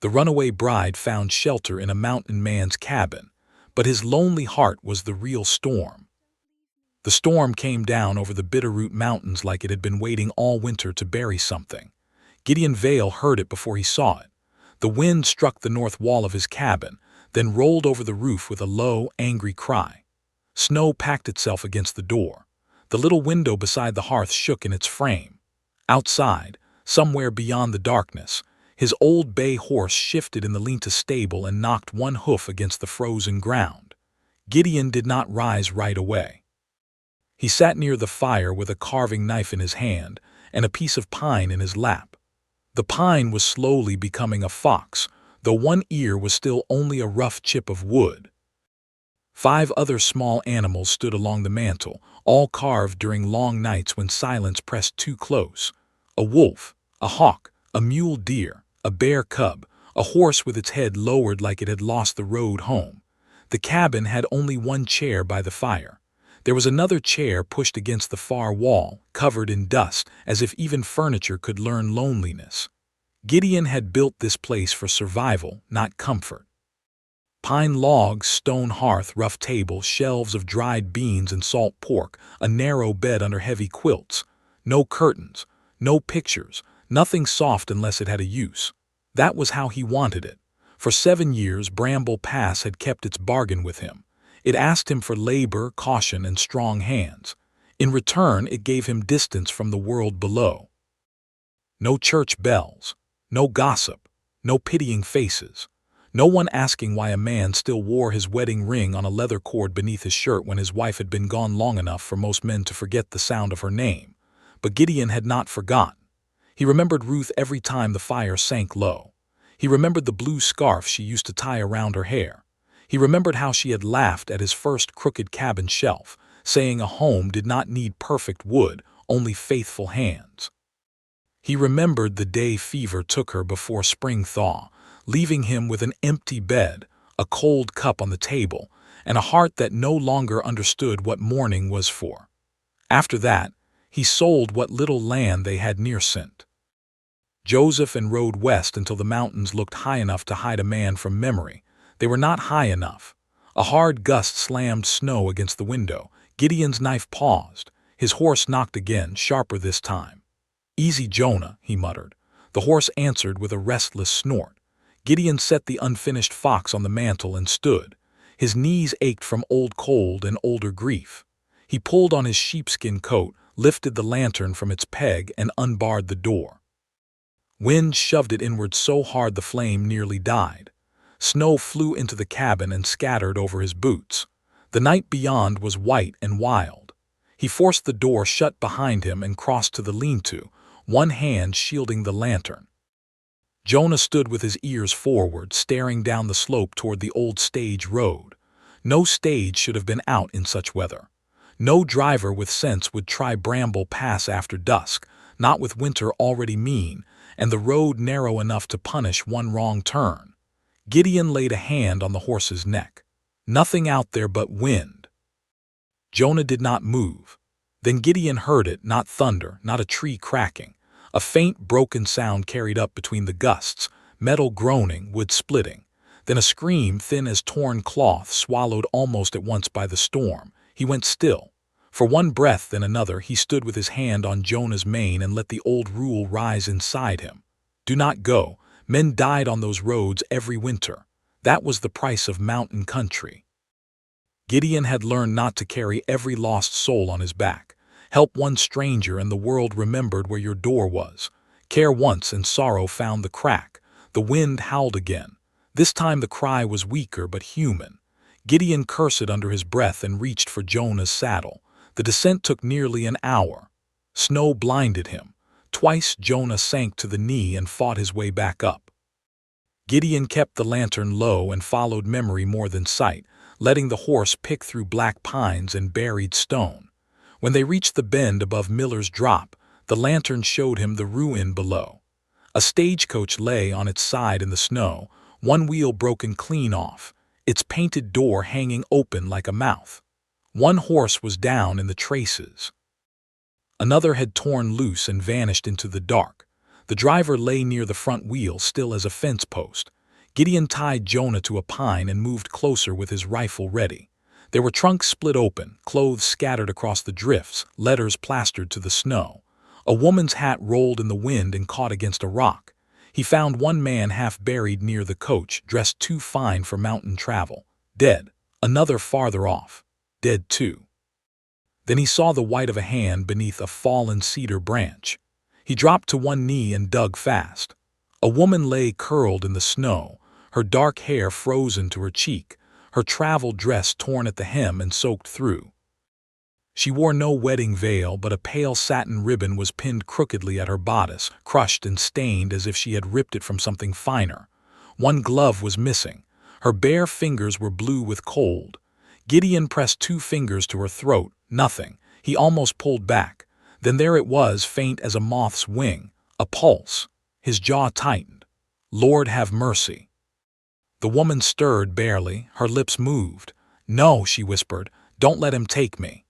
The runaway bride found shelter in a mountain man's cabin, but his lonely heart was the real storm. The storm came down over the Bitterroot Mountains like it had been waiting all winter to bury something. Gideon Vale heard it before he saw it. The wind struck the north wall of his cabin, then rolled over the roof with a low, angry cry. Snow packed itself against the door. The little window beside the hearth shook in its frame. Outside, somewhere beyond the darkness, his old bay horse shifted in the lean-to stable and knocked one hoof against the frozen ground. Gideon did not rise right away. He sat near the fire with a carving knife in his hand and a piece of pine in his lap. The pine was slowly becoming a fox, though one ear was still only a rough chip of wood. 5 other small animals stood along the mantel, all carved during long nights when silence pressed too close. A wolf, a hawk, a mule deer, a bear cub, a horse with its head lowered like it had lost the road home. The cabin had only one chair by the fire. There was another chair pushed against the far wall, covered in dust, as if even furniture could learn loneliness. Gideon had built this place for survival, not comfort. Pine logs, stone hearth, rough table, shelves of dried beans and salt pork, a narrow bed under heavy quilts. No curtains, no pictures, nothing soft unless it had a use. That was how he wanted it. For 7 years, Bramble Pass had kept its bargain with him. It asked him for labor, caution, and strong hands. In return, it gave him distance from the world below. No church bells, no gossip, no pitying faces. No one asking why a man still wore his wedding ring on a leather cord beneath his shirt when his wife had been gone long enough for most men to forget the sound of her name. But Gideon had not forgotten. He remembered Ruth every time the fire sank low. He remembered the blue scarf she used to tie around her hair. He remembered how she had laughed at his first crooked cabin shelf, saying a home did not need perfect wood, only faithful hands. He remembered the day fever took her before spring thaw, leaving him with an empty bed, a cold cup on the table, and a heart that no longer understood what mourning was for. After that, he sold what little land they had near St. Joseph and rode west until the mountains looked high enough to hide a man from memory. They were not high enough. A hard gust slammed snow against the window. Gideon's knife paused. His horse knocked again, sharper this time. "Easy, Jonah," he muttered. The horse answered with a restless snort. Gideon set the unfinished fox on the mantel and stood. His knees ached from old cold and older grief. He pulled on his sheepskin coat, lifted the lantern from its peg, and unbarred the door. Wind shoved it inward so hard the flame nearly died. Snow flew into the cabin and scattered over his boots. The night beyond was white and wild. He forced the door shut behind him and crossed to the lean-to, one hand shielding the lantern. Jonah stood with his ears forward, staring down the slope toward the old stage road. No stage should have been out in such weather. No driver with sense would try Bramble Pass after dusk, not with winter already mean, and the road narrow enough to punish one wrong turn. Gideon laid a hand on the horse's neck. Nothing out there but wind. Jonah did not move. Then Gideon heard it, not thunder, not a tree cracking. A faint, broken sound carried up between the gusts, metal groaning, wood splitting. Then a scream thin as torn cloth, swallowed almost at once by the storm. He went still. For one breath, then another, he stood with his hand on Jonah's mane and let the old rule rise inside him. Do not go. Men died on those roads every winter. That was the price of mountain country. Gideon had learned not to carry every lost soul on his back. Help one stranger and the world remembered where your door was. Care once and sorrow found the crack. The wind howled again. This time the cry was weaker but human. Gideon cursed under his breath and reached for Jonah's saddle. The descent took nearly an hour. Snow blinded him. Twice Jonah sank to the knee and fought his way back up. Gideon kept the lantern low and followed memory more than sight, letting the horse pick through black pines and buried stone. When they reached the bend above Miller's Drop, the lantern showed him the ruin below. A stagecoach lay on its side in the snow, one wheel broken clean off, its painted door hanging open like a mouth. One horse was down in the traces. Another had torn loose and vanished into the dark. The driver lay near the front wheel, still as a fence post. Gideon tied Jonah to a pine and moved closer with his rifle ready. There were trunks split open, clothes scattered across the drifts, letters plastered to the snow. A woman's hat rolled in the wind and caught against a rock. He found one man half buried near the coach, dressed too fine for mountain travel. Dead. Another farther off. Dead too. Then he saw the white of a hand beneath a fallen cedar branch. He dropped to one knee and dug fast. A woman lay curled in the snow, her dark hair frozen to her cheek, her travel dress torn at the hem and soaked through. She wore no wedding veil, but a pale satin ribbon was pinned crookedly at her bodice, crushed and stained as if she had ripped it from something finer. One glove was missing. Her bare fingers were blue with cold. Gideon pressed 2 fingers to her throat. Nothing. He almost pulled back. Then there it was, faint as a moth's wing. A pulse. His jaw tightened. Lord have mercy. The woman stirred barely. Her lips moved. "No," she whispered. "Don't let him take me."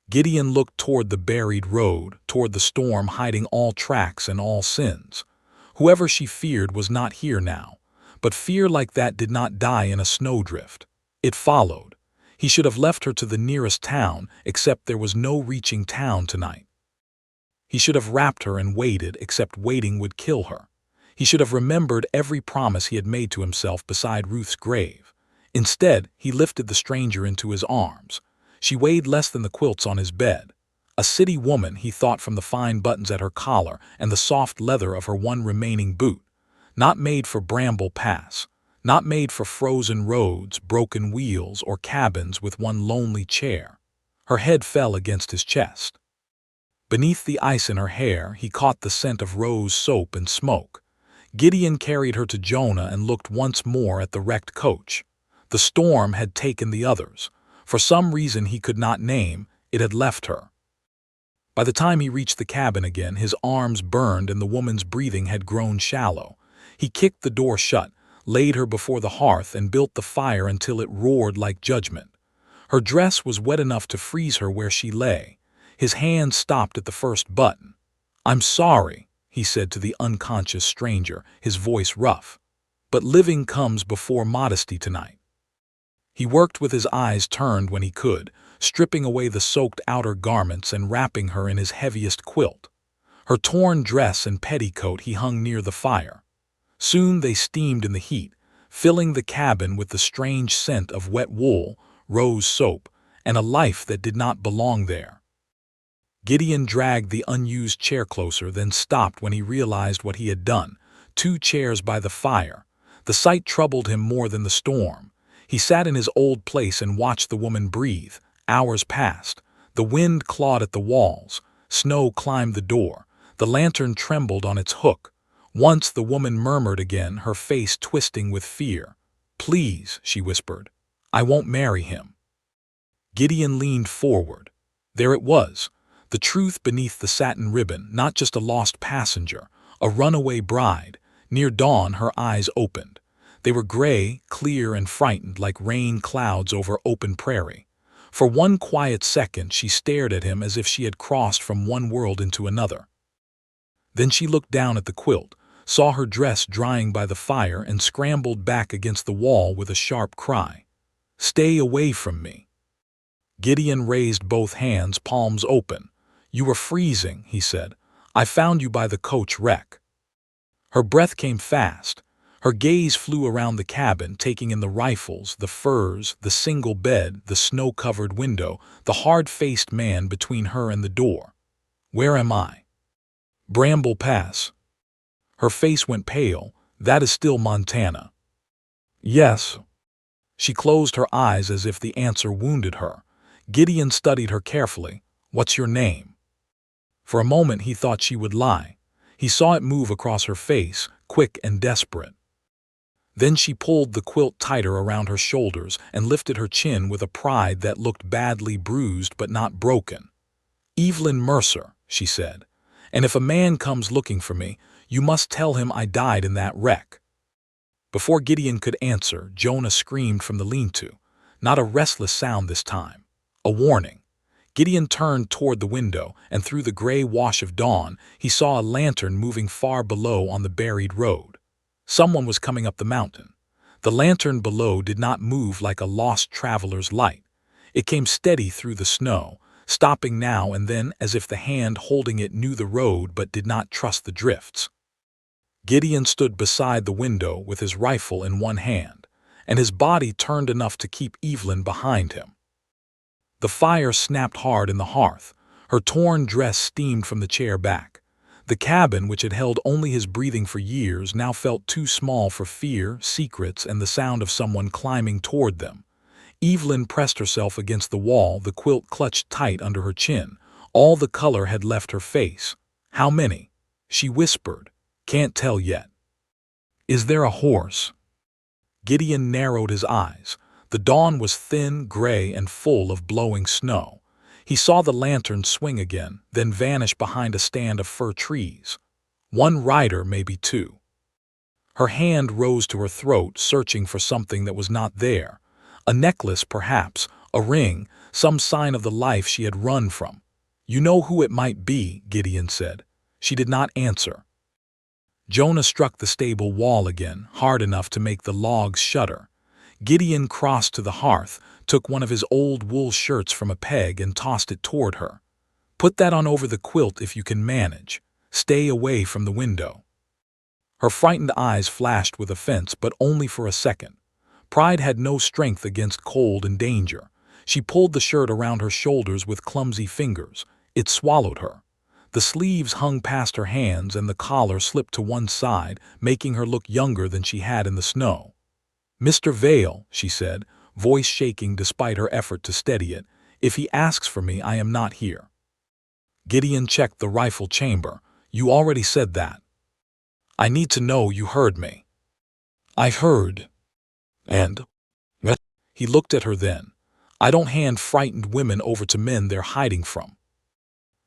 Gideon looked toward the buried road, toward the storm hiding all tracks and all sins. Whoever she feared was not here now. But fear like that did not die in a snowdrift. It followed. He should have left her to the nearest town, except there was no reaching town tonight. He should have wrapped her and waited, except waiting would kill her. He should have remembered every promise he had made to himself beside Ruth's grave. Instead, he lifted the stranger into his arms. She weighed less than the quilts on his bed. A city woman, he thought, from the fine buttons at her collar and the soft leather of her one remaining boot. Not made for Bramble Pass. Not made for frozen roads, broken wheels, or cabins with one lonely chair. Her head fell against his chest. Beneath the ice in her hair, he caught the scent of rose soap and smoke. Gideon carried her to Jonah and looked once more at the wrecked coach. The storm had taken the others. For some reason he could not name, it had left her. By the time he reached the cabin again, his arms burned and the woman's breathing had grown shallow. He kicked the door shut, laid her before the hearth, and built the fire until it roared like judgment. Her dress was wet enough to freeze her where she lay. His hand stopped at the first button. "I'm sorry," he said to the unconscious stranger, his voice rough. "But living comes before modesty tonight." He worked with his eyes turned when he could, stripping away the soaked outer garments and wrapping her in his heaviest quilt. Her torn dress and petticoat he hung near the fire. Soon they steamed in the heat, filling the cabin with the strange scent of wet wool, rose soap, and a life that did not belong there. Gideon dragged the unused chair closer, then stopped when he realized what he had done. 2 chairs by the fire. The sight troubled him more than the storm. He sat in his old place and watched the woman breathe. Hours passed. The wind clawed at the walls. Snow climbed the door. The lantern trembled on its hook. Once the woman murmured again, her face twisting with fear. "Please," she whispered. "I won't marry him." Gideon leaned forward. There it was. The truth beneath the satin ribbon, not just a lost passenger, a runaway bride. Near dawn, her eyes opened. They were gray, clear, and frightened like rain clouds over open prairie. For one quiet second, she stared at him as if she had crossed from one world into another. Then she looked down at the quilt, saw her dress drying by the fire, and scrambled back against the wall with a sharp cry. "Stay away from me." Gideon raised both hands, palms open. "You were freezing," he said. "I found you by the coach wreck." Her breath came fast. Her gaze flew around the cabin, taking in the rifles, the furs, the single bed, the snow-covered window, the hard-faced man between her and the door. "Where am I?" "Bramble Pass." Her face went pale. "That is still Montana." "Yes." She closed her eyes as if the answer wounded her. Gideon studied her carefully. "What's your name?" For a moment he thought she would lie. He saw it move across her face, quick and desperate. Then she pulled the quilt tighter around her shoulders and lifted her chin with a pride that looked badly bruised but not broken. "Evelyn Mercer," she said, "and if a man comes looking for me, you must tell him I died in that wreck." Before Gideon could answer, Jonah screamed from the lean-to. Not a restless sound this time. A warning. Gideon turned toward the window, and through the gray wash of dawn, he saw a lantern moving far below on the buried road. Someone was coming up the mountain. The lantern below did not move like a lost traveler's light. It came steady through the snow, stopping now and then as if the hand holding it knew the road but did not trust the drifts. Gideon stood beside the window with his rifle in one hand, and his body turned enough to keep Evelyn behind him. The fire snapped hard in the hearth. Her torn dress steamed from the chair back. The cabin, which had held only his breathing for years, now felt too small for fear, secrets, and the sound of someone climbing toward them. Evelyn pressed herself against the wall, the quilt clutched tight under her chin. All the color had left her face. "How many?" she whispered. "Can't tell yet." "Is there a horse?" Gideon narrowed his eyes. The dawn was thin, gray, and full of blowing snow. He saw the lantern swing again, then vanish behind a stand of fir trees. One rider, maybe two. Her hand rose to her throat, searching for something that was not there. A necklace, perhaps, a ring, some sign of the life she had run from. "You know who it might be," Gideon said. She did not answer. Jonah struck the stable wall again, hard enough to make the logs shudder. Gideon crossed to the hearth, took one of his old wool shirts from a peg and tossed it toward her. "Put that on over the quilt if you can manage. Stay away from the window." Her frightened eyes flashed with offense, but only for a second. Pride had no strength against cold and danger. She pulled the shirt around her shoulders with clumsy fingers. It swallowed her. The sleeves hung past her hands and the collar slipped to one side, making her look younger than she had in the snow. "Mr. Vale," she said, voice shaking despite her effort to steady it, "if he asks for me, I am not here." Gideon checked the rifle chamber. "You already said that." "I need to know you heard me." "I've heard. And?" He looked at her then. "I don't hand frightened women over to men they're hiding from."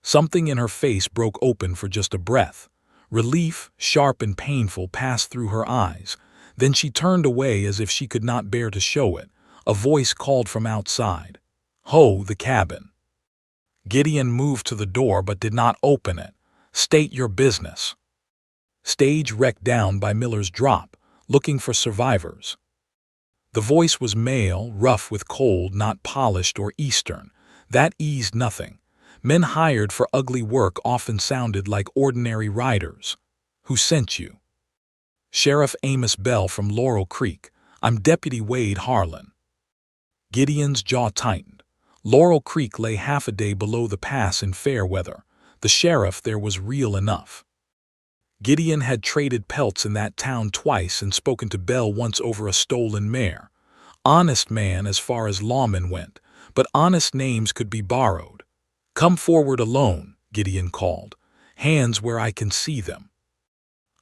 Something in her face broke open for just a breath. Relief, sharp and painful, passed through her eyes. Then she turned away as if she could not bear to show it. A voice called from outside. "Ho, the cabin." Gideon moved to the door but did not open it. "State your business." "Stage wrecked down by Miller's Drop, looking for survivors." The voice was male, rough with cold, not polished or Eastern. That eased nothing. Men hired for ugly work often sounded like ordinary riders. "Who sent you?" "Sheriff Amos Bell from Laurel Creek. I'm Deputy Wade Harlan." Gideon's jaw tightened. Laurel Creek lay half a day below the pass in fair weather. The sheriff there was real enough. Gideon had traded pelts in that town twice and spoken to Bell once over a stolen mare. Honest man as far as lawmen went, but honest names could be borrowed. "Come forward alone," Gideon called. "Hands where I can see them."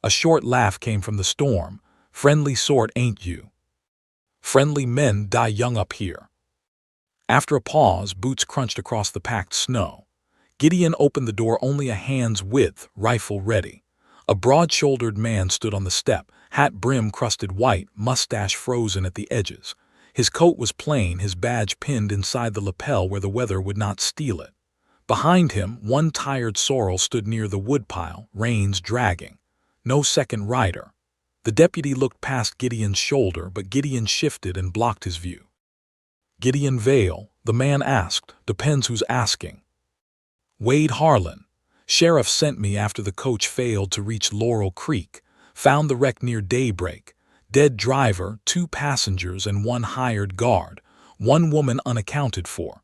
A short laugh came from the storm. "Friendly sort, ain't you?" "Friendly men die young up here." After a pause, boots crunched across the packed snow. Gideon opened the door only a hand's width, rifle ready. A broad-shouldered man stood on the step, hat brim crusted white, mustache frozen at the edges. His coat was plain, his badge pinned inside the lapel where the weather would not steal it. Behind him, one tired sorrel stood near the woodpile, reins dragging. No second rider. The deputy looked past Gideon's shoulder, but Gideon shifted and blocked his view. "Gideon Vale," the man asked. "Depends who's asking." "Wade Harlan. Sheriff sent me after the coach failed to reach Laurel Creek. Found the wreck near daybreak. Dead driver, 2 passengers, and 1 hired guard. 1 woman unaccounted for."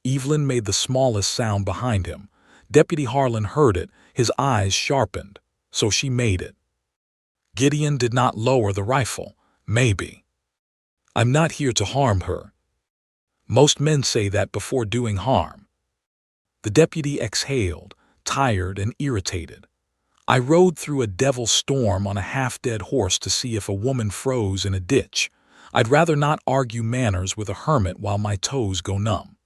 Evelyn made the smallest sound behind him. Deputy Harlan heard it, his eyes sharpened. So she made it. Gideon did not lower the rifle. "Maybe. I'm not here to harm her." "Most men say that before doing harm." The deputy exhaled, tired and irritated. "I rode through a devil's storm on a half-dead horse to see if a woman froze in a ditch. I'd rather not argue manners with a hermit while my toes go numb."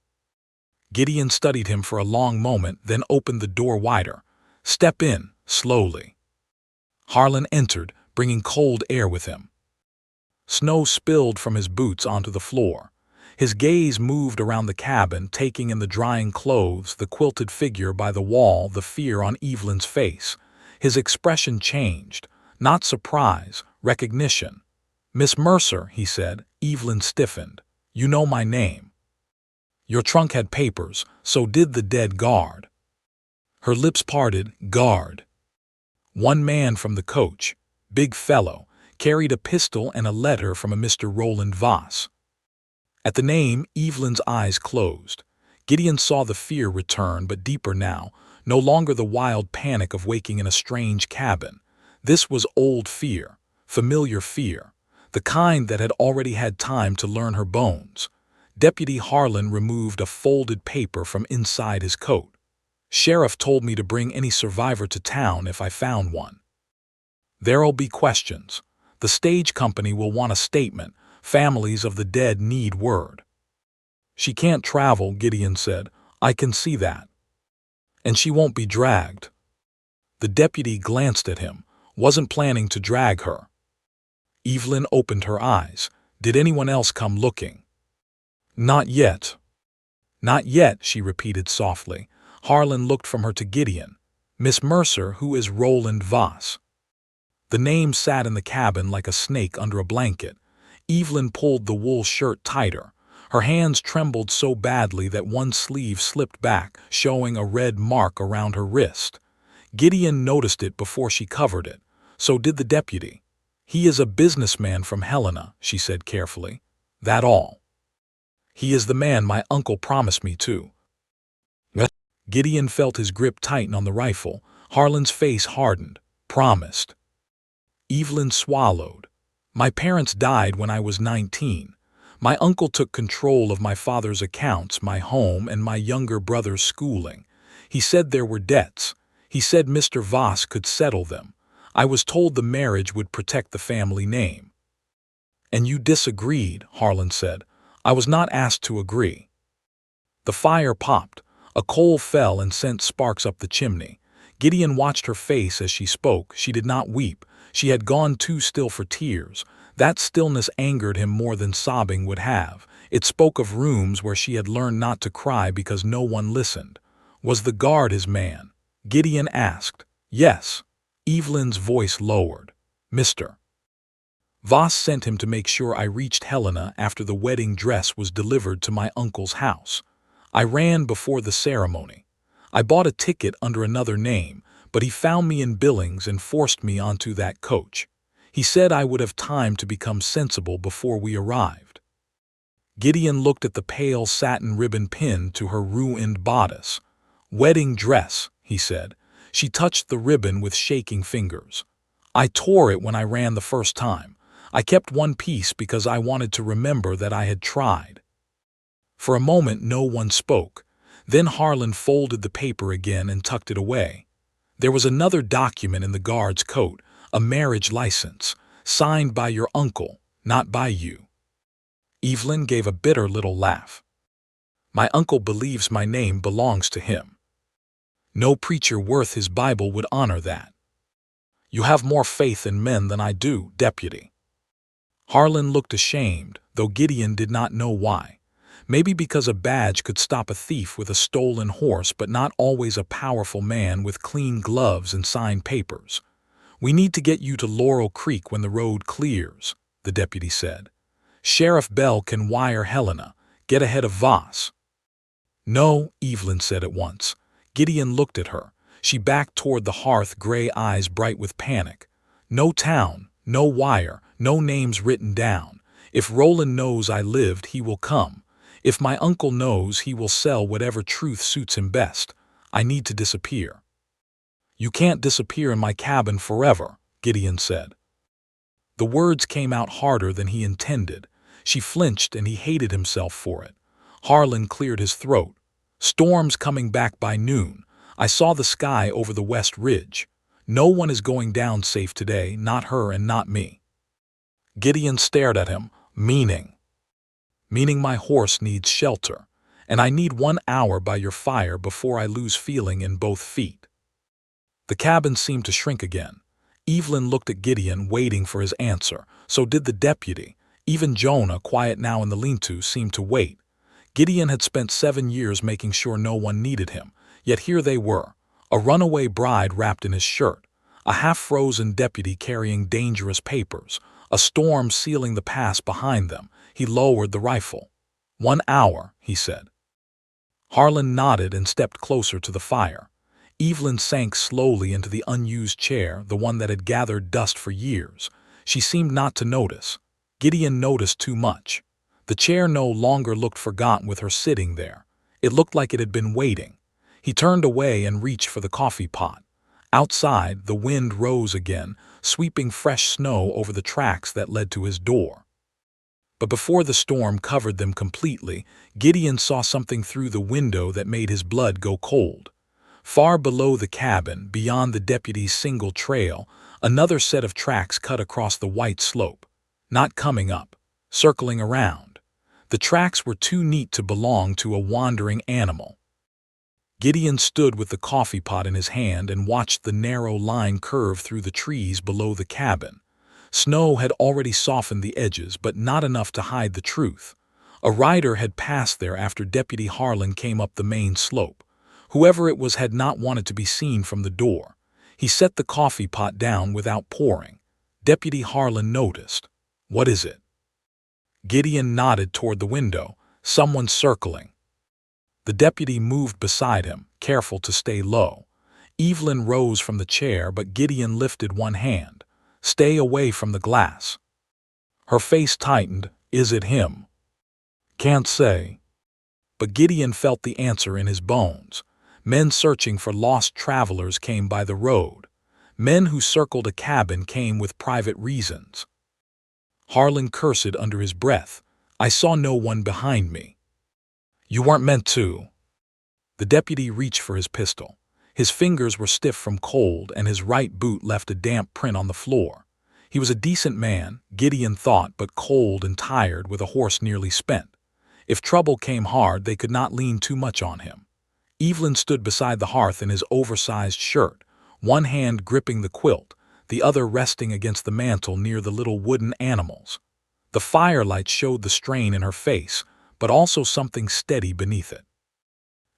Gideon studied him for a long moment, then opened the door wider. "Step in, slowly." Harlan entered, bringing cold air with him. Snow spilled from his boots onto the floor. His gaze moved around the cabin, taking in the drying clothes, the quilted figure by the wall, the fear on Evelyn's face. His expression changed. Not surprise, recognition. "Miss Mercer," he said. Evelyn stiffened. "You know my name. Your trunk had papers, so did the dead guard." Her lips parted. Guard. One man from the coach, big fellow, carried a pistol and a letter from a Mr. Roland Voss. At the name, Evelyn's eyes closed. Gideon saw the fear return, but deeper now, no longer the wild panic of waking in a strange cabin. This was old fear, familiar fear, the kind that had already had time to learn her bones. Deputy Harlan removed a folded paper from inside his coat. "Sheriff told me to bring any survivor to town if I found one. There'll be questions. The stage company will want a statement. Families of the dead need word." "She can't travel," Gideon said. "I can see that. And she won't be dragged." The deputy glanced at him. "Wasn't planning to drag her." Evelyn opened her eyes. "Did anyone else come looking?" "Not yet." "Not yet," she repeated softly. Harlan looked from her to Gideon. "Miss Mercer, who is Roland Voss?" The name sat in the cabin like a snake under a blanket. Evelyn pulled the wool shirt tighter. Her hands trembled so badly that one sleeve slipped back, showing a red mark around her wrist. Gideon noticed it before she covered it. So did the deputy. "He is a businessman from Helena," she said carefully. "That all. He is the man my uncle promised me to." Gideon felt his grip tighten on the rifle. Harlan's face hardened. "Promised." Evelyn swallowed. "My parents died when I was 19. My uncle took control of my father's accounts, my home, and my younger brother's schooling. He said there were debts. He said Mr. Voss could settle them. I was told the marriage would protect the family name." "And you disagreed," Harlan said. "I was not asked to agree." The fire popped. A coal fell and sent sparks up the chimney. Gideon watched her face as she spoke. She did not weep. She had gone too still for tears. That stillness angered him more than sobbing would have. It spoke of rooms where she had learned not to cry because no one listened. "Was the guard his man?" Gideon asked. "Yes." Evelyn's voice lowered. "Mr. Voss sent him to make sure I reached Helena after the wedding dress was delivered to my uncle's house. I ran before the ceremony. I bought a ticket under another name, but he found me in Billings and forced me onto that coach. He said I would have time to become sensible before we arrived." Gideon looked at the pale satin ribbon pinned to her ruined bodice. "Wedding dress," he said. She touched the ribbon with shaking fingers. "I tore it when I ran the first time. I kept one piece because I wanted to remember that I had tried." For a moment no one spoke. Then Harlan folded the paper again and tucked it away. There was another document in the guard's coat, a marriage license, signed by your uncle, not by you. Evelyn gave a bitter little laugh. "My uncle believes my name belongs to him. No preacher worth his Bible would honor that." "You have more faith in men than I do, deputy." Harlan looked ashamed, though Gideon did not know why. Maybe because a badge could stop a thief with a stolen horse, but not always a powerful man with clean gloves and signed papers. "We need to get you to Laurel Creek when the road clears," the deputy said. "Sheriff Bell can wire Helena. Get ahead of Voss." "No," Evelyn said at once. Gideon looked at her. She backed toward the hearth, gray eyes bright with panic. "No town, no wire, no names written down. If Roland knows I lived, he will come. If my uncle knows, he will sell whatever truth suits him best. I need to disappear." "You can't disappear in my cabin forever," Gideon said. The words came out harder than he intended. She flinched and he hated himself for it. Harlan cleared his throat. "Storm's coming back by noon. I saw the sky over the west ridge. No one is going down safe today, not her and not me." Gideon stared at him. "Meaning?" "Meaning my horse needs shelter, and I need 1 hour by your fire before I lose feeling in both feet." The cabin seemed to shrink again. Evelyn looked at Gideon, waiting for his answer. So did the deputy. Even Jonah, quiet now in the lean-to, seemed to wait. Gideon had spent 7 years making sure no one needed him, yet here they were, a runaway bride wrapped in his shirt, a half-frozen deputy carrying dangerous papers, a storm sealing the pass behind them. He lowered the rifle. 1 hour, he said. Harlan nodded and stepped closer to the fire. Evelyn sank slowly into the unused chair, the one that had gathered dust for years. She seemed not to notice. Gideon noticed too much. The chair no longer looked forgotten with her sitting there. It looked like it had been waiting. He turned away and reached for the coffee pot. Outside, the wind rose again, sweeping fresh snow over the tracks that led to his door. But before the storm covered them completely, Gideon saw something through the window that made his blood go cold. Far below the cabin, beyond the deputy's single trail, another set of tracks cut across the white slope. Not coming up, circling around. The tracks were too neat to belong to a wandering animal. Gideon stood with the coffee pot in his hand and watched the narrow line curve through the trees below the cabin. Snow had already softened the edges, but not enough to hide the truth. A rider had passed there after Deputy Harlan came up the main slope. Whoever it was had not wanted to be seen from the door. He set the coffee pot down without pouring. Deputy Harlan noticed. "What is it?" Gideon nodded toward the window. "Someone circling." The deputy moved beside him, careful to stay low. Evelyn rose from the chair, but Gideon lifted one hand. "Stay away from the glass." Her face tightened. "Is it him?" "Can't say." But Gideon felt the answer in his bones. Men searching for lost travelers came by the road. Men who circled a cabin came with private reasons. Harlan cursed under his breath. "I saw no one behind me." "You weren't meant to." The deputy reached for his pistol. His fingers were stiff from cold, and his right boot left a damp print on the floor. He was a decent man, Gideon thought, but cold and tired, with a horse nearly spent. If trouble came hard, they could not lean too much on him. Evelyn stood beside the hearth in his oversized shirt, one hand gripping the quilt, the other resting against the mantel near the little wooden animals. The firelight showed the strain in her face, but also something steady beneath it.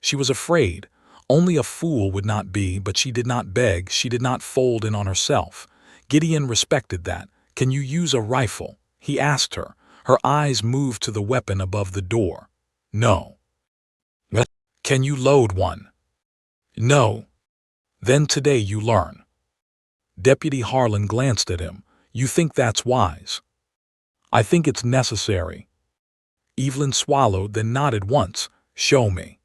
She was afraid. Only a fool would not be, but she did not beg, she did not fold in on herself. Gideon respected that. "Can you use a rifle?" he asked her. Her eyes moved to the weapon above the door. "No." "Can you load one?" "No." "Then today you learn." Deputy Harlan glanced at him. "You think that's wise?" "I think it's necessary." Evelyn swallowed, then nodded once. "Show me."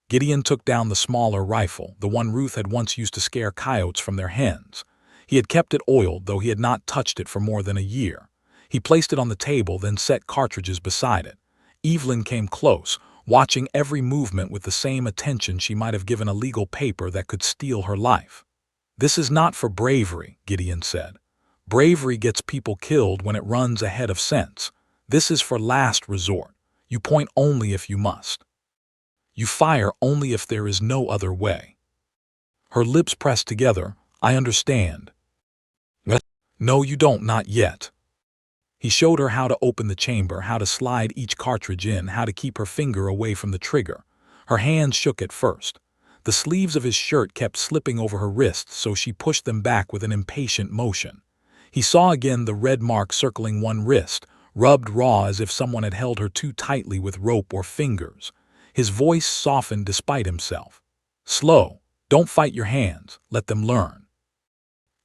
Gideon took down the smaller rifle, the one Ruth had once used to scare coyotes from their hens. He had kept it oiled, though he had not touched it for more than a year. He placed it on the table, then set cartridges beside it. Evelyn came close, watching every movement with the same attention she might have given a legal paper that could steal her life. "This is not for bravery," Gideon said. "Bravery gets people killed when it runs ahead of sense. This is for last resort. You point only if you must. You fire only if there is no other way." Her lips pressed together. "I understand." "No, you don't, not yet." He showed her how to open the chamber, how to slide each cartridge in, how to keep her finger away from the trigger. Her hands shook at first. The sleeves of his shirt kept slipping over her wrists, so she pushed them back with an impatient motion. He saw again the red mark circling one wrist, rubbed raw as if someone had held her too tightly with rope or fingers. His voice softened despite himself. "Slow. Don't fight your hands. Let them learn."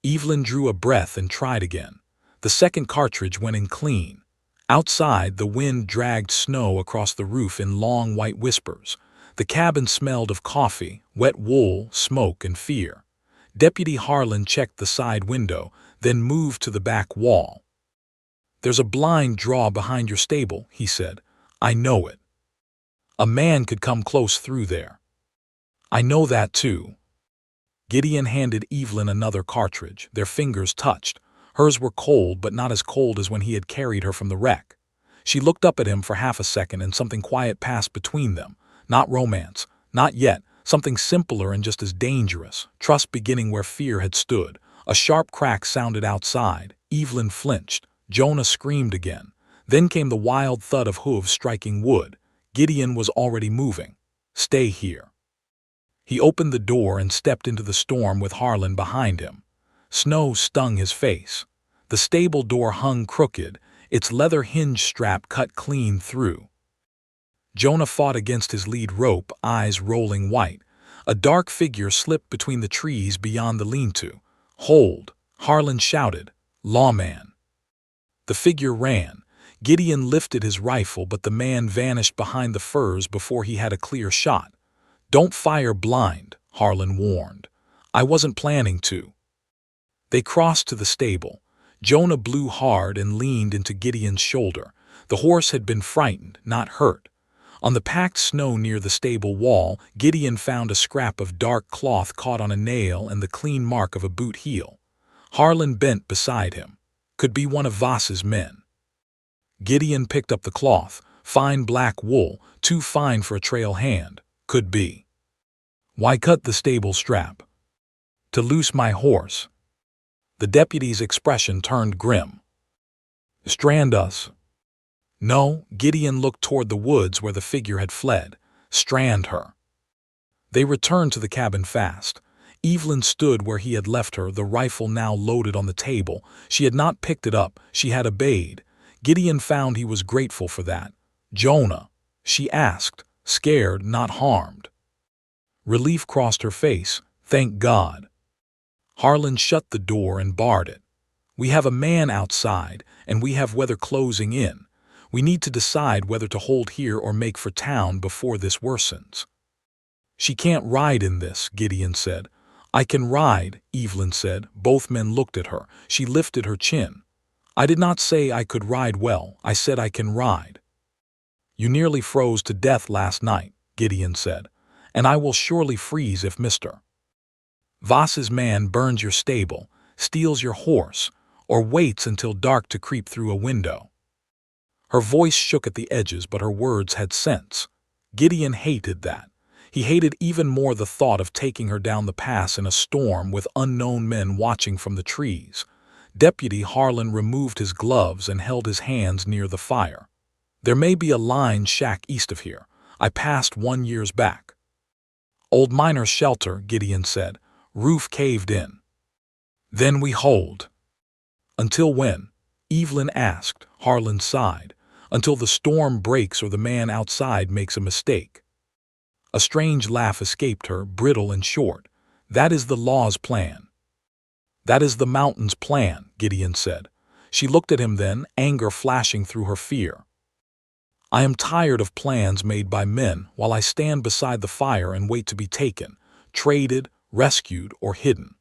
Evelyn drew a breath and tried again. The second cartridge went in clean. Outside, the wind dragged snow across the roof in long white whispers. The cabin smelled of coffee, wet wool, smoke, and fear. Deputy Harlan checked the side window, then moved to the back wall. "There's a blind draw behind your stable," he said. "I know it. A man could come close through there." "I know that too." Gideon handed Evelyn another cartridge. Their fingers touched. Hers were cold, but not as cold as when he had carried her from the wreck. She looked up at him for half a second, and something quiet passed between them. Not romance, not yet, something simpler and just as dangerous, trust beginning where fear had stood. A sharp crack sounded outside. Evelyn flinched. Jonah screamed again. Then came the wild thud of hooves striking wood. Gideon was already moving. "Stay here." He opened the door and stepped into the storm with Harlan behind him. Snow stung his face. The stable door hung crooked, its leather hinge strap cut clean through. Jonah fought against his lead rope, eyes rolling white. A dark figure slipped between the trees beyond the lean-to. "Hold!" Harlan shouted. "Lawman!" The figure ran. Gideon lifted his rifle, but the man vanished behind the firs before he had a clear shot. "Don't fire blind," Harlan warned. "I wasn't planning to." They crossed to the stable. Jonah blew hard and leaned into Gideon's shoulder. The horse had been frightened, not hurt. On the packed snow near the stable wall, Gideon found a scrap of dark cloth caught on a nail and the clean mark of a boot heel. Harlan bent beside him. Could be one of Voss's men. Gideon picked up the cloth. Fine black wool, too fine for a trail hand. Could be. "Why cut the stable strap?" "To loose my horse." The deputy's expression turned grim. "Strand us." "No," Gideon looked toward the woods where the figure had fled. "Strand her." They returned to the cabin fast. Evelyn stood where he had left her, the rifle now loaded on the table. She had not picked it up, she had obeyed. Gideon found he was grateful for that. "Jonah?" she asked, scared, not harmed. Relief crossed her face. "Thank God." Harlan shut the door and barred it. "We have a man outside, and we have weather closing in. We need to decide whether to hold here or make for town before this worsens." "She can't ride in this," Gideon said. "I can ride," Evelyn said. Both men looked at her. She lifted her chin. "I did not say I could ride well. I said I can ride." "You nearly froze to death last night," Gideon said, "and I will surely freeze if Mr. Voss's man burns your stable, steals your horse, or waits until dark to creep through a window." Her voice shook at the edges, but her words had sense. Gideon hated that. He hated even more the thought of taking her down the pass in a storm with unknown men watching from the trees. Deputy Harlan removed his gloves and held his hands near the fire. "There may be a line shack east of here. I passed one years back." "Old miner's shelter," Gideon said. "Roof caved in." "Then we hold." "Until when?" Evelyn asked. Harlan sighed. "Until the storm breaks or the man outside makes a mistake." A strange laugh escaped her, brittle and short. "That is the law's plan." "That is the mountain's plan," Gideon said. She looked at him then, anger flashing through her fear. "I am tired of plans made by men while I stand beside the fire and wait to be taken, traded, rescued, or hidden."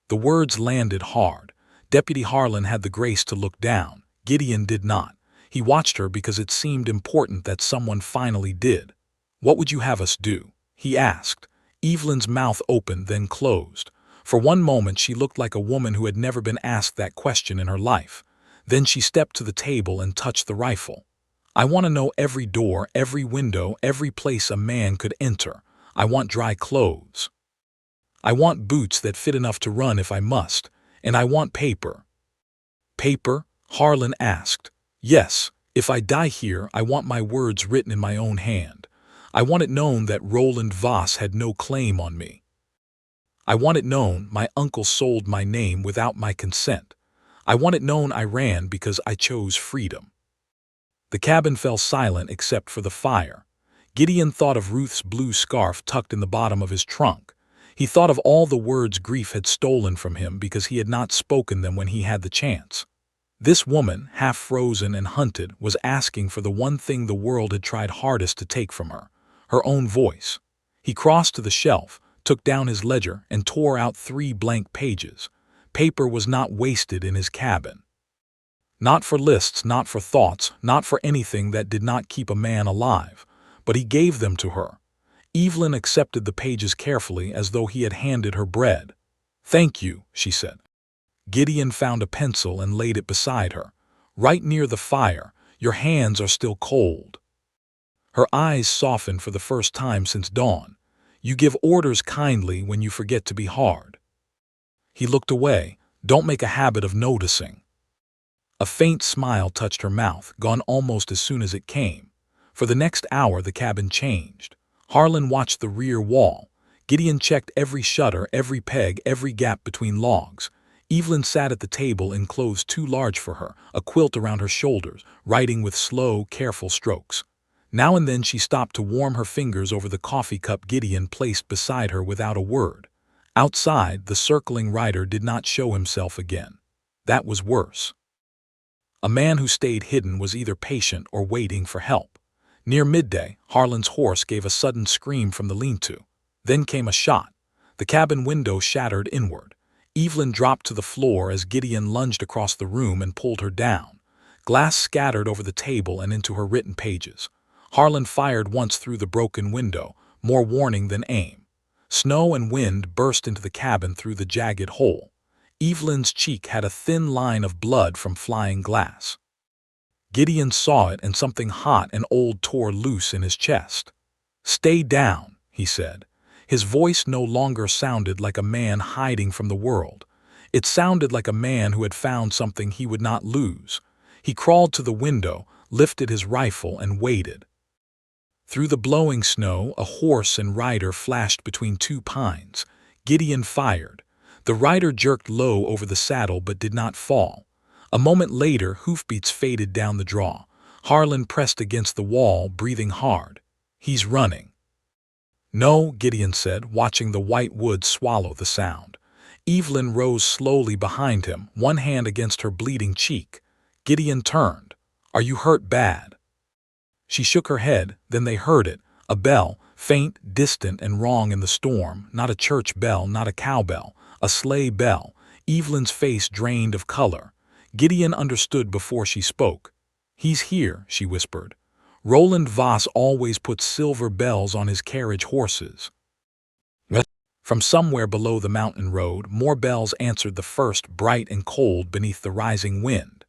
The words landed hard. Deputy Harlan had the grace to look down. Gideon did not. He watched her because it seemed important that someone finally did. "What would you have us do?" he asked. Evelyn's mouth opened, then closed. For one moment she looked like a woman who had never been asked that question in her life. Then she stepped to the table and touched the rifle. "I want to know every door, every window, every place a man could enter. I want dry clothes. I want boots that fit enough to run if I must. And I want paper." "Paper?" Harlan asked. "Yes. If I die here, I want my words written in my own hand. I want it known that Roland Voss had no claim on me. I want it known my uncle sold my name without my consent. I want it known I ran because I chose freedom." The cabin fell silent except for the fire. Gideon thought of Ruth's blue scarf tucked in the bottom of his trunk. He thought of all the words grief had stolen from him because he had not spoken them when he had the chance. This woman, half frozen and hunted, was asking for the one thing the world had tried hardest to take from her, her own voice. He crossed to the shelf, took down his ledger, and tore out 3 blank pages. Paper was not wasted in his cabin. Not for lists, not for thoughts, not for anything that did not keep a man alive. But he gave them to her. Evelyn accepted the pages carefully as though he had handed her bread. "Thank you," she said. Gideon found a pencil and laid it beside her. "Right near the fire. Your hands are still cold." Her eyes softened for the first time since dawn. "You give orders kindly when you forget to be hard." He looked away. "Don't make a habit of noticing." A faint smile touched her mouth, gone almost as soon as it came. For the next hour the cabin changed. Harlan watched the rear wall. Gideon checked every shutter, every peg, every gap between logs. Evelyn sat at the table in clothes too large for her, a quilt around her shoulders, writing with slow, careful strokes. Now and then she stopped to warm her fingers over the coffee cup Gideon placed beside her without a word. Outside, the circling rider did not show himself again. That was worse. A man who stayed hidden was either patient or waiting for help. Near midday, Harlan's horse gave a sudden scream from the lean-to. Then came a shot. The cabin window shattered inward. Evelyn dropped to the floor as Gideon lunged across the room and pulled her down. Glass scattered over the table and into her written pages. Harlan fired once through the broken window, more warning than aim. Snow and wind burst into the cabin through the jagged hole. Evelyn's cheek had a thin line of blood from flying glass. Gideon saw it, and something hot and old tore loose in his chest. "Stay down," he said. His voice no longer sounded like a man hiding from the world. It sounded like a man who had found something he would not lose. He crawled to the window, lifted his rifle, and waited. Through the blowing snow, a horse and rider flashed between two pines. Gideon fired. The rider jerked low over the saddle but did not fall. A moment later, hoofbeats faded down the draw. Harlan pressed against the wall, breathing hard. "He's running." "No," Gideon said, watching the white wood swallow the sound. Evelyn rose slowly behind him, one hand against her bleeding cheek. Gideon turned. "Are you hurt bad?" She shook her head. Then they heard it. A bell, faint, distant, and wrong in the storm. Not a church bell, not a cowbell. A sleigh bell. Evelyn's face drained of color. Gideon understood before she spoke. "He's here," she whispered. "Roland Voss always puts silver bells on his carriage horses." From somewhere below the mountain road, more bells answered the first, bright and cold beneath the rising wind.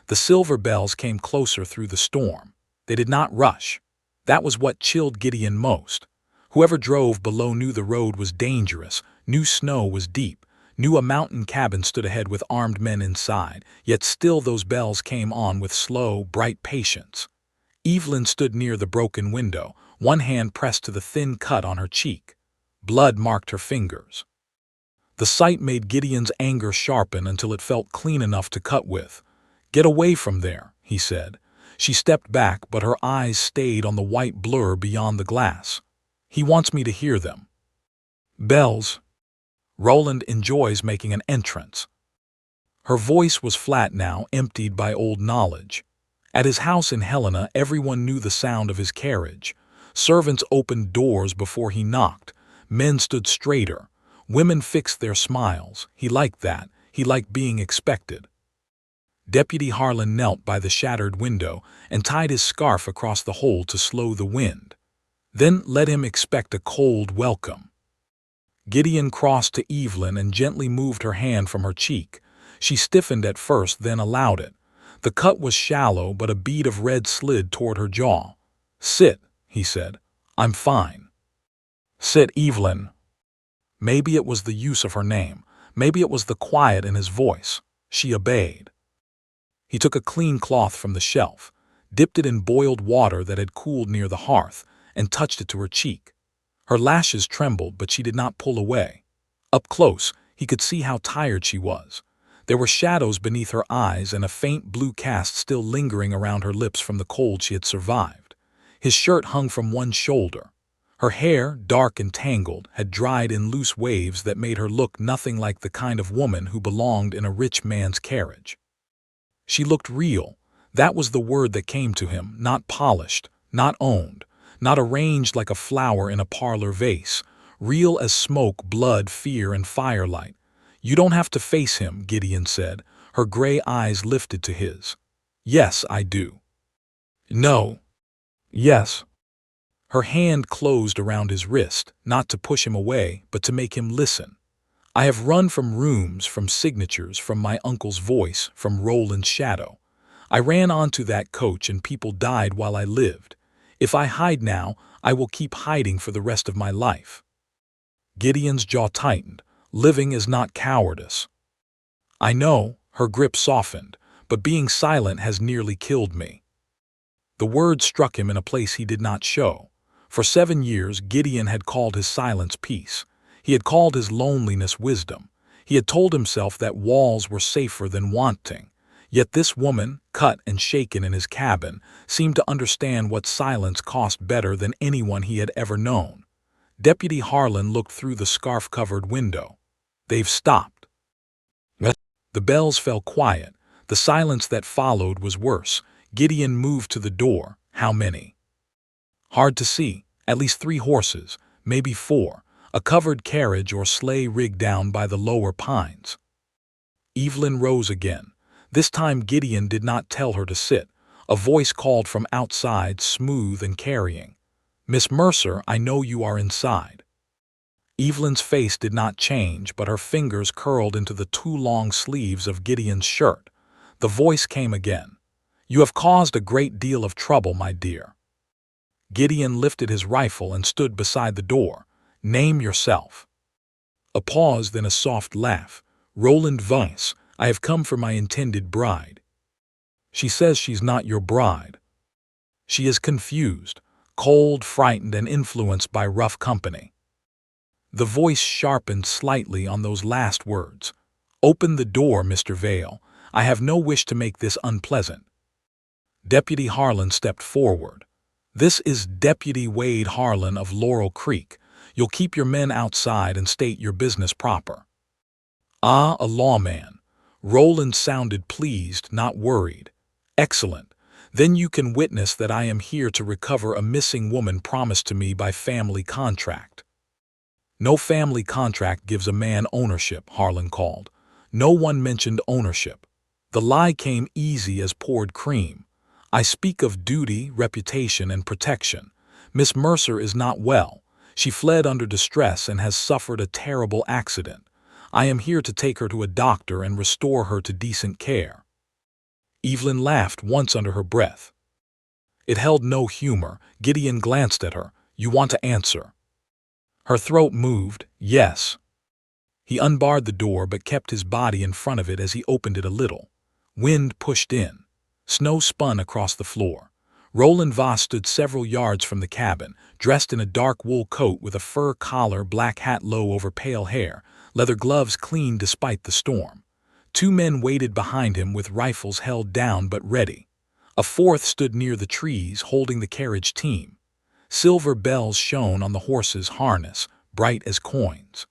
The silver bells came closer through the storm. They did not rush. That was what chilled Gideon most. Whoever drove below knew the road was dangerous, knew snow was deep, knew a mountain cabin stood ahead with armed men inside, yet still those bells came on with slow, bright patience. Evelyn stood near the broken window, one hand pressed to the thin cut on her cheek. Blood marked her fingers. The sight made Gideon's anger sharpen until it felt clean enough to cut with. "Get away from there," he said. She stepped back, but her eyes stayed on the white blur beyond the glass. "He wants me to hear them." "Bells. Roland enjoys making an entrance." Her voice was flat now, emptied by old knowledge. At his house in Helena, everyone knew the sound of his carriage. Servants opened doors before he knocked. Men stood straighter. Women fixed their smiles. He liked that. He liked being expected. Deputy Harlan knelt by the shattered window and tied his scarf across the hole to slow the wind. Then let him expect a cold welcome. Gideon crossed to Evelyn and gently moved her hand from her cheek. She stiffened at first, then allowed it. The cut was shallow, but a bead of red slid toward her jaw. "Sit," he said. "I'm fine." "Sit, Evelyn." Maybe it was the use of her name. Maybe it was the quiet in his voice. She obeyed. He took a clean cloth from the shelf, dipped it in boiled water that had cooled near the hearth, and touched it to her cheek. Her lashes trembled, but she did not pull away. Up close, he could see how tired she was. There were shadows beneath her eyes and a faint blue cast still lingering around her lips from the cold she had survived. His shirt hung from one shoulder. Her hair, dark and tangled, had dried in loose waves that made her look nothing like the kind of woman who belonged in a rich man's carriage. She looked real. That was the word that came to him, not polished, not owned, not arranged like a flower in a parlor vase. Real as smoke, blood, fear, and firelight. "You don't have to face him," Gideon said. Her gray eyes lifted to his. "Yes, I do." "No." "Yes." Her hand closed around his wrist, not to push him away, but to make him listen. "I have run from rooms, from signatures, from my uncle's voice, from Roland's shadow. I ran onto that coach and people died while I lived. If I hide now, I will keep hiding for the rest of my life." Gideon's jaw tightened. Living is not cowardice. "I know," her grip softened, but being silent has nearly killed me." The word struck him in a place he did not show. For 7 years, Gideon had called his silence peace. He had called his loneliness wisdom. He had told himself that walls were safer than wanting. Yet this woman, cut and shaken in his cabin, seemed to understand what silence cost better than anyone he had ever known. Deputy Harlan looked through the scarf-covered window. "They've stopped." The bells fell quiet. The silence that followed was worse. Gideon moved to the door. How many? Hard to see. At least 3 horses, maybe 4, a covered carriage or sleigh rigged down by the lower pines. Evelyn rose again. This time Gideon did not tell her to sit. A voice called from outside, smooth and carrying. "Miss Mercer, I know you are inside." Evelyn's face did not change, but her fingers curled into the 2 long sleeves of Gideon's shirt. The voice came again. "You have caused a great deal of trouble, my dear." Gideon lifted his rifle and stood beside the door. "Name yourself." A pause, then a soft laugh. "Roland Weiss. I have come for my intended bride." "She says she's not your bride." "She is confused, cold, frightened, and influenced by rough company." The voice sharpened slightly on those last words. "Open the door, Mr. Vale. I have no wish to make this unpleasant." Deputy Harlan stepped forward. "This is Deputy Wade Harlan of Laurel Creek. You'll keep your men outside and state your business proper." "Ah, a lawman." Roland sounded pleased, not worried. "Excellent. Then you can witness that I am here to recover a missing woman promised to me by family contract." "No family contract gives a man ownership," Harlan called. No one mentioned ownership. The lie came easy as poured cream. "I speak of duty, reputation, and protection. Miss Mercer is not well. She fled under distress and has suffered a terrible accident. I am here to take her to a doctor and restore her to decent care." Evelyn laughed once under her breath. It held no humor. Gideon glanced at her. "You want to answer?" Her throat moved. "Yes." He unbarred the door but kept his body in front of it as he opened it a little. Wind pushed in. Snow spun across the floor. Roland Voss stood several yards from the cabin, dressed in a dark wool coat with a fur collar, black hat low over pale hair, leather gloves clean despite the storm. 2 men waited behind him with rifles held down but ready. A 4th stood near the trees holding the carriage team. Silver bells shone on the horses' harness, bright as coins.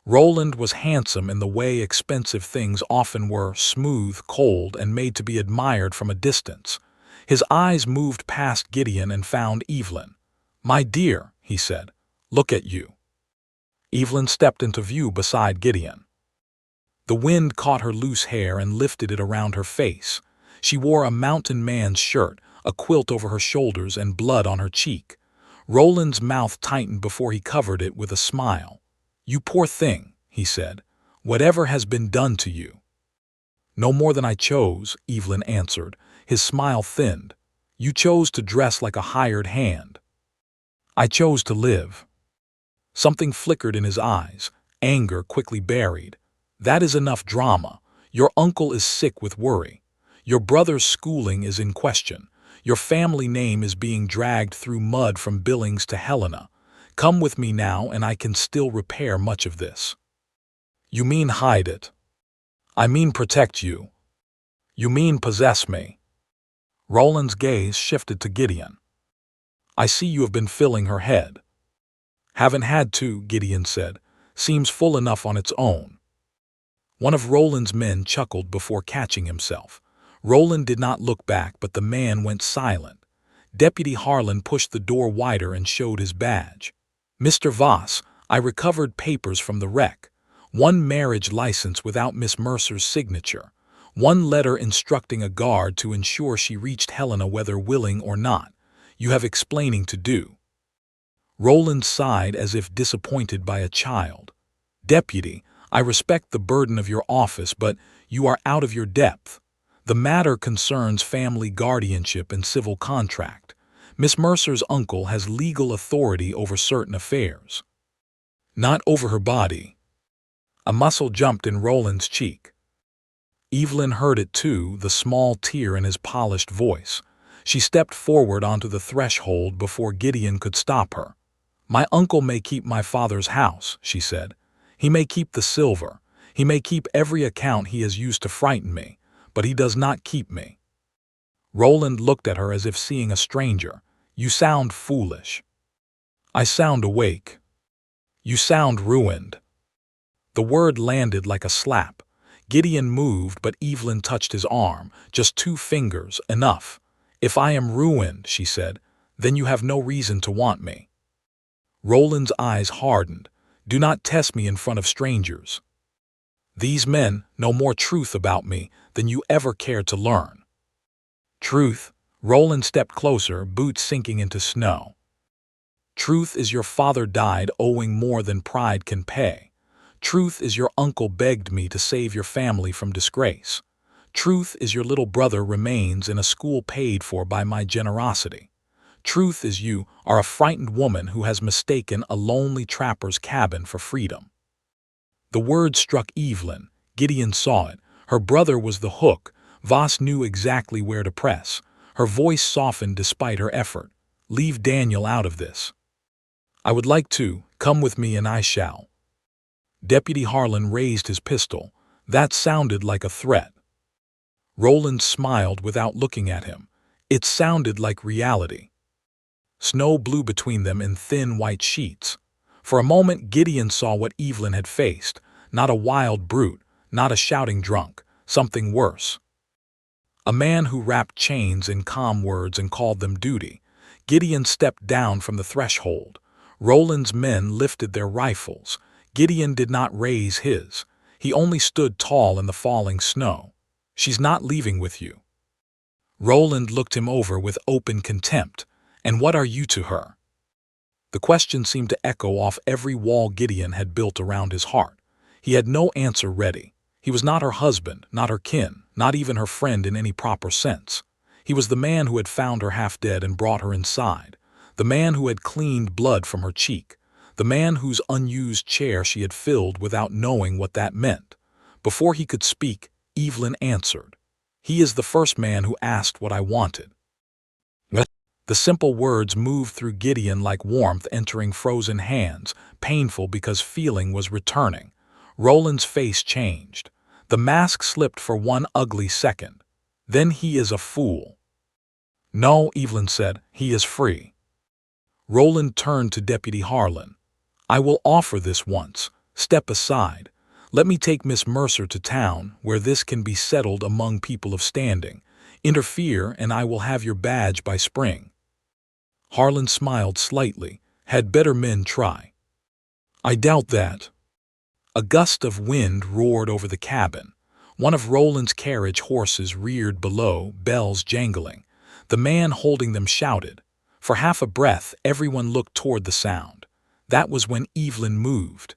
Roland was handsome in the way expensive things often were, smooth, cold, and made to be admired from a distance. His eyes moved past Gideon and found Evelyn. "My dear," he said, "look at you." Evelyn stepped into view beside Gideon. The wind caught her loose hair and lifted it around her face. She wore a mountain man's shirt, a quilt over her shoulders, and blood on her cheek. Roland's mouth tightened before he covered it with a smile. "You poor thing," he said. "Whatever has been done to you?" "No more than I chose," Evelyn answered. His smile thinned. "You chose to dress like a hired hand." "I chose to live." Something flickered in his eyes, anger quickly buried. "That is enough drama. Your uncle is sick with worry. Your brother's schooling is in question. Your family name is being dragged through mud from Billings to Helena. Come with me now and I can still repair much of this." "You mean hide it." "I mean protect you." "You mean possess me." Roland's gaze shifted to Gideon. "I see you have been filling her head." "Haven't had to," Gideon said. "Seems full enough on its own." One of Roland's men chuckled before catching himself. Roland did not look back, but the man went silent. Deputy Harlan pushed the door wider and showed his badge. "Mr. Voss, I recovered papers from the wreck. 1 marriage license without Miss Mercer's signature. 1 letter instructing a guard to ensure she reached Helena whether willing or not. You have explaining to do." Roland sighed as if disappointed by a child. "Deputy, I respect the burden of your office, but you are out of your depth. The matter concerns family guardianship and civil contract. Miss Mercer's uncle has legal authority over certain affairs. Not over her body." A muscle jumped in Roland's cheek. Evelyn heard it too, the small tear in his polished voice. She stepped forward onto the threshold before Gideon could stop her. "My uncle may keep my father's house," she said. "He may keep the silver. He may keep every account he has used to frighten me, but he does not keep me." Roland looked at her as if seeing a stranger. "You sound foolish." "I sound awake." "You sound ruined." The word landed like a slap. Gideon moved, but Evelyn touched his arm. "Just 2 fingers, enough." "If I am ruined," she said, "then you have no reason to want me." Roland's eyes hardened. "Do not test me in front of strangers. These men know more truth about me than you ever cared to learn." "Truth?" Roland stepped closer, boots sinking into snow. "Truth is your father died owing more than pride can pay. Truth is your uncle begged me to save your family from disgrace. Truth is your little brother remains in a school paid for by my generosity. Truth is you are a frightened woman who has mistaken a lonely trapper's cabin for freedom." The word struck Evelyn. Gideon saw it. Her brother was the hook. Voss knew exactly where to press. Her voice softened despite her effort. "Leave Daniel out of this." "I would like to. Come with me and I shall." Deputy Harlan raised his pistol. That sounded like a threat. Roland smiled without looking at him. It sounded like reality. Snow blew between them in thin white sheets. For a moment Gideon saw what Evelyn had faced. Not a wild brute, not a shouting drunk, something worse. A man who wrapped chains in calm words and called them duty. Gideon stepped down from the threshold. Roland's men lifted their rifles. Gideon did not raise his. He only stood tall in the falling snow. "She's not leaving with you." Roland looked him over with open contempt. "And what are you to her?" The question seemed to echo off every wall Gideon had built around his heart. He had no answer ready. He was not her husband, not her kin, not even her friend in any proper sense. He was the man who had found her half dead and brought her inside, the man who had cleaned blood from her cheek, the man whose unused chair she had filled without knowing what that meant. Before he could speak, Evelyn answered. "He is the first man who asked what I wanted." The simple words moved through Gideon like warmth entering frozen hands, painful because feeling was returning. Roland's face changed. The mask slipped for one ugly second. "Then he is a fool." "No," Evelyn said, "he is free." Roland turned to Deputy Harlan. "I will offer this once. Step aside. Let me take Miss Mercer to town, where this can be settled among people of standing. Interfere, and I will have your badge by spring." Harlan smiled slightly. "Had better men try." "I doubt that." A gust of wind roared over the cabin. One of Roland's carriage horses reared below, bells jangling. The man holding them shouted. For half a breath, everyone looked toward the sound. That was when Evelyn moved.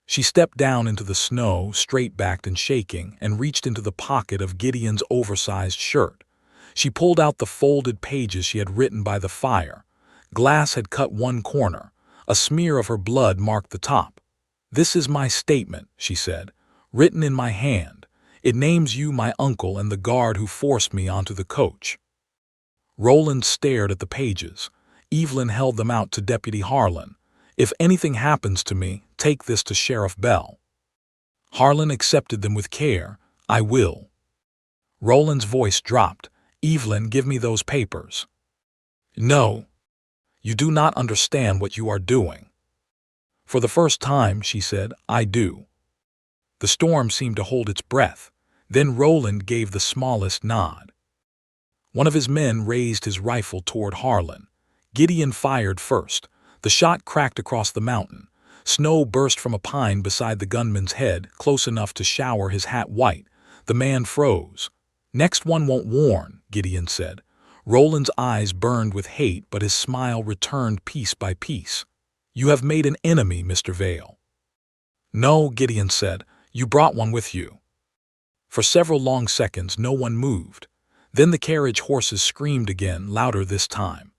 She stepped down into the snow, straight-backed and shaking, and reached into the pocket of Gideon's oversized shirt. She pulled out the folded pages she had written by the fire. Glass had cut one corner. A smear of her blood marked the top. "This is my statement," she said, "written in my hand. It names you my uncle and the guard who forced me onto the coach." Roland stared at the pages. Evelyn held them out to Deputy Harlan. "If anything happens to me, take this to Sheriff Bell." Harlan accepted them with care. "I will." Roland's voice dropped. "Evelyn, give me those papers." "No. You do not understand what you are doing." "For the first time," she said, "I do." The storm seemed to hold its breath. Then Roland gave the smallest nod. One of his men raised his rifle toward Harlan. Gideon fired first. The shot cracked across the mountain. Snow burst from a pine beside the gunman's head, close enough to shower his hat white. The man froze. "Next one won't warn," Gideon said. Roland's eyes burned with hate, but his smile returned piece by piece. "You have made an enemy, Mr. Vale." "No," Gideon said, "you brought one with you." For several long seconds no one moved. Then the carriage horses screamed again, louder this time.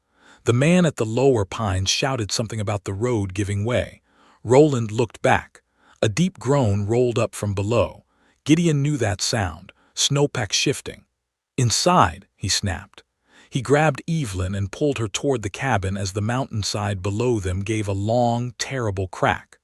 The man at the lower pines shouted something about the road giving way. Roland looked back. A deep groan rolled up from below. Gideon knew that sound, snowpack shifting. Inside, he snapped. He grabbed Evelyn and pulled her toward the cabin as the mountainside below them gave a long, terrible crack.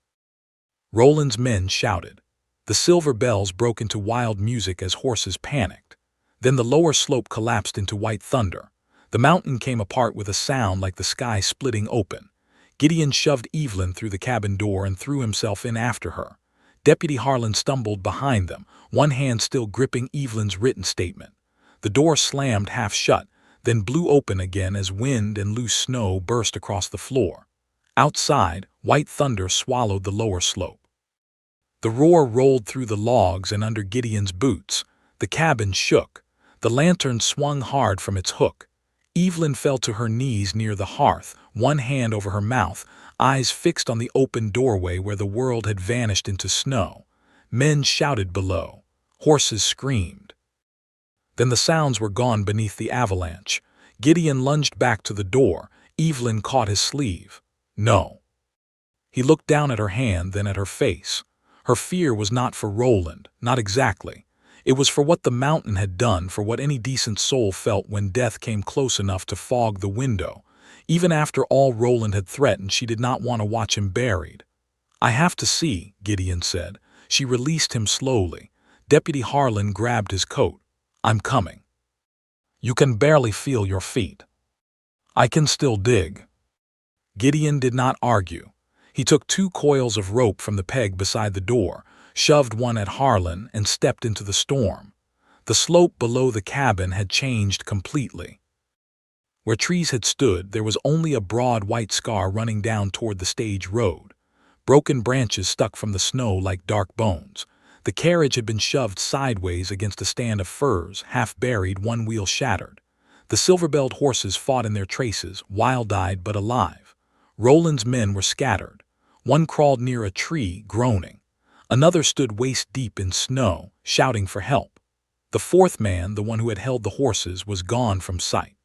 Roland's men shouted. The silver bells broke into wild music as horses panicked. Then the lower slope collapsed into white thunder. The mountain came apart with a sound like the sky splitting open. Gideon shoved Evelyn through the cabin door and threw himself in after her. Deputy Harlan stumbled behind them, one hand still gripping Evelyn's written statement. The door slammed half shut, then blew open again as wind and loose snow burst across the floor. Outside, white thunder swallowed the lower slope. The roar rolled through the logs and under Gideon's boots. The cabin shook. The lantern swung hard from its hook. Evelyn fell to her knees near the hearth, one hand over her mouth, eyes fixed on the open doorway where the world had vanished into snow. Men shouted below. Horses screamed. Then the sounds were gone beneath the avalanche. Gideon lunged back to the door. Evelyn caught his sleeve. No. He looked down at her hand, then at her face. Her fear was not for Roland, not exactly. It was for what the mountain had done, for what any decent soul felt when death came close enough to fog the window. Even after all Roland had threatened, she did not want to watch him buried. "I have to see," Gideon said. She released him slowly. Deputy Harlan grabbed his coat. "I'm coming." "You can barely feel your feet." "I can still dig." Gideon did not argue. He took 2 coils of rope from the peg beside the door, shoved one at Harlan, and stepped into the storm. The slope below the cabin had changed completely. Where trees had stood, there was only a broad white scar running down toward the stage road. Broken branches stuck from the snow like dark bones. The carriage had been shoved sideways against a stand of firs, half buried, one wheel shattered. The silver-belled horses fought in their traces, wild-eyed but alive. Roland's men were scattered. One crawled near a tree, groaning. Another stood waist-deep in snow, shouting for help. The 4th man, the one who had held the horses, was gone from sight.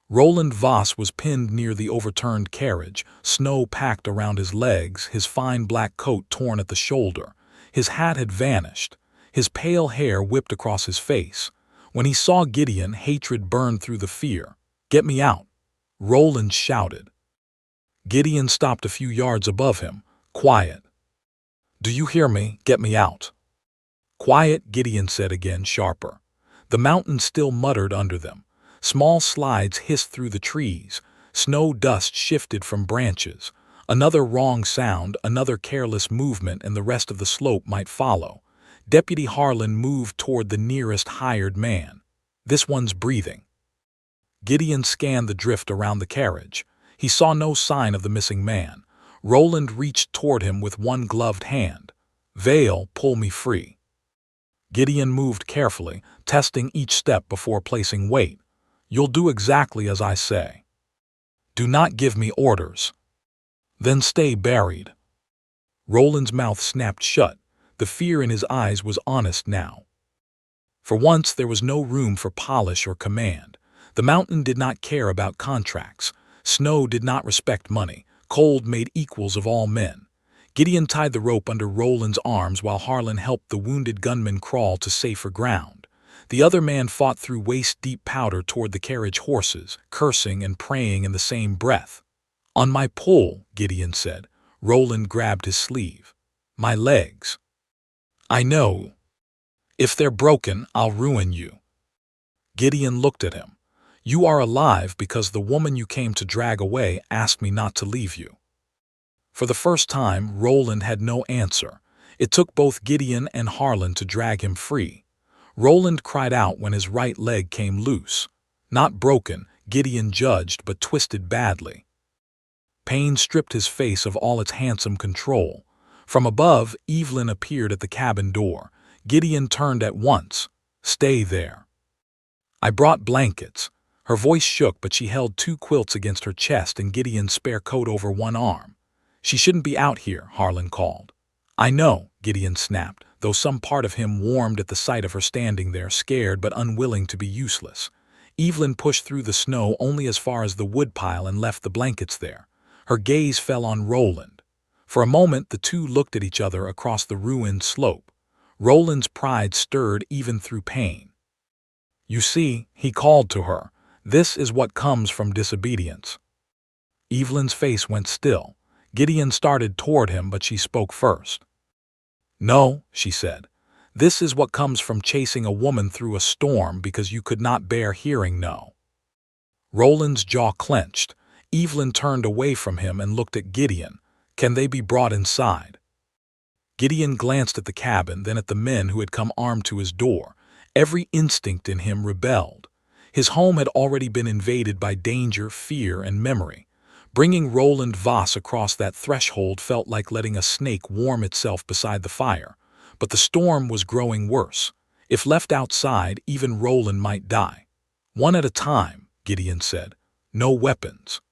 Roland Voss was pinned near the overturned carriage, snow packed around his legs, his fine black coat torn at the shoulder. His hat had vanished. His pale hair whipped across his face. When he saw Gideon, hatred burned through the fear. "Get me out!" Roland shouted. Gideon stopped a few yards above him. "Quiet." "Do you hear me? Get me out." "Quiet," Gideon said again, sharper. The mountain still muttered under them. Small slides hissed through the trees. Snow dust shifted from branches. Another wrong sound, another careless movement, and the rest of the slope might follow. Deputy Harlan moved toward the nearest hired man. "This one's breathing." Gideon scanned the drift around the carriage. He saw no sign of the missing man. Roland reached toward him with one gloved hand. "Vale, pull me free." Gideon moved carefully, testing each step before placing weight. "You'll do exactly as I say." "Do not give me orders." "Then stay buried." Roland's mouth snapped shut. The fear in his eyes was honest now. For once there was no room for polish or command. The mountain did not care about contracts. Snow did not respect money. Cold made equals of all men. Gideon tied the rope under Roland's arms while Harlan helped the wounded gunman crawl to safer ground. The other man fought through waist-deep powder toward the carriage horses, cursing and praying in the same breath. "On my pull," Gideon said. Roland grabbed his sleeve. "My legs." "I know. If they're broken, I'll ruin you." Gideon looked at him. "You are alive because the woman you came to drag away asked me not to leave you." For the first time, Roland had no answer. It took both Gideon and Harlan to drag him free. Roland cried out when his right leg came loose. Not broken, Gideon judged, but twisted badly. Pain stripped his face of all its handsome control. From above, Evelyn appeared at the cabin door. Gideon turned at once. "Stay there." "I brought blankets." Her voice shook, but she held 2 quilts against her chest and Gideon's spare coat over one arm. "She shouldn't be out here," Harlan called. "I know," Gideon snapped, though some part of him warmed at the sight of her standing there, scared but unwilling to be useless. Evelyn pushed through the snow only as far as the woodpile and left the blankets there. Her gaze fell on Roland. For a moment the two looked at each other across the ruined slope. Roland's pride stirred even through pain. "You see," he called to her, "this is what comes from disobedience." Evelyn's face went still. Gideon started toward him, but she spoke first. "No," she said. "This is what comes from chasing a woman through a storm because you could not bear hearing no." Roland's jaw clenched. Evelyn turned away from him and looked at Gideon. "Can they be brought inside?" Gideon glanced at the cabin, then at the men who had come armed to his door. Every instinct in him rebelled. His home had already been invaded by danger, fear, and memory. Bringing Roland Voss across that threshold felt like letting a snake warm itself beside the fire. But the storm was growing worse. If left outside, even Roland might die. "One at a time," Gideon said. "No weapons."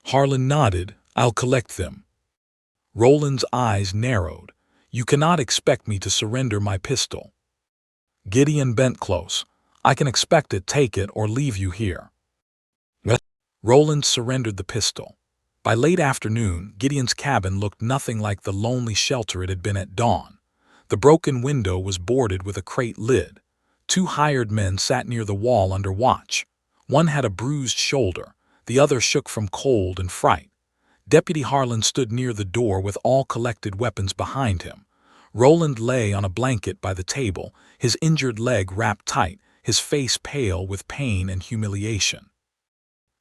Harlan nodded. "I'll collect them." Roland's eyes narrowed. "You cannot expect me to surrender my pistol." Gideon bent close. "I can expect it, take it, or leave you here." Roland surrendered the pistol. By late afternoon, Gideon's cabin looked nothing like the lonely shelter it had been at dawn. The broken window was boarded with a crate lid. 2 hired men sat near the wall under watch. One had a bruised shoulder, the other shook from cold and fright. Deputy Harlan stood near the door with all collected weapons behind him. Roland lay on a blanket by the table, his injured leg wrapped tight, his face pale with pain and humiliation.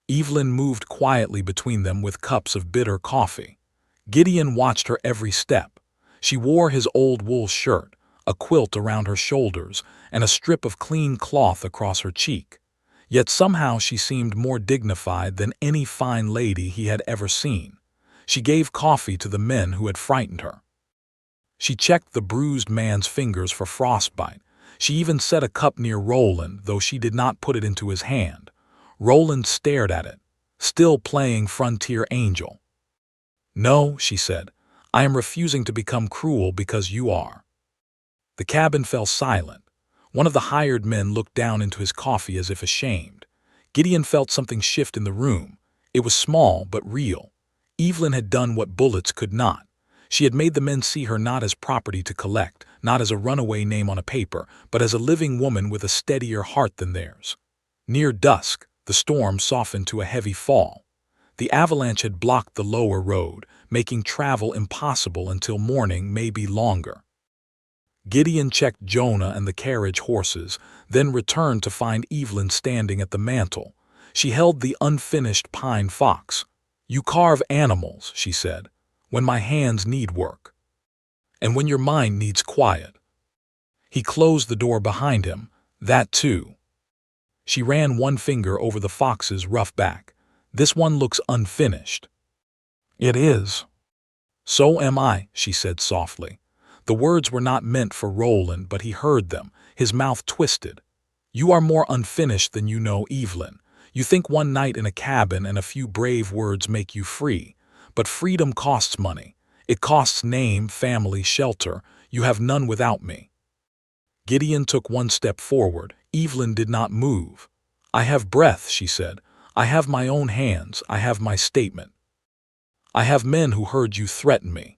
Evelyn moved quietly between them with cups of bitter coffee. Gideon watched her every step. She wore his old wool shirt, a quilt around her shoulders, and a strip of clean cloth across her cheek. Yet somehow she seemed more dignified than any fine lady he had ever seen. She gave coffee to the men who had frightened her. She checked the bruised man's fingers for frostbite. She even set a cup near Roland, though she did not put it into his hand. Roland stared at it, still playing frontier angel. "No," she said, "I am refusing to become cruel because you are." The cabin fell silent. One of the hired men looked down into his coffee as if ashamed. Gideon felt something shift in the room. It was small but real. Evelyn had done what bullets could not. She had made the men see her not as property to collect, not as a runaway name on a paper, but as a living woman with a steadier heart than theirs. Near dusk, the storm softened to a heavy fall. The avalanche had blocked the lower road, making travel impossible until morning, maybe longer. Gideon checked Jonah and the carriage horses, then returned to find Evelyn standing at the mantel. She held the unfinished pine fox. "You carve animals," she said, "when my hands need work. And when your mind needs quiet." He closed the door behind him. "That too." She ran one finger over the fox's rough back. "This one looks unfinished." "It is." "So am I," she said softly. The words were not meant for Roland, but he heard them, his mouth twisted. "You are more unfinished than you know, Evelyn. You think one night in a cabin and a few brave words make you free. But freedom costs money. It costs name, family, shelter. You have none without me." Gideon took one step forward. Evelyn did not move. "I have breath," she said. "I have my own hands. I have my statement. I have men who heard you threaten me."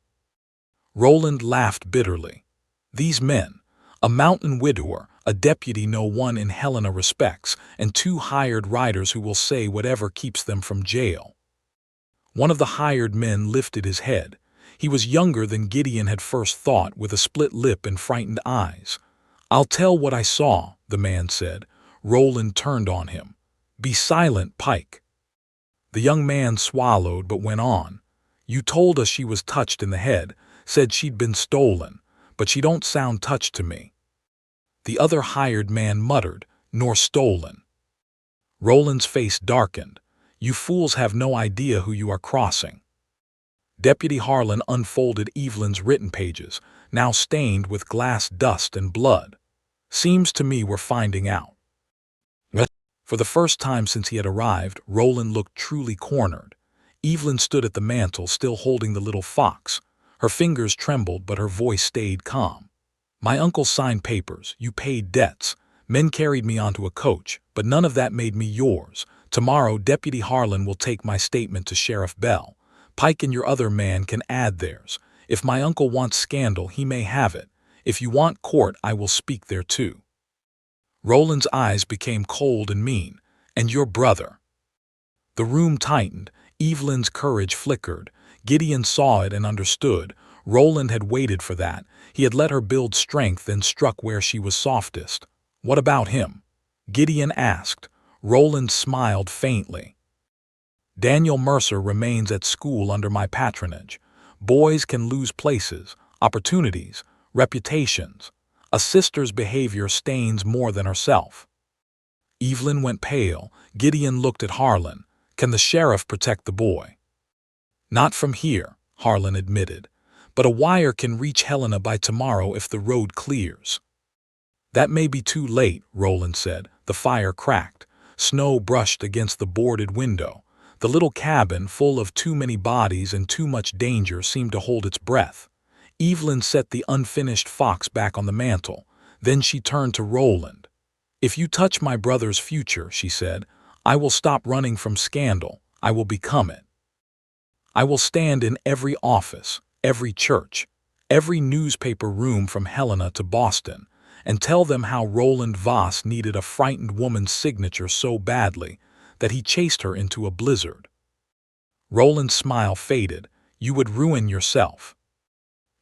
Roland laughed bitterly. These men, a mountain widower, a deputy no one in Helena respects, and 2 hired riders who will say whatever keeps them from jail. One of the hired men lifted his head. He was younger than Gideon had first thought, with a split lip and frightened eyes. "I'll tell what I saw," the man said. Roland turned on him. "Be silent, Pike." The young man swallowed but went on. "You told us she was touched in the head, said she'd been stolen, but she don't sound touched to me." The other hired man muttered, "Nor stolen." Roland's face darkened. "You fools have no idea who you are crossing." Deputy Harlan unfolded Evelyn's written pages, now stained with glass dust and blood. "Seems to me we're finding out." For the first time since he had arrived, Roland looked truly cornered. Evelyn stood at the mantel, still holding the little fox. Her fingers trembled, but her voice stayed calm. "My uncle signed papers. You paid debts. Men carried me onto a coach, but none of that made me yours. Tomorrow, Deputy Harlan will take my statement to Sheriff Bell. Pike and your other man can add theirs. If my uncle wants scandal, he may have it. If you want court, I will speak there too." Roland's eyes became cold and mean. "And your brother?" The room tightened. Evelyn's courage flickered. Gideon saw it and understood. Roland had waited for that. He had let her build strength and struck where she was softest. "What about him?" Gideon asked. Roland smiled faintly. "Daniel Mercer remains at school under my patronage. Boys can lose places, opportunities, reputations. A sister's behavior stains more than herself." Evelyn went pale. Gideon looked at Harlan. "Can the sheriff protect the boy?" "Not from here," Harlan admitted. "But a wire can reach Helena by tomorrow if the road clears." "That may be too late," Roland said. The fire cracked. Snow brushed against the boarded window. The little cabin, full of too many bodies and too much danger, seemed to hold its breath. Evelyn set the unfinished fox back on the mantel. Then she turned to Roland. "If you touch my brother's future," she said, "I will stop running from scandal. I will become it. I will stand in every office, every church, every newspaper room from Helena to Boston, and tell them how Roland Voss needed a frightened woman's signature so badly that he chased her into a blizzard." Roland's smile faded. "You would ruin yourself."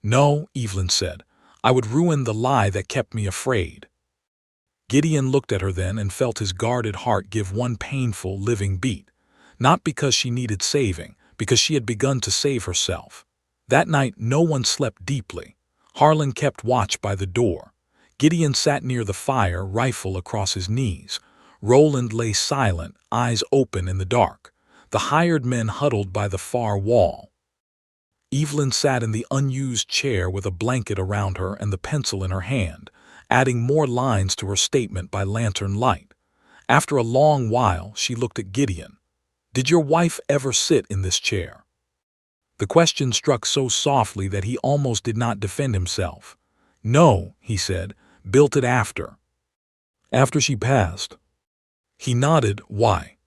"No," Evelyn said. "I would ruin the lie that kept me afraid." Gideon looked at her then and felt his guarded heart give one painful, living beat. Not because she needed saving, because she had begun to save herself. That night no one slept deeply. Harlan kept watch by the door. Gideon sat near the fire, rifle across his knees. Roland lay silent, eyes open in the dark. The hired men huddled by the far wall. Evelyn sat in the unused chair with a blanket around her and the pencil in her hand, adding more lines to her statement by lantern light. After a long while, she looked at Gideon. "Did your wife ever sit in this chair?" The question struck so softly that he almost did not defend himself. "No," he said, "built it after. After she passed." He nodded. "Why?"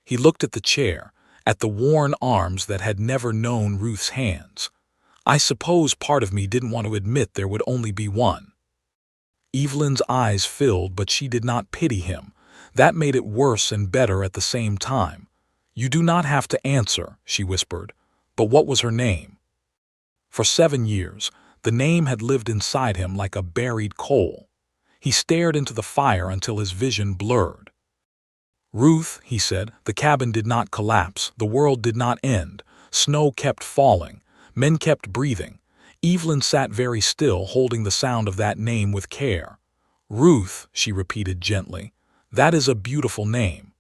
He looked at the chair, at the worn arms that had never known Ruth's hands. "I suppose part of me didn't want to admit there would only be one." Evelyn's eyes filled, but she did not pity him. That made it worse and better at the same time. "You do not have to answer," she whispered. "But what was her name?" For 7 years, the name had lived inside him like a buried coal. He stared into the fire until his vision blurred. "Ruth," he said, "the cabin did not collapse, the world did not end. Snow kept falling. Men kept breathing." Evelyn sat very still, holding the sound of that name with care. "Ruth," she repeated gently, "that is a beautiful name."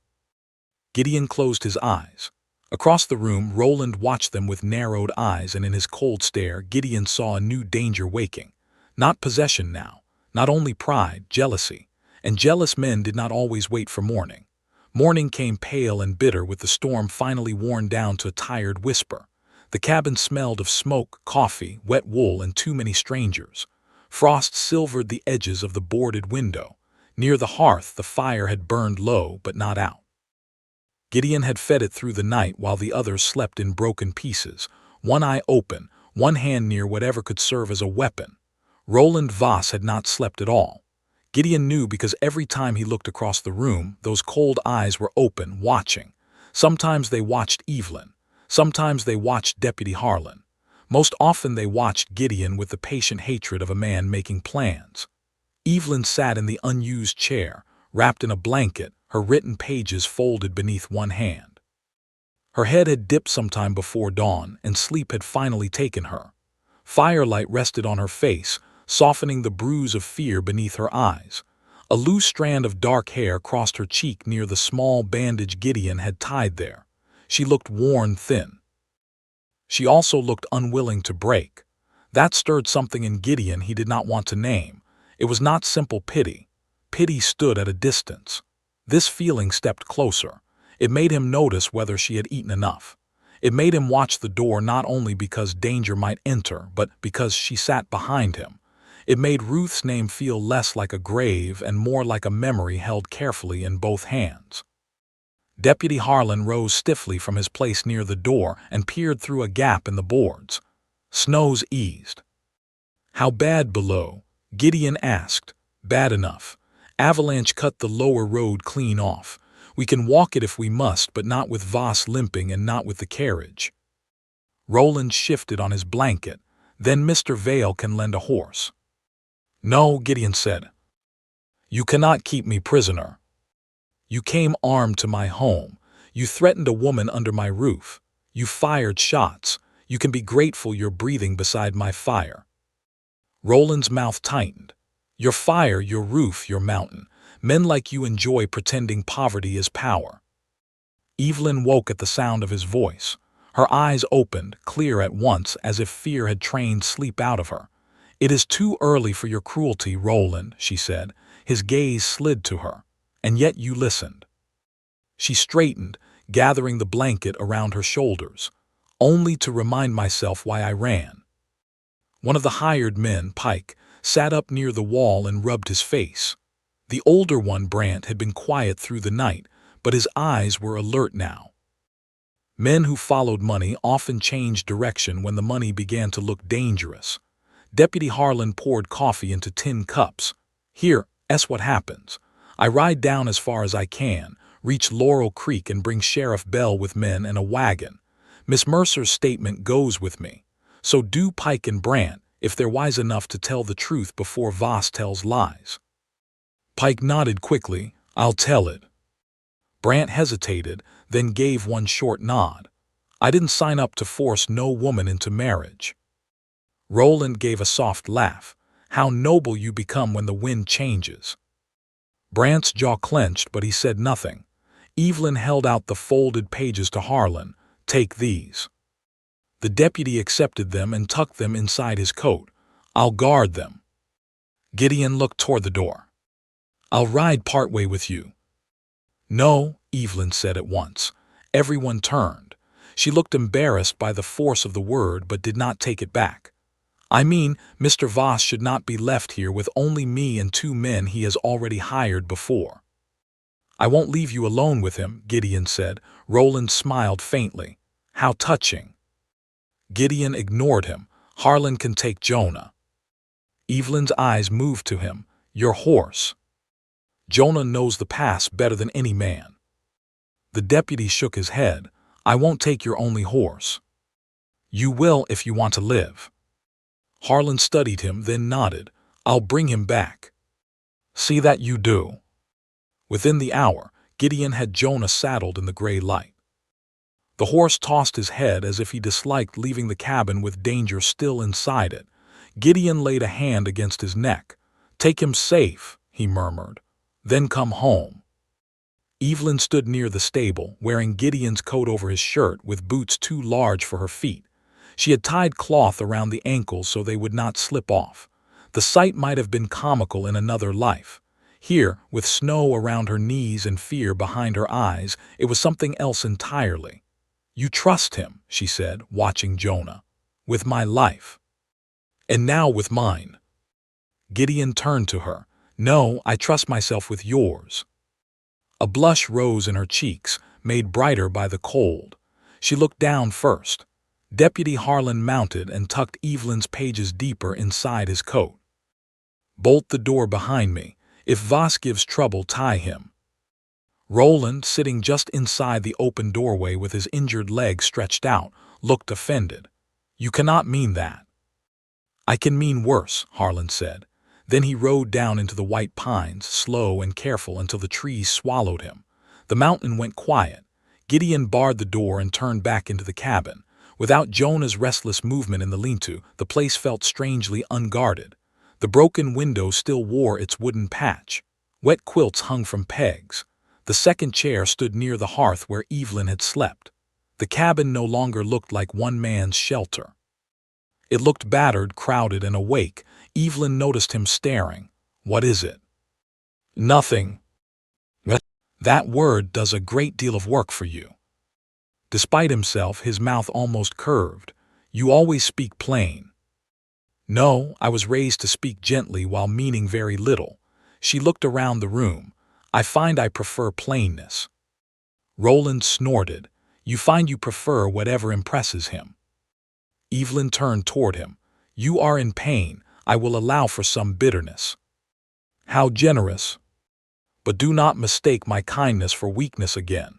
Gideon closed his eyes. Across the room, Roland watched them with narrowed eyes, and in his cold stare, Gideon saw a new danger waking. Not possession now, not only pride, jealousy. And jealous men did not always wait for morning. Morning came pale and bitter, with the storm finally worn down to a tired whisper. The cabin smelled of smoke, coffee, wet wool, and too many strangers. Frost silvered the edges of the boarded window. Near the hearth, the fire had burned low, but not out. Gideon had fed it through the night while the others slept in broken pieces, one eye open, one hand near whatever could serve as a weapon. Roland Voss had not slept at all. Gideon knew because every time he looked across the room, those cold eyes were open, watching. Sometimes they watched Evelyn. Sometimes they watched Deputy Harlan. Most often they watched Gideon with the patient hatred of a man making plans. Evelyn sat in the unused chair, wrapped in a blanket, her written pages folded beneath one hand. Her head had dipped sometime before dawn, and sleep had finally taken her. Firelight rested on her face, softening the bruise of fear beneath her eyes. A loose strand of dark hair crossed her cheek near the small bandage Gideon had tied there. She looked worn thin. She also looked unwilling to break. That stirred something in Gideon he did not want to name. It was not simple pity. Pity stood at a distance. This feeling stepped closer. It made him notice whether she had eaten enough. It made him watch the door, not only because danger might enter, but because she sat behind him. It made Ruth's name feel less like a grave and more like a memory held carefully in both hands. Deputy Harlan rose stiffly from his place near the door and peered through a gap in the boards. "Snow's eased." "How bad below?" Gideon asked. Bad enough. Avalanche cut the lower road clean off. We can walk it if we must, but not with Voss limping and not with the carriage. Roland shifted on his blanket. Then Mr. Vale can lend a horse. No, Gideon said. You cannot keep me prisoner. You came armed to my home. You threatened a woman under my roof. You fired shots. You can be grateful you're breathing beside my fire. Roland's mouth tightened. Your fire, your roof, your mountain. Men like you enjoy pretending poverty is power. Evelyn woke at the sound of his voice. Her eyes opened, clear at once, as if fear had trained sleep out of her. It is too early for your cruelty, Roland, she said. His gaze slid to her. And yet you listened. She straightened, gathering the blanket around her shoulders. Only to remind myself why I ran. One of the hired men, Pike, sat up near the wall and rubbed his face. The older one, Brant, had been quiet through the night, but his eyes were alert now. Men who followed money often changed direction when the money began to look dangerous. Deputy Harlan poured coffee into tin cups. Here, that's what happens. I ride down as far as I can, reach Laurel Creek and bring Sheriff Bell with men and a wagon. Miss Mercer's statement goes with me. So do Pike and Brant, if they're wise enough to tell the truth before Voss tells lies. Pike nodded quickly. I'll tell it. Brant hesitated, then gave one short nod. I didn't sign up to force no woman into marriage. Roland gave a soft laugh. How noble you become when the wind changes. Brant's jaw clenched, but he said nothing. Evelyn held out the folded pages to Harlan. Take these. The deputy accepted them and tucked them inside his coat. I'll guard them. Gideon looked toward the door. I'll ride partway with you. No, Evelyn said at once. Everyone turned. She looked embarrassed by the force of the word but did not take it back. I mean, Mr. Voss should not be left here with only me and 2 men he has already hired before. I won't leave you alone with him, Gideon said. Roland smiled faintly. How touching. Gideon ignored him. Harlan can take Jonah. Evelyn's eyes moved to him. Your horse. Jonah knows the pass better than any man. The deputy shook his head. I won't take your only horse. You will if you want to live. Harlan studied him, then nodded. I'll bring him back. See that you do. Within the hour, Gideon had Jonah saddled in the gray light. The horse tossed his head as if he disliked leaving the cabin with danger still inside it. Gideon laid a hand against his neck. Take him safe, he murmured. Then come home. Evelyn stood near the stable, wearing Gideon's coat over his shirt with boots too large for her feet. She had tied cloth around the ankles so they would not slip off. The sight might have been comical in another life. Here, with snow around her knees and fear behind her eyes, it was something else entirely. You trust him, she said, watching Jonah. With my life. And now with mine. Gideon turned to her. No, I trust myself with yours. A blush rose in her cheeks, made brighter by the cold. She looked down first. Deputy Harlan mounted and tucked Evelyn's pages deeper inside his coat. Bolt the door behind me. If Voss gives trouble, tie him. Roland, sitting just inside the open doorway with his injured leg stretched out, looked offended. You cannot mean that. I can mean worse, Harlan said. Then he rode down into the white pines, slow and careful until the trees swallowed him. The mountain went quiet. Gideon barred the door and turned back into the cabin. Without Jonah's restless movement in the lean-to, the place felt strangely unguarded. The broken window still wore its wooden patch. Wet quilts hung from pegs. The second chair stood near the hearth where Evelyn had slept. The cabin no longer looked like one man's shelter. It looked battered, crowded, and awake. Evelyn noticed him staring. What is it? Nothing. That word does a great deal of work for you. Despite himself, his mouth almost curved. You always speak plain. No, I was raised to speak gently while meaning very little. She looked around the room. I find I prefer plainness. Roland snorted. You find you prefer whatever impresses him. Evelyn turned toward him. You are in pain. I will allow for some bitterness. How generous! But do not mistake my kindness for weakness again.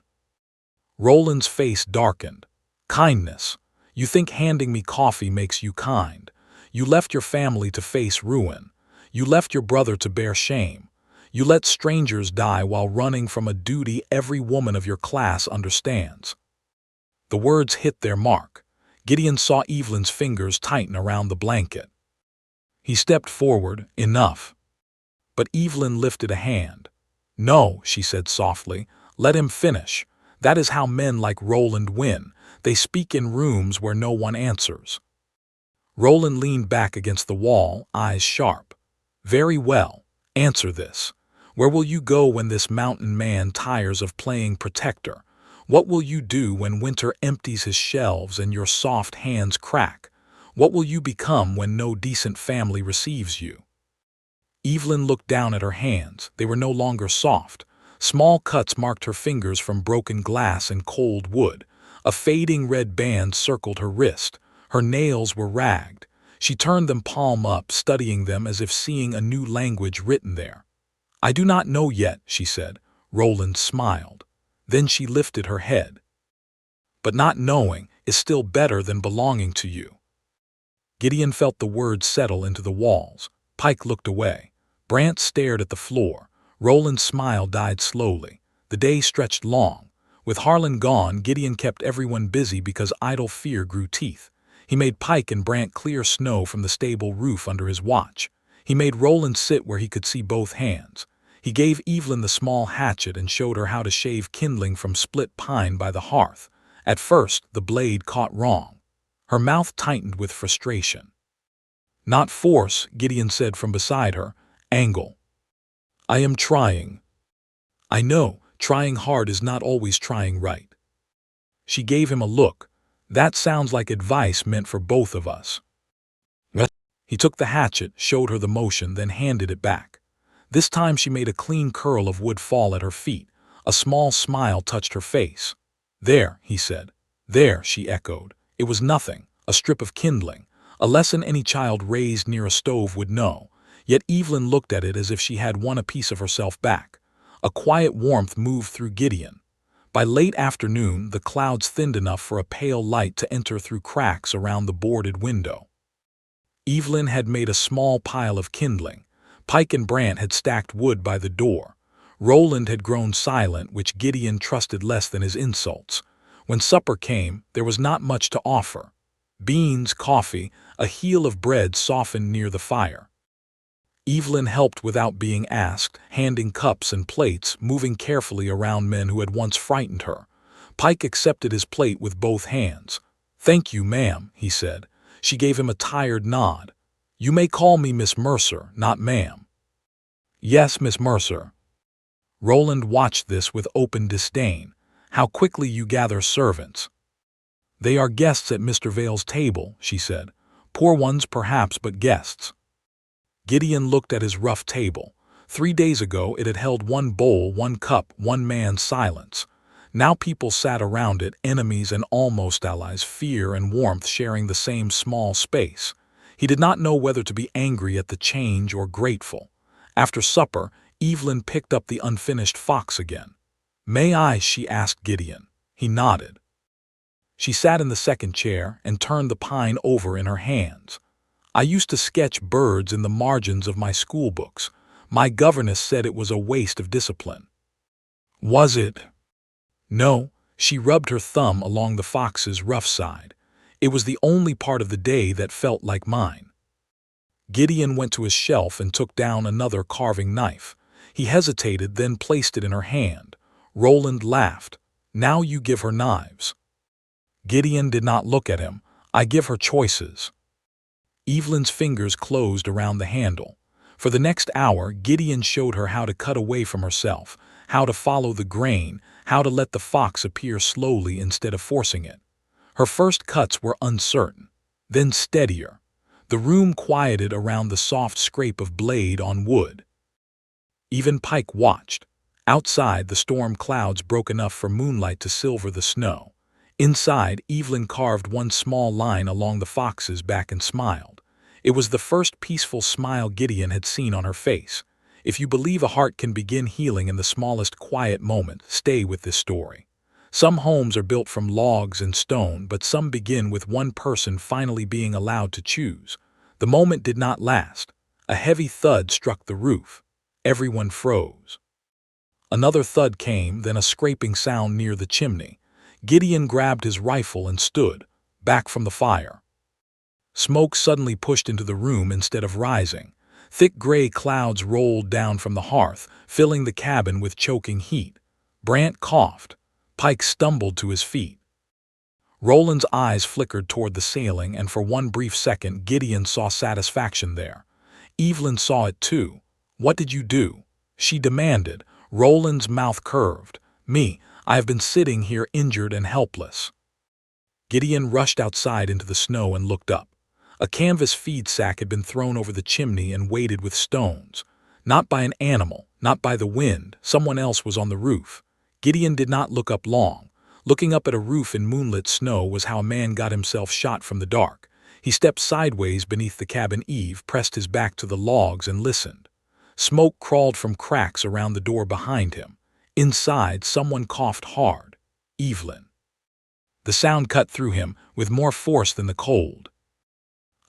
Roland's face darkened. Kindness. You think handing me coffee makes you kind. You left your family to face ruin. You left your brother to bear shame. You let strangers die while running from a duty every woman of your class understands. The words hit their mark. Gideon saw Evelyn's fingers tighten around the blanket. He stepped forward. Enough. But Evelyn lifted a hand. No, she said softly. Let him finish. That is how men like Roland win. They speak in rooms where no one answers. Roland leaned back against the wall, eyes sharp. Very well. Answer this. Where will you go when this mountain man tires of playing protector? What will you do when winter empties his shelves and your soft hands crack? What will you become when no decent family receives you? Evelyn looked down at her hands. They were no longer soft. Small cuts marked her fingers from broken glass and cold wood. A fading red band circled her wrist. Her nails were ragged. She turned them palm up, studying them as if seeing a new language written there. I do not know yet, she said. Roland smiled. Then she lifted her head. But not knowing is still better than belonging to you. Gideon felt the words settle into the walls. Pike looked away. Brant stared at the floor. Roland's smile died slowly. The day stretched long. With Harlan gone, Gideon kept everyone busy because idle fear grew teeth. He made Pike and Brant clear snow from the stable roof under his watch. He made Roland sit where he could see both hands. He gave Evelyn the small hatchet and showed her how to shave kindling from split pine by the hearth. At first, the blade caught wrong. Her mouth tightened with frustration. Not force, Gideon said from beside her. Angle. I am trying. I know, trying hard is not always trying right. She gave him a look. That sounds like advice meant for both of us. He took the hatchet, showed her the motion, then handed it back. This time she made a clean curl of wood fall at her feet. A small smile touched her face. There, he said. There, she echoed. It was nothing, a strip of kindling, a lesson any child raised near a stove would know. Yet Evelyn looked at it as if she had won a piece of herself back. A quiet warmth moved through Gideon. By late afternoon, the clouds thinned enough for a pale light to enter through cracks around the boarded window. Evelyn had made a small pile of kindling. Pike and Brant had stacked wood by the door. Roland had grown silent, which Gideon trusted less than his insults. When supper came, there was not much to offer. Beans, coffee, a heel of bread softened near the fire. Evelyn helped without being asked, handing cups and plates, moving carefully around men who had once frightened her. Pike accepted his plate with both hands. Thank you, ma'am, he said. She gave him a tired nod. You may call me Miss Mercer, not ma'am. Yes, Miss Mercer. Roland watched this with open disdain. How quickly you gather servants. They are guests at Mr. Vale's table, she said. Poor ones perhaps, but guests. Gideon looked at his rough table. 3 days ago it had held one bowl, one cup, one man's silence. Now people sat around it, enemies and almost allies, fear and warmth sharing the same small space. He did not know whether to be angry at the change or grateful. After supper, Evelyn picked up the unfinished fox again. May I? She asked Gideon. He nodded. She sat in the second chair and turned the pine over in her hands. I used to sketch birds in the margins of my school books. My governess said it was a waste of discipline. Was it? No, she rubbed her thumb along the fox's rough side. It was the only part of the day that felt like mine. Gideon went to his shelf and took down another carving knife. He hesitated, then placed it in her hand. Roland laughed. Now you give her knives. Gideon did not look at him. I give her choices. Evelyn's fingers closed around the handle. For the next hour, Gideon showed her how to cut away from herself, how to follow the grain, how to let the fox appear slowly instead of forcing it. Her first cuts were uncertain, then steadier. The room quieted around the soft scrape of blade on wood. Even Pike watched. Outside, the storm clouds broke enough for moonlight to silver the snow. Inside, Evelyn carved one small line along the fox's back and smiled. It was the first peaceful smile Gideon had seen on her face. If you believe a heart can begin healing in the smallest quiet moment, stay with this story. Some homes are built from logs and stone, but some begin with one person finally being allowed to choose. The moment did not last. A heavy thud struck the roof. Everyone froze. Another thud came, then a scraping sound near the chimney. Gideon grabbed his rifle and stood, back from the fire. Smoke suddenly pushed into the room instead of rising. Thick gray clouds rolled down from the hearth, filling the cabin with choking heat. Brant coughed. Pike stumbled to his feet. Roland's eyes flickered toward the ceiling, and for one brief second Gideon saw satisfaction there. Evelyn saw it too. "What did you do?" she demanded. Roland's mouth curved. "Me, I have been sitting here injured and helpless." Gideon rushed outside into the snow and looked up. A canvas feed sack had been thrown over the chimney and weighted with stones. Not by an animal, not by the wind, someone else was on the roof. Gideon did not look up long. Looking up at a roof in moonlit snow was how a man got himself shot from the dark. He stepped sideways beneath the cabin eave, pressed his back to the logs, and listened. Smoke crawled from cracks around the door behind him. Inside, someone coughed hard. Evelyn. The sound cut through him with more force than the cold.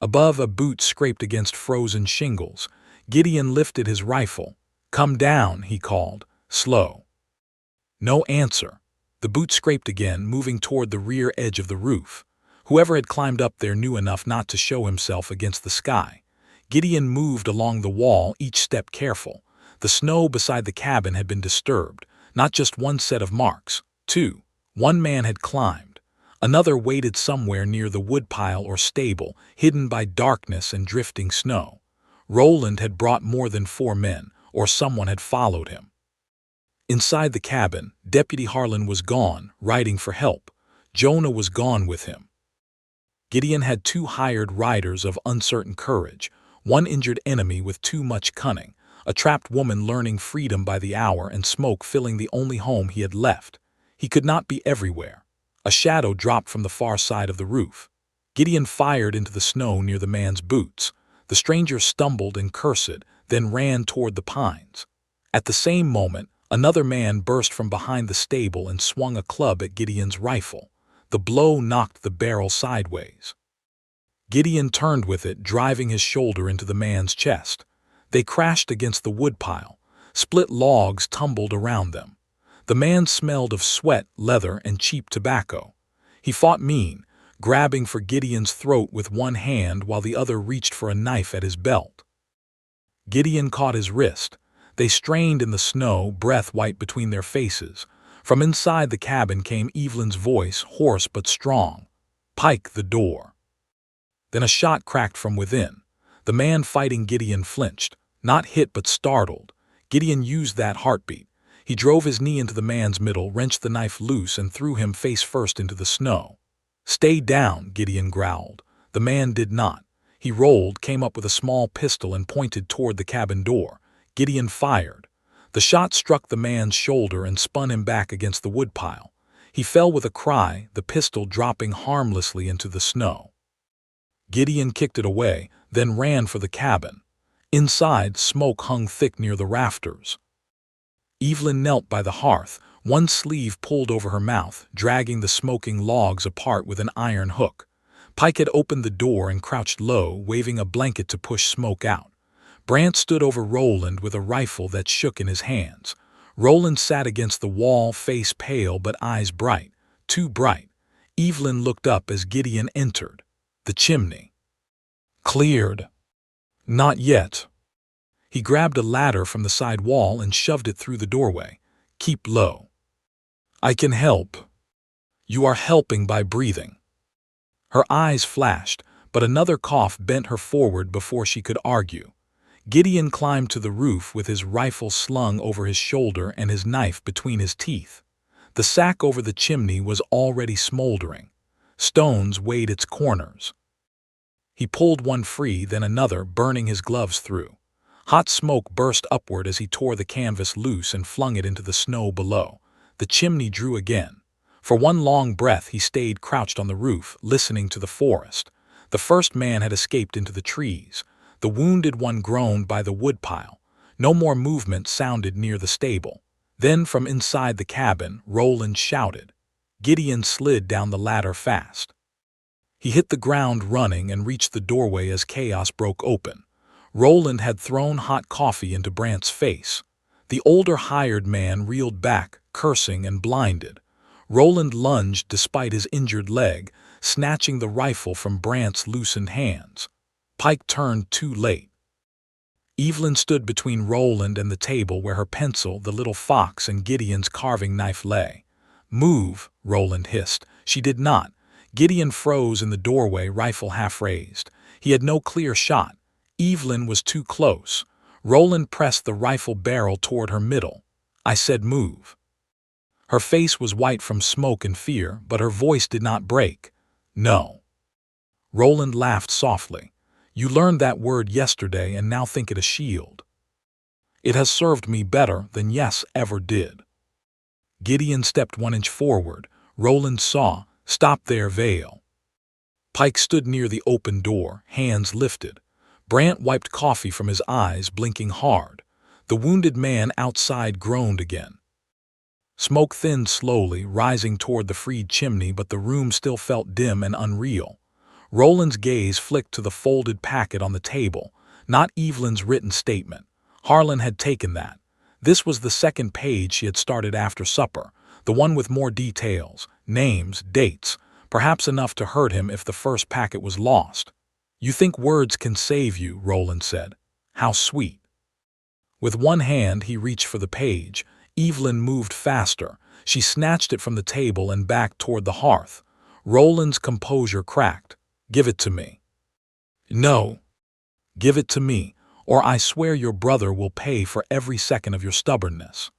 Above, a boot scraped against frozen shingles. Gideon lifted his rifle. "Come down," he called. "Slow." No answer. The boot scraped again, moving toward the rear edge of the roof. Whoever had climbed up there knew enough not to show himself against the sky. Gideon moved along the wall, each step careful. The snow beside the cabin had been disturbed. Not just one set of marks. Two. One man had climbed. Another waited somewhere near the woodpile or stable, hidden by darkness and drifting snow. Roland had brought more than 4 men, or someone had followed him. Inside the cabin, Deputy Harlan was gone, riding for help. Jonah was gone with him. Gideon had 2 hired riders of uncertain courage, one injured enemy with too much cunning, a trapped woman learning freedom by the hour, and smoke filling the only home he had left. He could not be everywhere. A shadow dropped from the far side of the roof. Gideon fired into the snow near the man's boots. The stranger stumbled and cursed, then ran toward the pines. At the same moment, another man burst from behind the stable and swung a club at Gideon's rifle. The blow knocked the barrel sideways. Gideon turned with it, driving his shoulder into the man's chest. They crashed against the woodpile. Split logs tumbled around them. The man smelled of sweat, leather, and cheap tobacco. He fought mean, grabbing for Gideon's throat with one hand while the other reached for a knife at his belt. Gideon caught his wrist. They strained in the snow, breath white between their faces. From inside the cabin came Evelyn's voice, hoarse but strong. "Pike the door." Then a shot cracked from within. The man fighting Gideon flinched, not hit but startled. Gideon used that heartbeat. He drove his knee into the man's middle, wrenched the knife loose, and threw him face first into the snow. "Stay down," Gideon growled. The man did not. He rolled, came up with a small pistol, and pointed toward the cabin door. Gideon fired. The shot struck the man's shoulder and spun him back against the woodpile. He fell with a cry, the pistol dropping harmlessly into the snow. Gideon kicked it away, then ran for the cabin. Inside, smoke hung thick near the rafters. Evelyn knelt by the hearth, one sleeve pulled over her mouth, dragging the smoking logs apart with an iron hook. Pike had opened the door and crouched low, waving a blanket to push smoke out. Brant stood over Roland with a rifle that shook in his hands. Roland sat against the wall, face pale but eyes bright, too bright. Evelyn looked up as Gideon entered. The chimney. "Cleared." "Not yet." He grabbed a ladder from the side wall and shoved it through the doorway. "Keep low." "I can help." "You are helping by breathing." Her eyes flashed, but another cough bent her forward before she could argue. Gideon climbed to the roof with his rifle slung over his shoulder and his knife between his teeth. The sack over the chimney was already smoldering. Stones weighed its corners. He pulled one free, then another, burning his gloves through. Hot smoke burst upward as he tore the canvas loose and flung it into the snow below. The chimney drew again. For one long breath he stayed crouched on the roof, listening to the forest. The first man had escaped into the trees. The wounded one groaned by the woodpile. No more movement sounded near the stable. Then from inside the cabin, Roland shouted. Gideon slid down the ladder fast. He hit the ground running and reached the doorway as chaos broke open. Roland had thrown hot coffee into Brant's face. The older hired man reeled back, cursing and blinded. Roland lunged despite his injured leg, snatching the rifle from Brant's loosened hands. Pike turned too late. Evelyn stood between Roland and the table where her pencil, the little fox, and Gideon's carving knife lay. "Move," Roland hissed. She did not. Gideon froze in the doorway, rifle half raised. He had no clear shot. Evelyn was too close. Roland pressed the rifle barrel toward her middle. "I said move." Her face was white from smoke and fear, but her voice did not break. "No." Roland laughed softly. "You learned that word yesterday and now think it a shield. It has served me better than yes ever did." Gideon stepped 1 inch forward. Roland saw. "Stop there, Vale." Pike stood near the open door, hands lifted. Brant wiped coffee from his eyes, blinking hard. The wounded man outside groaned again. Smoke thinned slowly, rising toward the freed chimney, but the room still felt dim and unreal. Roland's gaze flicked to the folded packet on the table, not Evelyn's written statement. Harlan had taken that. This was the second page she had started after supper, the one with more details, names, dates, perhaps enough to hurt him if the first packet was lost. "You think words can save you," Roland said. "How sweet." With one hand he reached for the page. Evelyn moved faster. She snatched it from the table and back toward the hearth. Roland's composure cracked. "Give it to me." "No." "Give it to me, or I swear your brother will pay for every second of your stubbornness."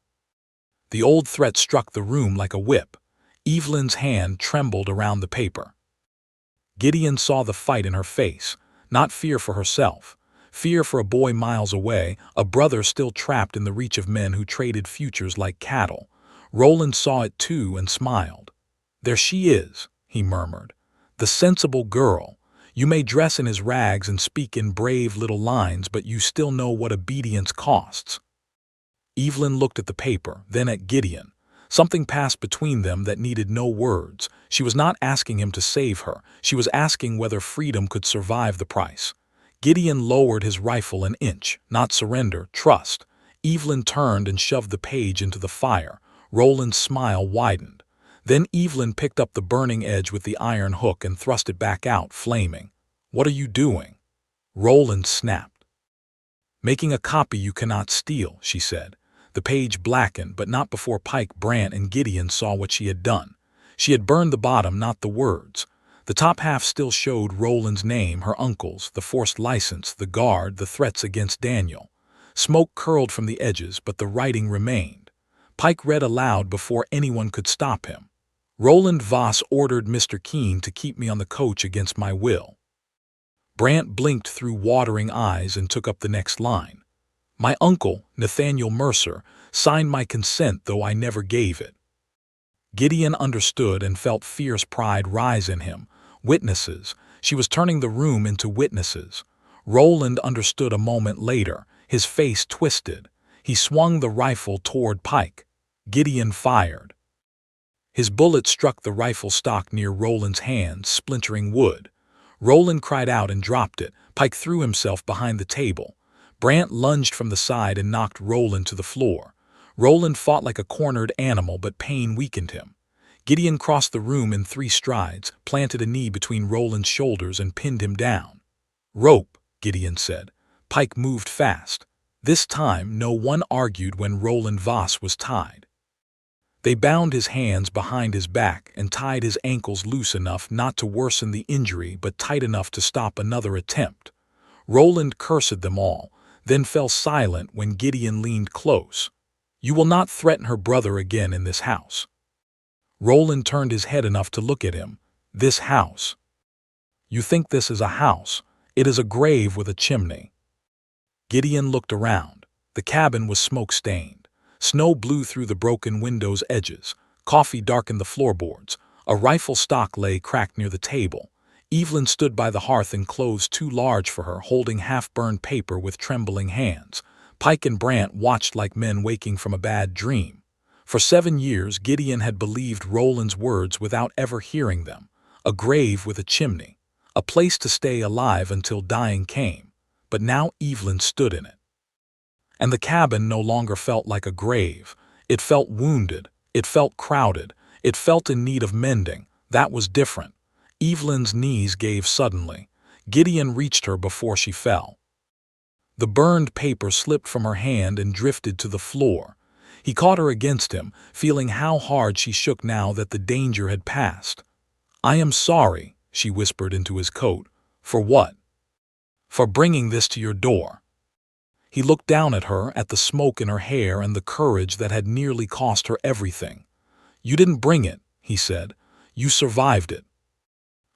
The old threat struck the room like a whip. Evelyn's hand trembled around the paper. Gideon saw the fight in her face, not fear for herself, fear for a boy miles away, a brother still trapped in the reach of men who traded futures like cattle. Roland saw it too and smiled. "There she is," he murmured. "The sensible girl. You may dress in his rags and speak in brave little lines, but you still know what obedience costs." Evelyn looked at the paper, then at Gideon. Something passed between them that needed no words. She was not asking him to save her. She was asking whether freedom could survive the price. Gideon lowered his rifle 1 inch. "Not surrender, trust." Evelyn turned and shoved the page into the fire. Roland's smile widened. Then Evelyn picked up the burning edge with the iron hook and thrust it back out, flaming. "What are you doing?" Roland snapped. "Making a copy you cannot steal," she said. The page blackened, but not before Pike, Brant, and Gideon saw what she had done. She had burned the bottom, not the words. The top half still showed Roland's name, her uncle's, the forced license, the guard, the threats against Daniel. Smoke curled from the edges, but the writing remained. Pike read aloud before anyone could stop him. "Roland Voss ordered Mr. Keene to keep me on the coach against my will." Brant blinked through watering eyes and took up the next line. "My uncle, Nathaniel Mercer, signed my consent, though I never gave it." Gideon understood and felt fierce pride rise in him. Witnesses. She was turning the room into witnesses. Roland understood a moment later, his face twisted. He swung the rifle toward Pike. Gideon fired. His bullet struck the rifle stock near Roland's hands, splintering wood. Roland cried out and dropped it. Pike threw himself behind the table. Brant lunged from the side and knocked Roland to the floor. Roland fought like a cornered animal, but pain weakened him. Gideon crossed the room in 3 strides, planted a knee between Roland's shoulders, and pinned him down. "Rope," Gideon said. Pike moved fast. This time, no one argued when Roland Voss was tied. They bound his hands behind his back and tied his ankles loose enough not to worsen the injury, but tight enough to stop another attempt. Roland cursed them all, then fell silent when Gideon leaned close. "You will not threaten her brother again in this house." Roland turned his head enough to look at him. "This house. You think this is a house. It is a grave with a chimney." Gideon looked around. The cabin was smoke-stained. Snow blew through the broken windows' edges. Coffee darkened the floorboards. A rifle stock lay cracked near the table. Evelyn stood by the hearth in clothes too large for her, holding half-burned paper with trembling hands. Pike and Brant watched like men waking from a bad dream. For 7 years, Gideon had believed Roland's words without ever hearing them. A grave with a chimney. A place to stay alive until dying came. But now Evelyn stood in it. And the cabin no longer felt like a grave. It felt wounded. It felt crowded. It felt in need of mending. That was different. Evelyn's knees gave suddenly. Gideon reached her before she fell. The burned paper slipped from her hand and drifted to the floor. He caught her against him, feeling how hard she shook now that the danger had passed. "I am sorry," she whispered into his coat. "For what?" "For bringing this to your door." He looked down at her, at the smoke in her hair and the courage that had nearly cost her everything. "You didn't bring it," he said. "You survived it."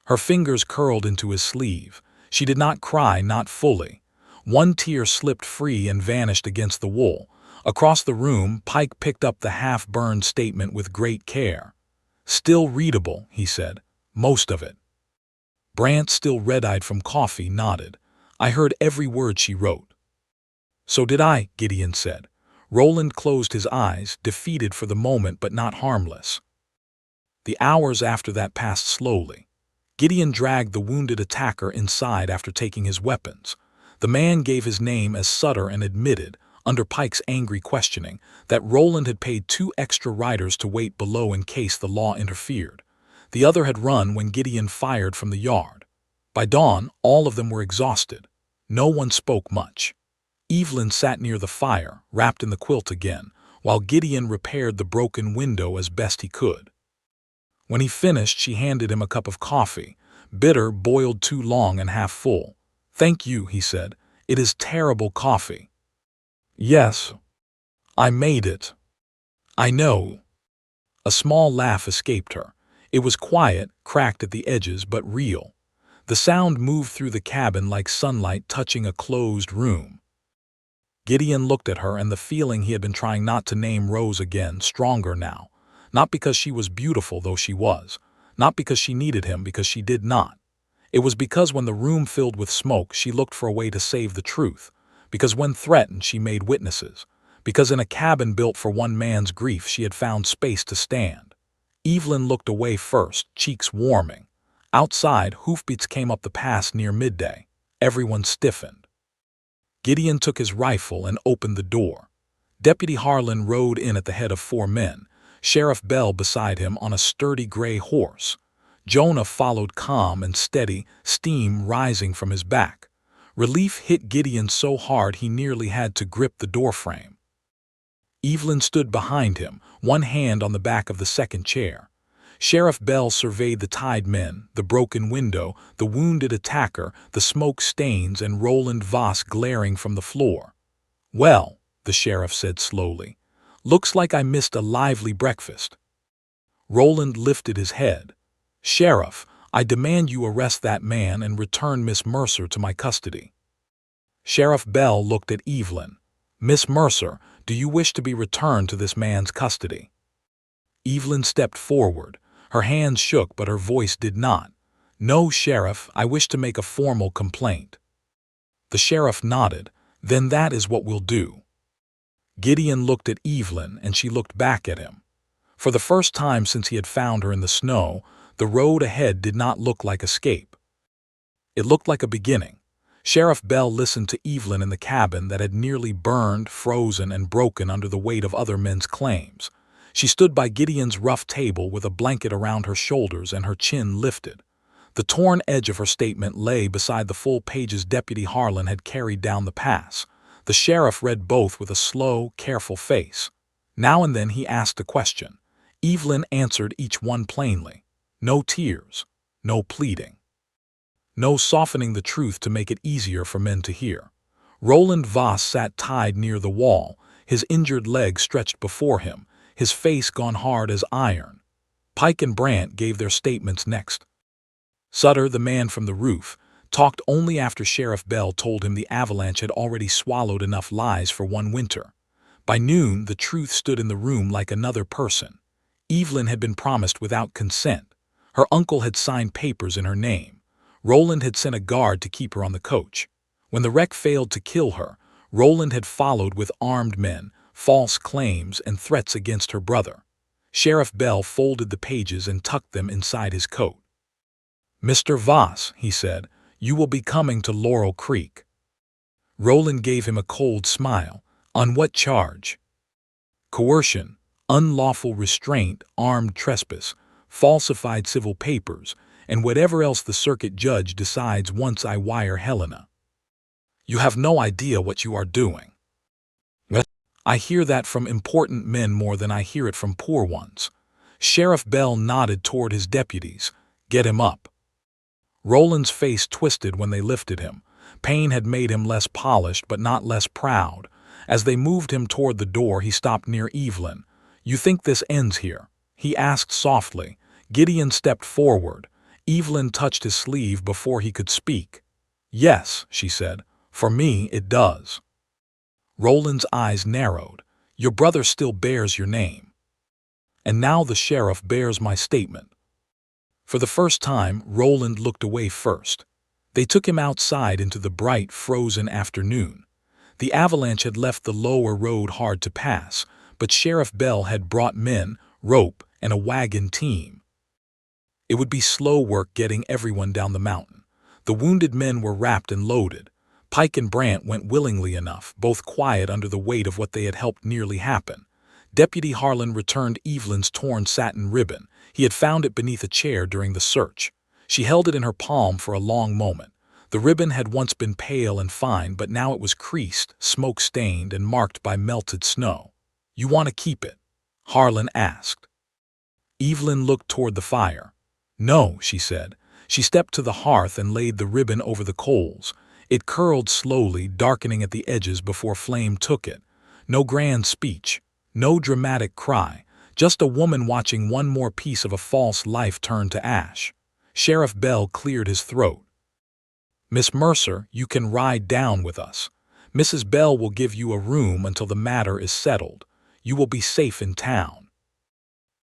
Her fingers curled into his sleeve. She did not cry, not fully. One tear slipped free and vanished against the wool. Across the room, Pike picked up the half-burned statement with great care. "Still readable," he said. "Most of it." Brant, still red-eyed from coffee, nodded. "I heard every word she wrote." "So did I," Gideon said. Roland closed his eyes, defeated for the moment but not harmless. The hours after that passed slowly. Gideon dragged the wounded attacker inside after taking his weapons. The man gave his name as Sutter and admitted, under Pike's angry questioning, that Roland had paid 2 extra riders to wait below in case the law interfered. The other had run when Gideon fired from the yard. By dawn, all of them were exhausted. No one spoke much. Evelyn sat near the fire, wrapped in the quilt again, while Gideon repaired the broken window as best he could. When he finished, she handed him a cup of coffee, bitter, boiled too long and half full. "Thank you," he said. "It is terrible coffee." "Yes. I made it." "I know." A small laugh escaped her. It was quiet, cracked at the edges, but real. The sound moved through the cabin like sunlight touching a closed room. Gideon looked at her, and the feeling he had been trying not to name rose again, stronger now. Not because she was beautiful, though she was. Not because she needed him, because she did not. It was because when the room filled with smoke, she looked for a way to save the truth. Because when threatened, she made witnesses. Because in a cabin built for one man's grief, she had found space to stand. Evelyn looked away first, cheeks warming. Outside, hoofbeats came up the pass near midday. Everyone stiffened. Gideon took his rifle and opened the door. Deputy Harlan rode in at the head of 4 men, Sheriff Bell beside him on a sturdy gray horse. Jonah followed calm and steady, steam rising from his back. Relief hit Gideon so hard he nearly had to grip the doorframe. Evelyn stood behind him, one hand on the back of the second chair. Sheriff Bell surveyed the tied men, the broken window, the wounded attacker, the smoke stains, and Roland Voss glaring from the floor. "Well," the sheriff said slowly, "looks like I missed a lively breakfast." Roland lifted his head. "Sheriff, I demand you arrest that man and return Miss Mercer to my custody." Sheriff Bell looked at Evelyn. "Miss Mercer, do you wish to be returned to this man's custody?" Evelyn stepped forward. Her hands shook, but her voice did not. "No, Sheriff, I wish to make a formal complaint." The sheriff nodded. "Then that is what we'll do." Gideon looked at Evelyn, and she looked back at him. For the first time since he had found her in the snow, the road ahead did not look like escape. It looked like a beginning. Sheriff Bell listened to Evelyn in the cabin that had nearly burned, frozen, and broken under the weight of other men's claims. She stood by Gideon's rough table with a blanket around her shoulders and her chin lifted. The torn edge of her statement lay beside the full pages Deputy Harlan had carried down the pass. The sheriff read both with a slow, careful face. Now and then he asked a question. Evelyn answered each one plainly. No tears, no pleading. No softening the truth to make it easier for men to hear. Roland Voss sat tied near the wall, his injured leg stretched before him, his face gone hard as iron. Pike and Brant gave their statements next. Sutter, the man from the roof, talked only after Sheriff Bell told him the avalanche had already swallowed enough lies for one winter. By noon, the truth stood in the room like another person. Evelyn had been promised without consent. Her uncle had signed papers in her name. Roland had sent a guard to keep her on the coach. When the wreck failed to kill her, Roland had followed with armed men, false claims, and threats against her brother. Sheriff Bell folded the pages and tucked them inside his coat. "Mr. Voss," he said, "you will be coming to Laurel Creek." Roland gave him a cold smile. "On what charge?" "Coercion, unlawful restraint, armed trespass, falsified civil papers, and whatever else the circuit judge decides once I wire Helena." "You have no idea what you are doing." "I hear that from important men more than I hear it from poor ones." Sheriff Bell nodded toward his deputies. "Get him up." Roland's face twisted when they lifted him. Pain had made him less polished but not less proud. As they moved him toward the door, he stopped near Evelyn. "You think this ends here?" he asked softly. Gideon stepped forward. Evelyn touched his sleeve before he could speak. "Yes," she said, "for me it does." Roland's eyes narrowed. "Your brother still bears your name. And now the sheriff bears my statement." For the first time, Roland looked away first. They took him outside into the bright, frozen afternoon. The avalanche had left the lower road hard to pass, but Sheriff Bell had brought men, rope, and a wagon team. It would be slow work getting everyone down the mountain. The wounded men were wrapped and loaded. Pike and Brant went willingly enough, both quiet under the weight of what they had helped nearly happen. Deputy Harlan returned Evelyn's torn satin ribbon. He had found it beneath a chair during the search. She held it in her palm for a long moment. The ribbon had once been pale and fine, but now it was creased, smoke-stained, and marked by melted snow. "You want to keep it?" Harlan asked. Evelyn looked toward the fire. "No," she said. She stepped to the hearth and laid the ribbon over the coals. It curled slowly, darkening at the edges before flame took it. No grand speech. No dramatic cry, just a woman watching one more piece of a false life turn to ash. Sheriff Bell cleared his throat. "Miss Mercer, you can ride down with us. Mrs. Bell will give you a room until the matter is settled. You will be safe in town."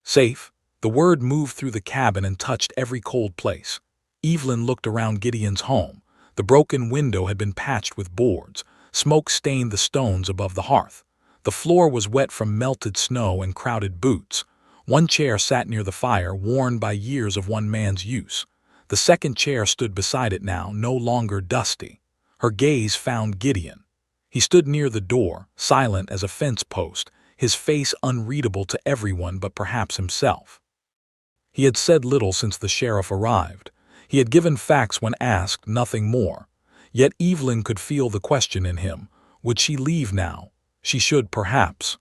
Safe? The word moved through the cabin and touched every cold place. Evelyn looked around Gideon's home. The broken window had been patched with boards. Smoke stained the stones above the hearth. The floor was wet from melted snow and crowded boots. One chair sat near the fire, worn by years of one man's use. The second chair stood beside it now, no longer dusty. Her gaze found Gideon. He stood near the door, silent as a fence post, his face unreadable to everyone but perhaps himself. He had said little since the sheriff arrived. He had given facts when asked, nothing more. Yet Evelyn could feel the question in him. Would she leave now? She should, perhaps.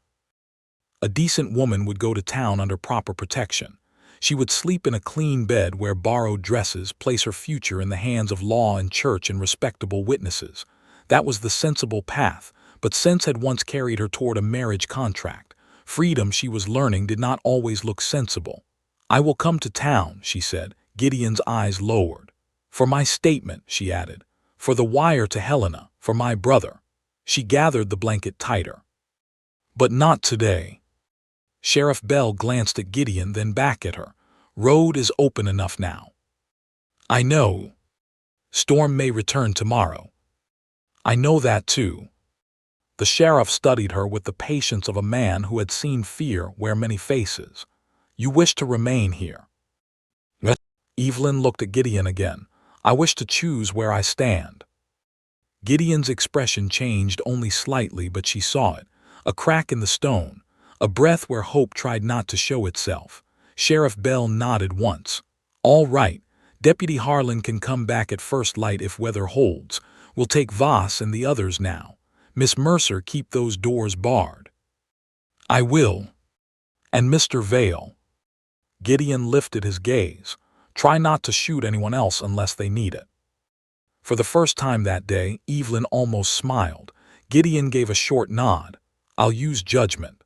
A decent woman would go to town under proper protection. She would sleep in a clean bed, wear borrowed dresses, place her future in the hands of law and church and respectable witnesses. That was the sensible path, but sense had once carried her toward a marriage contract. Freedom, she was learning, did not always look sensible. "I will come to town," she said. Gideon's eyes lowered. "For my statement," she added. "For the wire to Helena, for my brother." She gathered the blanket tighter. "But not today." Sheriff Bell glanced at Gideon, then back at her. "Road is open enough now." "I know. Storm may return tomorrow." "I know that too." The sheriff studied her with the patience of a man who had seen fear wear many faces. "You wish to remain here?" Evelyn looked at Gideon again. "I wish to choose where I stand." Gideon's expression changed only slightly, but she saw it. A crack in the stone. A breath where hope tried not to show itself. Sheriff Bell nodded once. "All right. Deputy Harlan can come back at first light if weather holds. We'll take Voss and the others now. Miss Mercer, keep those doors barred." "I will." "And Mr. Vale." Gideon lifted his gaze. "Try not to shoot anyone else unless they need it." For the first time that day, Evelyn almost smiled. Gideon gave a short nod. "I'll use judgment."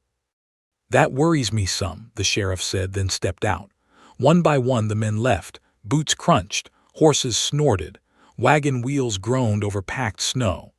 "That worries me some," the sheriff said, then stepped out. One by one the men left. Boots crunched, horses snorted, wagon wheels groaned over packed snow.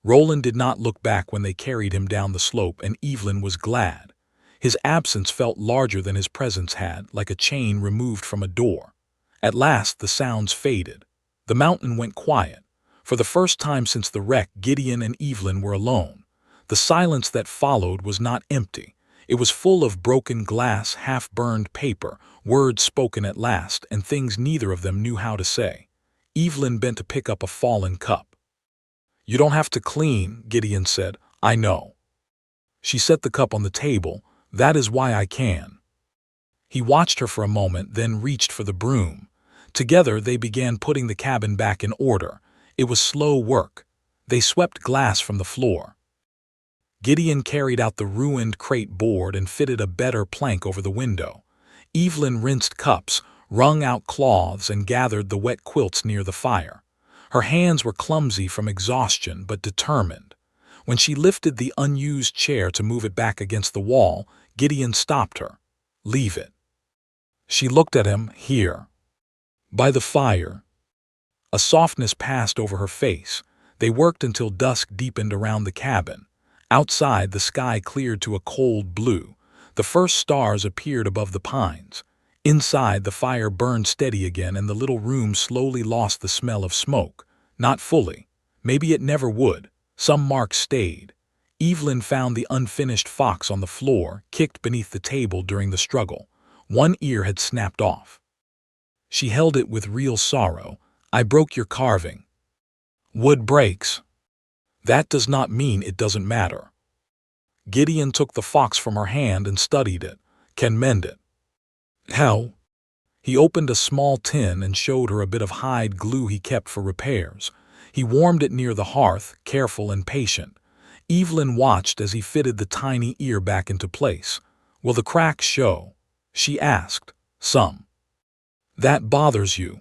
Roland did not look back when they carried him down the slope, and Evelyn was glad. His absence felt larger than his presence had, like a chain removed from a door. At last the sounds faded. The mountain went quiet. For the first time since the wreck, Gideon and Evelyn were alone. The silence that followed was not empty. It was full of broken glass, half-burned paper, words spoken at last, and things neither of them knew how to say. Evelyn bent to pick up a fallen cup. "You don't have to clean," Gideon said. "I know." She set the cup on the table. "That is why I can." He watched her for a moment, then reached for the broom. Together they began putting the cabin back in order. It was slow work. They swept glass from the floor. Gideon carried out the ruined crate board and fitted a better plank over the window. Evelyn rinsed cups, wrung out cloths, and gathered the wet quilts near the fire. Her hands were clumsy from exhaustion but determined. When she lifted the unused chair to move it back against the wall, Gideon stopped her. "Leave it." She looked at him. "Here." By the fire. A softness passed over her face. They worked until dusk deepened around the cabin. Outside, the sky cleared to a cold blue. The first stars appeared above the pines. Inside, the fire burned steady again, and the little room slowly lost the smell of smoke. Not fully. Maybe it never would. Some marks stayed. Evelyn found the unfinished fox on the floor, kicked beneath the table during the struggle. One ear had snapped off. She held it with real sorrow. "I broke your carving." "Wood breaks. That does not mean it doesn't matter." Gideon took the fox from her hand and studied it. "Can mend it." "How?" He opened a small tin and showed her a bit of hide glue he kept for repairs. He warmed it near the hearth, careful and patient. Evelyn watched as he fitted the tiny ear back into place. "Will the cracks show?" she asked. "Some." "That bothers you."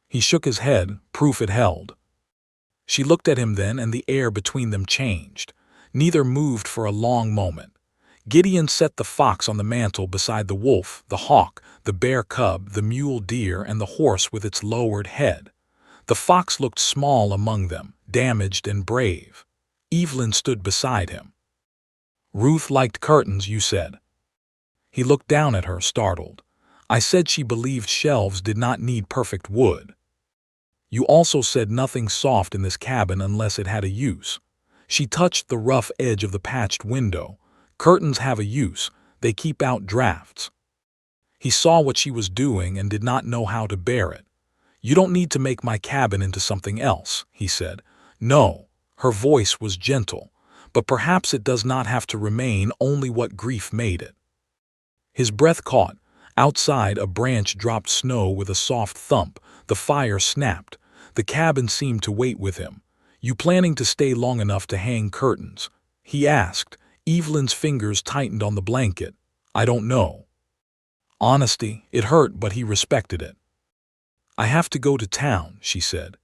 He shook his head, proof it held. She looked at him then, and the air between them changed. Neither moved for a long moment. Gideon set the fox on the mantel beside the wolf, the hawk, the bear cub, the mule deer, and the horse with its lowered head. The fox looked small among them, damaged and brave. Evelyn stood beside him. "Ruth liked curtains, you said." He looked down at her, startled. "I said she believed shelves did not need perfect wood." "You also said nothing soft in this cabin unless it had a use." She touched the rough edge of the patched window. "Curtains have a use. They keep out drafts." He saw what she was doing and did not know how to bear it. "You don't need to make my cabin into something else," he said. "No." Her voice was gentle. "But perhaps it does not have to remain only what grief made it." His breath caught. Outside, a branch dropped snow with a soft thump. The fire snapped. The cabin seemed to wait with him. "You planning to stay long enough to hang curtains?" he asked. Evelyn's fingers tightened on the blanket. "I don't know." Honesty, it hurt, but he respected it. "I have to go to town," she said.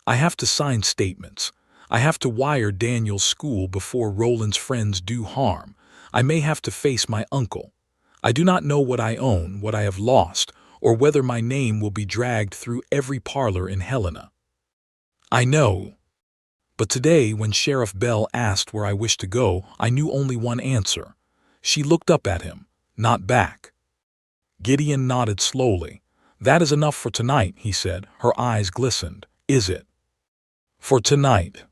"I have to sign statements. I have to wire Daniel's school before Roland's friends do harm. I may have to face my uncle. I do not know what I own, what I have lost, or whether my name will be dragged through every parlor in Helena. I know. But today, when Sheriff Bell asked where I wished to go, I knew only one answer." She looked up at him, not back. Gideon nodded slowly. "That is enough for tonight," he said. Her eyes glistened. "Is it?" "For tonight."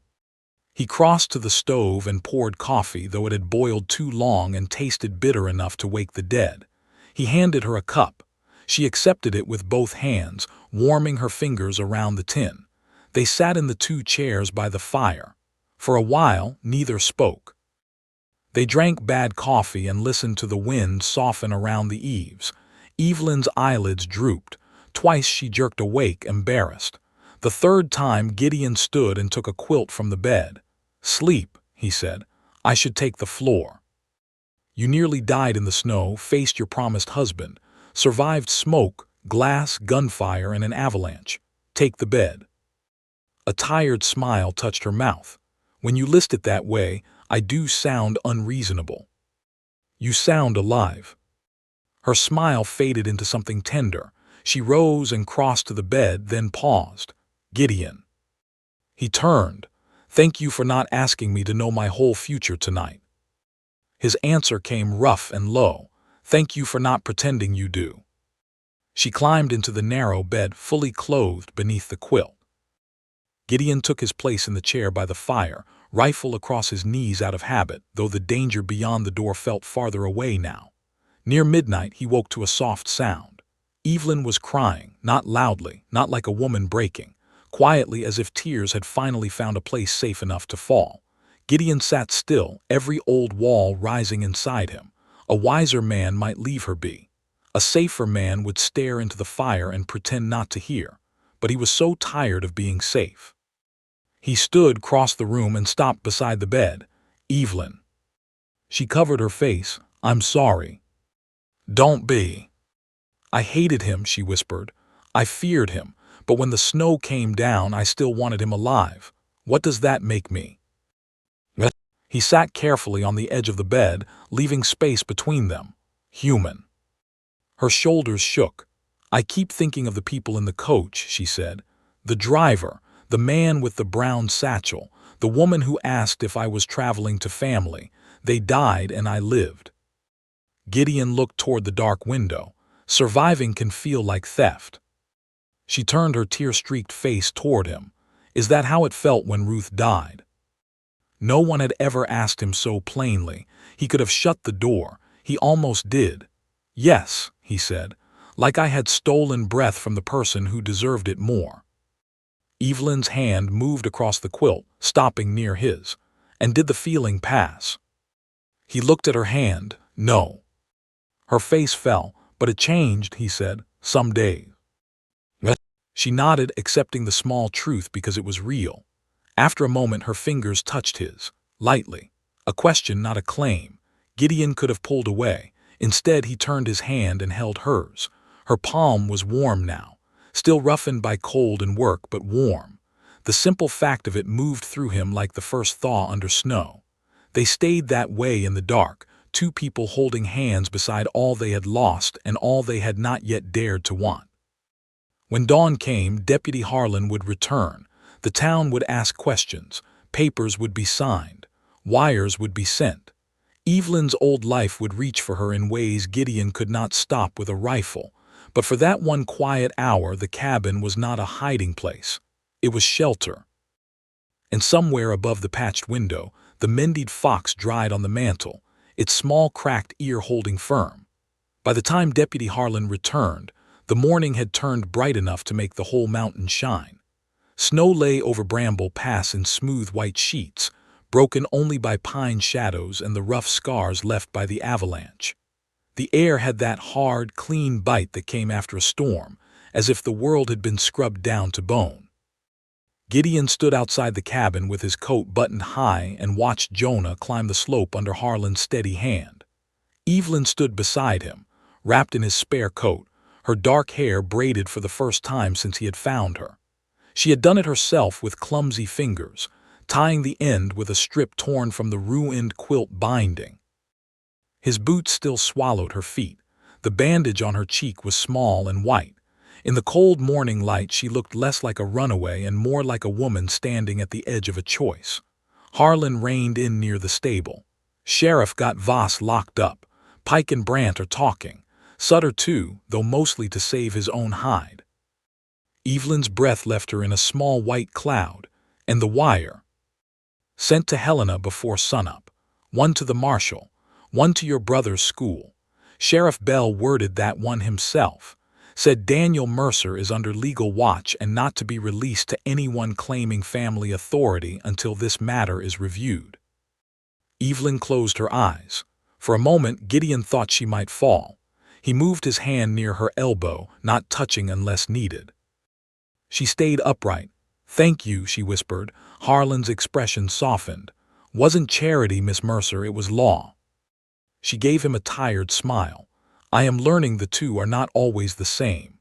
He crossed to the stove and poured coffee, though it had boiled too long and tasted bitter enough to wake the dead. He handed her a cup. She accepted it with both hands, warming her fingers around the tin. They sat in the two chairs by the fire. For a while, neither spoke. They drank bad coffee and listened to the wind soften around the eaves. Evelyn's eyelids drooped. Twice she jerked awake, embarrassed. The third time, Gideon stood and took a quilt from the bed. "Sleep," he said. "I should take the floor. You nearly died in the snow, faced your promised husband, survived smoke, glass, gunfire, and an avalanche. Take the bed." A tired smile touched her mouth. "When you list it that way, I do sound unreasonable." "You sound alive." Her smile faded into something tender. She rose and crossed to the bed, then paused. "Gideon." He turned. "Thank you for not asking me to know my whole future tonight." His answer came rough and low. "Thank you for not pretending you do." She climbed into the narrow bed, fully clothed beneath the quilt. Gideon took his place in the chair by the fire, rifle across his knees out of habit, though the danger beyond the door felt farther away now. Near midnight, he woke to a soft sound. Evelyn was crying, not loudly, not like a woman breaking, quietly as if tears had finally found a place safe enough to fall. Gideon sat still, every old wall rising inside him. A wiser man might leave her be. A safer man would stare into the fire and pretend not to hear. But he was so tired of being safe. He stood, crossed the room, and stopped beside the bed. Evelyn. She covered her face. I'm sorry. Don't be. I hated him, she whispered. I feared him, but when the snow came down, I still wanted him alive. What does that make me? He sat carefully on the edge of the bed, leaving space between them. Human. Her shoulders shook. I keep thinking of the people in the coach, she said. The driver, the man with the brown satchel, the woman who asked if I was traveling to family. They died and I lived. Gideon looked toward the dark window. Surviving can feel like theft. She turned her tear-streaked face toward him. Is that how it felt when Ruth died? No one had ever asked him so plainly. He could have shut the door. He almost did. Yes, he said, like I had stolen breath from the person who deserved it more. Evelyn's hand moved across the quilt, stopping near his. And did the feeling pass? He looked at her hand. No. Her face fell, but it changed, he said, some days. She nodded, accepting the small truth because it was real. After a moment, her fingers touched his, lightly. A question, not a claim. Gideon could have pulled away. Instead, he turned his hand and held hers. Her palm was warm now, still roughened by cold and work, but warm. The simple fact of it moved through him like the first thaw under snow. They stayed that way in the dark, two people holding hands beside all they had lost and all they had not yet dared to want. When dawn came, Deputy Harlan would return. The town would ask questions, papers would be signed, wires would be sent. Evelyn's old life would reach for her in ways Gideon could not stop with a rifle. But for that one quiet hour, the cabin was not a hiding place. It was shelter. And somewhere above the patched window, the mended fox dried on the mantel, its small cracked ear holding firm. By the time Deputy Harlan returned, the morning had turned bright enough to make the whole mountain shine. Snow lay over Bramble Pass in smooth white sheets, broken only by pine shadows and the rough scars left by the avalanche. The air had that hard, clean bite that came after a storm, as if the world had been scrubbed down to bone. Gideon stood outside the cabin with his coat buttoned high and watched Jonah climb the slope under Harlan's steady hand. Evelyn stood beside him, wrapped in his spare coat, her dark hair braided for the first time since he had found her. She had done it herself with clumsy fingers, tying the end with a strip torn from the ruined quilt binding. His boots still swallowed her feet. The bandage on her cheek was small and white. In the cold morning light, she looked less like a runaway and more like a woman standing at the edge of a choice. Harlan reined in near the stable. Sheriff got Voss locked up. Pike and Brant are talking. Sutter too, though mostly to save his own hide. Evelyn's breath left her in a small white cloud, and the wire. Sent to Helena before sunup. One to the marshal, one to your brother's school. Sheriff Bell worded that one himself. Said Daniel Mercer is under legal watch and not to be released to anyone claiming family authority until this matter is reviewed. Evelyn closed her eyes. For a moment, Gideon thought she might fall. He moved his hand near her elbow, not touching unless needed. She stayed upright. Thank you, she whispered. Harlan's expression softened. Wasn't charity, Miss Mercer, it was law. She gave him a tired smile. I am learning the two are not always the same.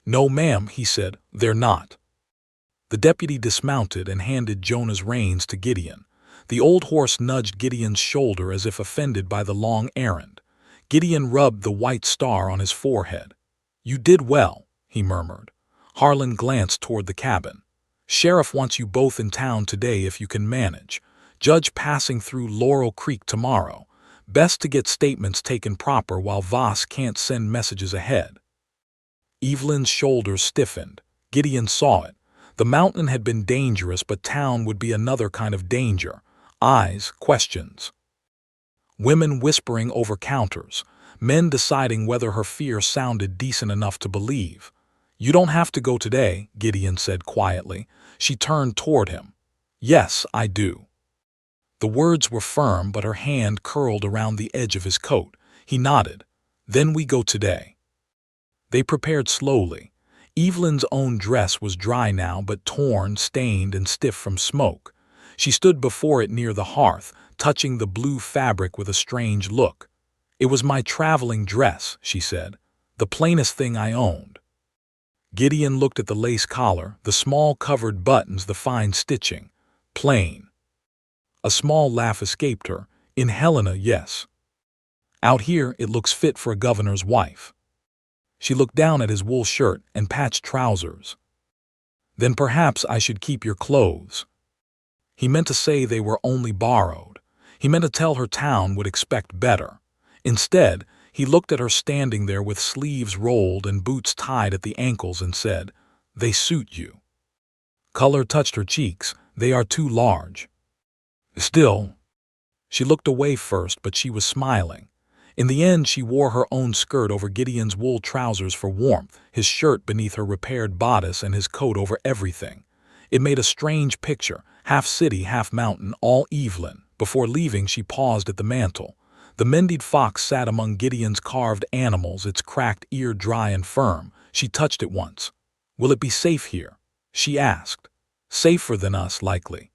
No, ma'am, he said, they're not. The deputy dismounted and handed Jonah's reins to Gideon. The old horse nudged Gideon's shoulder as if offended by the long errand. Gideon rubbed the white star on his forehead. You did well, he murmured. Harlan glanced toward the cabin. Sheriff wants you both in town today if you can manage. Judge passing through Laurel Creek tomorrow. Best to get statements taken proper while Voss can't send messages ahead. Evelyn's shoulders stiffened. Gideon saw it. The mountain had been dangerous, but town would be another kind of danger. Eyes, questions. Women whispering over counters. Men deciding whether her fear sounded decent enough to believe. "You don't have to go today," Gideon said quietly. She turned toward him. "Yes, I do." The words were firm, but her hand curled around the edge of his coat. He nodded. "Then we go today." They prepared slowly. Evelyn's own dress was dry now, but torn, stained, and stiff from smoke. She stood before it near the hearth, touching the blue fabric with a strange look. "It was my traveling dress," she said. "The plainest thing I owned." Gideon looked at the lace collar, the small covered buttons, the fine stitching. Plain. A small laugh escaped her. "In Helena, yes. Out here, it looks fit for a governor's wife." She looked down at his wool shirt and patched trousers. "Then perhaps I should keep your clothes." He meant to say they were only borrowed. He meant to tell her town would expect better. Instead, he looked at her standing there with sleeves rolled and boots tied at the ankles and said, "They suit you." Color touched her cheeks. "They are too large." Still. She looked away first, but she was smiling. In the end, she wore her own skirt over Gideon's wool trousers for warmth, his shirt beneath her repaired bodice, and his coat over everything. It made a strange picture, half city, half mountain, all Evelyn. Before leaving, she paused at the mantel. The mended fox sat among Gideon's carved animals, its cracked ear dry and firm. She touched it once. "Will it be safe here?" she asked. "Safer than us, likely."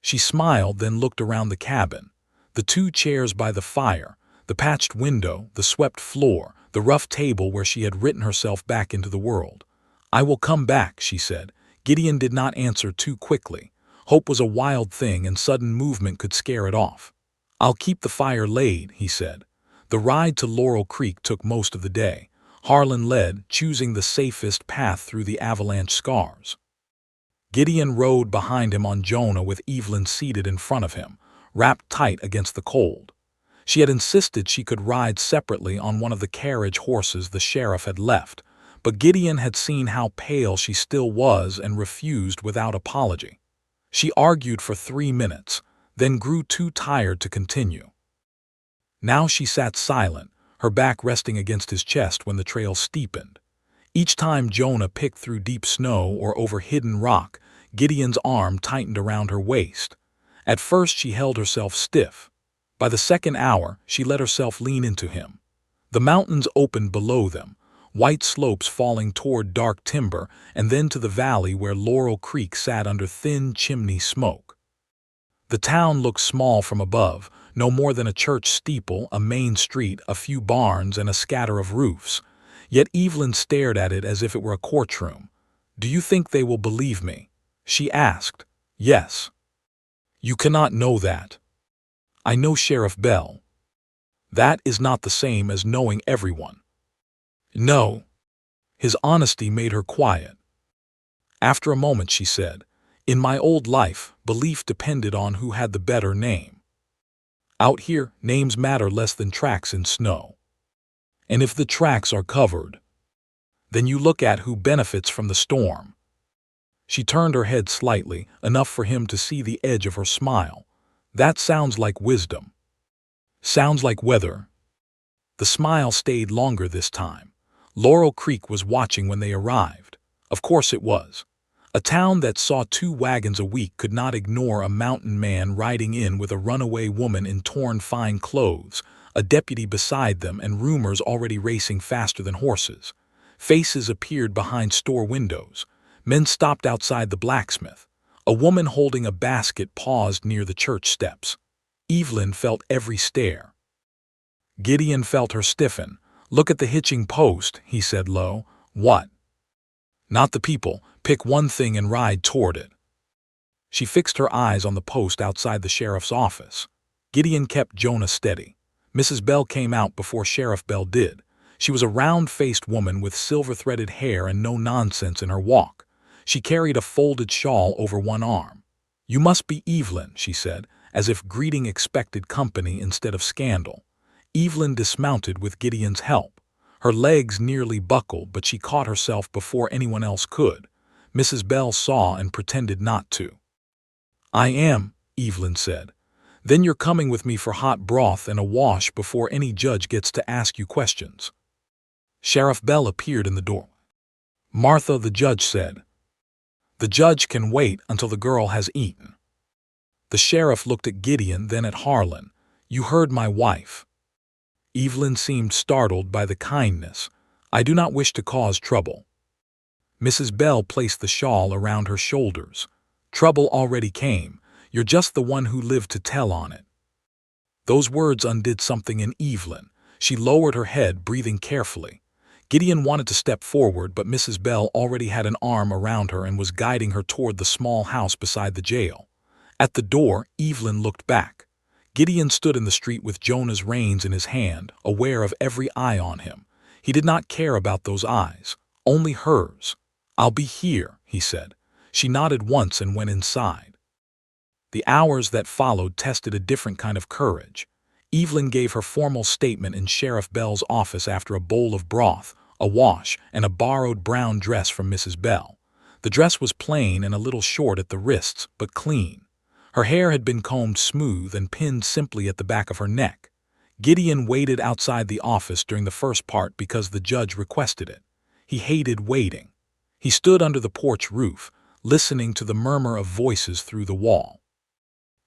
She smiled, then looked around the cabin. The two chairs by the fire, the patched window, the swept floor, the rough table where she had written herself back into the world. "I will come back," she said. Gideon did not answer too quickly. Hope was a wild thing, and sudden movement could scare it off. "I'll keep the fire laid," he said. The ride to Laurel Creek took most of the day. Harlan led, choosing the safest path through the avalanche scars. Gideon rode behind him on Jonah, with Evelyn seated in front of him, wrapped tight against the cold. She had insisted she could ride separately on one of the carriage horses the sheriff had left, but Gideon had seen how pale she still was and refused without apology. She argued for 3 minutes, then grew too tired to continue. Now she sat silent, her back resting against his chest when the trail steepened. Each time Jonah picked through deep snow or over hidden rock, Gideon's arm tightened around her waist. At first she held herself stiff. By the second hour, she let herself lean into him. The mountains opened below them, white slopes falling toward dark timber, and then to the valley where Laurel Creek sat under thin chimney smoke. The town looked small from above, no more than a church steeple, a main street, a few barns, and a scatter of roofs. Yet Evelyn stared at it as if it were a courtroom. "Do you think they will believe me?" she asked. "Yes." "You cannot know that." "I know Sheriff Bell." "That is not the same as knowing everyone." "No." His honesty made her quiet. After a moment she said, "In my old life, belief depended on who had the better name. Out here, names matter less than tracks in snow. And if the tracks are covered, then you look at who benefits from the storm." She turned her head slightly, enough for him to see the edge of her smile. "That sounds like wisdom." "Sounds like weather." The smile stayed longer this time. Laurel Creek was watching when they arrived. Of course it was. A town that saw 2 wagons a week could not ignore a mountain man riding in with a runaway woman in torn fine clothes, a deputy beside them, and rumors already racing faster than horses. Faces appeared behind store windows. Men stopped outside the blacksmith. A woman holding a basket paused near the church steps. Evelyn felt every stare. Gideon felt her stiffen. "Look at the hitching post," he said low. "What?" "Not the people. Pick one thing and ride toward it." She fixed her eyes on the post outside the sheriff's office. Gideon kept Jonah steady. Mrs. Bell came out before Sheriff Bell did. She was a round-faced woman with silver-threaded hair and no nonsense in her walk. She carried a folded shawl over one arm. "You must be Evelyn," she said, as if greeting expected company instead of scandal. Evelyn dismounted with Gideon's help. Her legs nearly buckled, but she caught herself before anyone else could. Mrs. Bell saw and pretended not to. "I am," Evelyn said. "Then you're coming with me for hot broth and a wash before any judge gets to ask you questions." Sheriff Bell appeared in the door. "Martha," the judge said. "The judge can wait until the girl has eaten." The sheriff looked at Gideon, then at Harlan. "You heard my wife." Evelyn seemed startled by the kindness. "I do not wish to cause trouble." Mrs. Bell placed the shawl around her shoulders. "Trouble already came. You're just the one who lived to tell on it." Those words undid something in Evelyn. She lowered her head, breathing carefully. Gideon wanted to step forward, but Mrs. Bell already had an arm around her and was guiding her toward the small house beside the jail. At the door, Evelyn looked back. Gideon stood in the street with Jonah's reins in his hand, aware of every eye on him. He did not care about those eyes, only hers. "I'll be here," he said. She nodded once and went inside. The hours that followed tested a different kind of courage. Evelyn gave her formal statement in Sheriff Bell's office after a bowl of broth, a wash, and a borrowed brown dress from Mrs. Bell. The dress was plain and a little short at the wrists, but clean. Her hair had been combed smooth and pinned simply at the back of her neck. Gideon waited outside the office during the first part because the judge requested it. He hated waiting. He stood under the porch roof, listening to the murmur of voices through the wall.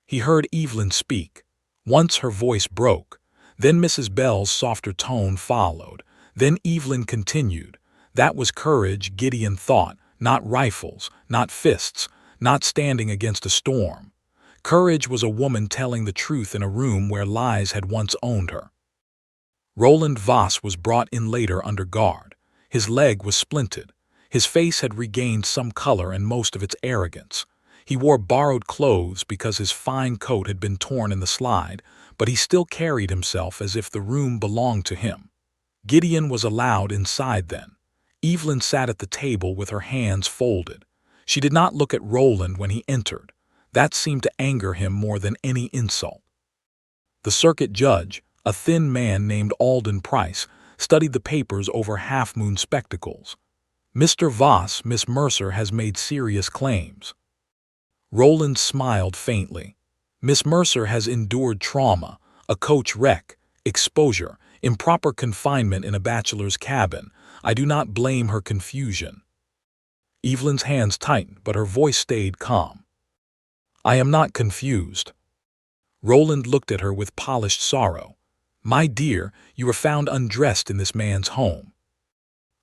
He heard Evelyn speak. Once her voice broke. Then Mrs. Bell's softer tone followed. Then Evelyn continued. That was courage, Gideon thought, not rifles, not fists, not standing against a storm. Courage was a woman telling the truth in a room where lies had once owned her. Roland Voss was brought in later under guard. His leg was splinted. His face had regained some color and most of its arrogance. He wore borrowed clothes because his fine coat had been torn in the slide, but he still carried himself as if the room belonged to him. Gideon was allowed inside then. Evelyn sat at the table with her hands folded. She did not look at Roland when he entered. That seemed to anger him more than any insult. The circuit judge, a thin man named Alden Price, studied the papers over half-moon spectacles. "Mr. Voss, Miss Mercer has made serious claims." Roland smiled faintly. "Miss Mercer has endured trauma, a coach wreck, exposure, improper confinement in a bachelor's cabin. I do not blame her confusion." Evelyn's hands tightened, but her voice stayed calm. "I am not confused." Roland looked at her with polished sorrow. "My dear, you were found undressed in this man's home."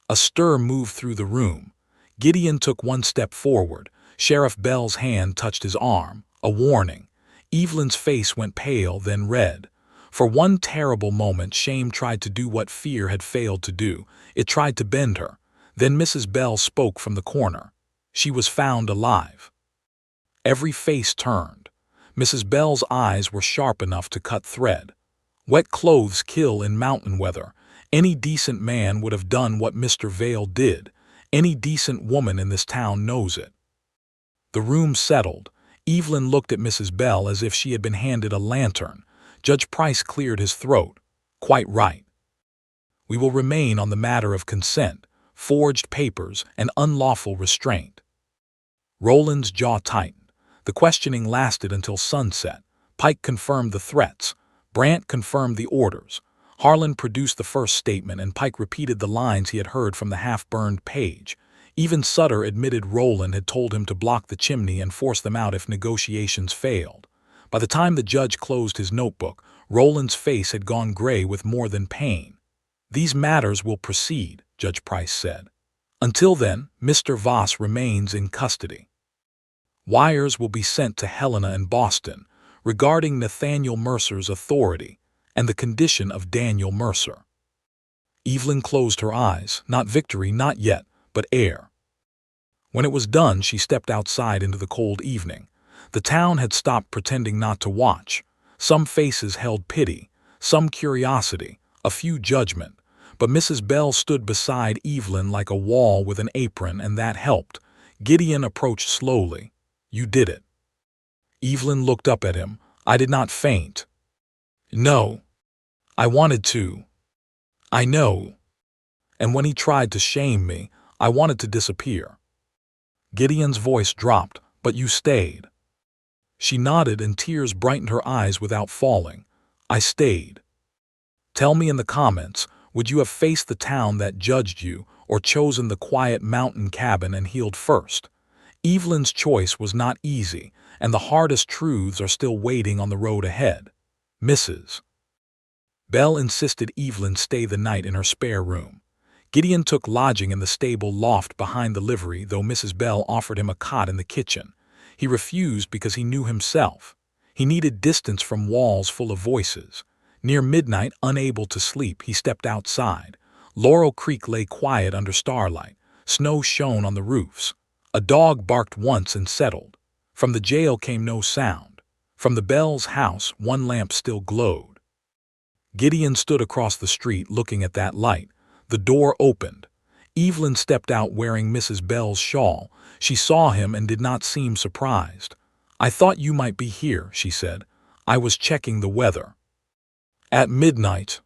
A stir moved through the room. Gideon took one step forward. Sheriff Bell's hand touched his arm, a warning. Evelyn's face went pale, then red. For one terrible moment, shame tried to do what fear had failed to do. It tried to bend her. Then Mrs. Bell spoke from the corner. She was found alive. Every face turned. Mrs. Bell's eyes were sharp enough to cut thread. Wet clothes kill in mountain weather. Any decent man would have done what Mr. Vale did. Any decent woman in this town knows it. The room settled. Evelyn looked at Mrs. Bell as if she had been handed a lantern. Judge Price cleared his throat. "Quite right. We will remain on the matter of consent, forged papers, and unlawful restraint." Roland's jaw tightened. The questioning lasted until sunset. Pike confirmed the threats. Brant confirmed the orders. Harlan produced the first statement, and Pike repeated the lines he had heard from the half-burned page. Even Sutter admitted Roland had told him to block the chimney and force them out if negotiations failed. By the time the judge closed his notebook, Roland's face had gone gray with more than pain. "These matters will proceed," Judge Price said. "Until then, Mr. Voss remains in custody. Wires will be sent to Helena and Boston regarding Nathaniel Mercer's authority and the condition of Daniel Mercer." Evelyn closed her eyes. Not victory, not yet, but air. When it was done, she stepped outside into the cold evening. The town had stopped pretending not to watch. Some faces held pity, some curiosity, a few judgment. But Mrs. Bell stood beside Evelyn like a wall with an apron, and that helped. Gideon approached slowly. "You did it." Evelyn looked up at him. "I did not faint." "No. I wanted to. I know." and when he tried to shame me, I wanted to disappear." Gideon's voice dropped. "But you stayed." She nodded and tears brightened her eyes without falling. "I stayed." "Tell me in the comments, would you have faced the town that judged you or chosen the quiet mountain cabin and healed first?" Evelyn's choice was not easy, and the hardest truths are still waiting on the road ahead. Mrs. Bell insisted Evelyn stay the night in her spare room. Gideon took lodging in the stable loft behind the livery, though Mrs. Bell offered him a cot in the kitchen. He refused because he knew himself. He needed distance from walls full of voices. Near midnight, unable to sleep, he stepped outside. Laurel Creek lay quiet under starlight. Snow shone on the roofs. A dog barked once and settled. From the jail came no sound. From the Bell's house, one lamp still glowed. Gideon stood across the street looking at that light. The door opened. Evelyn stepped out wearing Mrs. Bell's shawl. She saw him and did not seem surprised. "I thought you might be here," she said. "I was checking the weather." At midnight.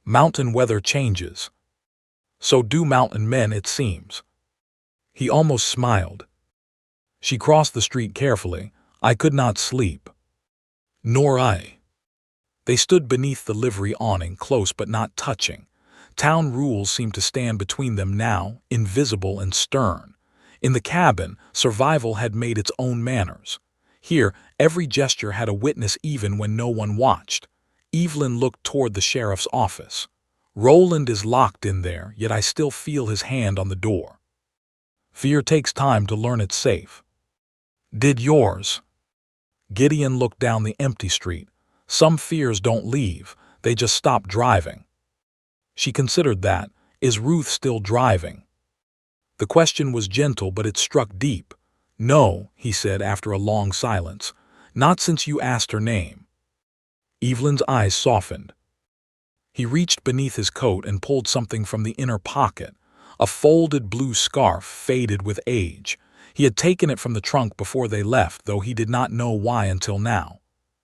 Mountain weather changes. So do mountain men, it seems. He almost smiled. She crossed the street carefully. "I could not sleep." "Nor I." They stood beneath the livery awning, close but not touching. Town rules seemed to stand between them now, invisible and stern. In the cabin, survival had made its own manners. Here, every gesture had a witness even when no one watched. Evelyn looked toward the sheriff's office. "Roland is locked in there, yet I still feel his hand on the door. Fear takes time to learn it's safe." "Did yours?" Gideon looked down the empty street. "Some fears don't leave, they just stop driving." She considered that. Is Ruth still driving? The question was gentle, but it struck deep. "No," he said after a long silence. "Not since you asked her name." Evelyn's eyes softened. He reached beneath his coat and pulled something from the inner pocket. A folded blue scarf, faded with age. He had taken it from the trunk before they left, though he did not know why until now.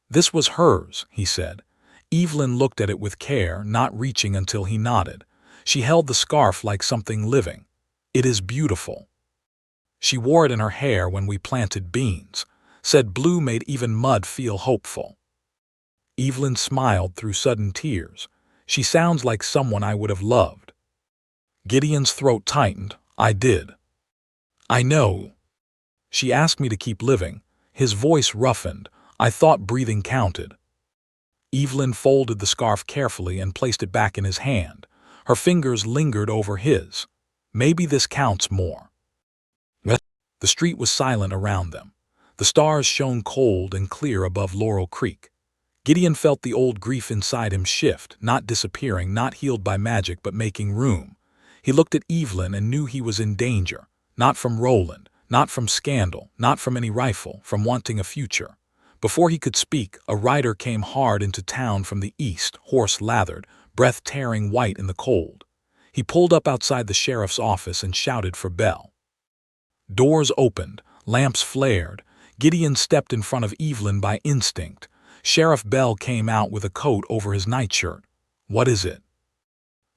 "This was hers," he said. Evelyn looked at it with care, not reaching until he nodded. She held the scarf like something living. "It is beautiful. She wore it in her hair when we planted beans. Said blue made even mud feel hopeful." Evelyn smiled through sudden tears. "She sounds like someone I would have loved." Gideon's throat tightened. "I did." "I know. She asked me to keep living." His voice roughened. "I thought breathing counted." Evelyn folded the scarf carefully and placed it back in his hand. Her fingers lingered over his. "Maybe this counts more." The street was silent around them. The stars shone cold and clear above Laurel Creek. Gideon felt the old grief inside him shift, not disappearing, not healed by magic, but making room. He looked at Evelyn and knew he was in danger, not from Roland, not from scandal, not from any rifle, from wanting a future. Before he could speak, a rider came hard into town from the east, horse-lathered, breath tearing white in the cold. He pulled up outside the sheriff's office and shouted for Bell. Doors opened, lamps flared. Gideon stepped in front of Evelyn by instinct. Sheriff Bell came out with a coat over his nightshirt. "What is it?"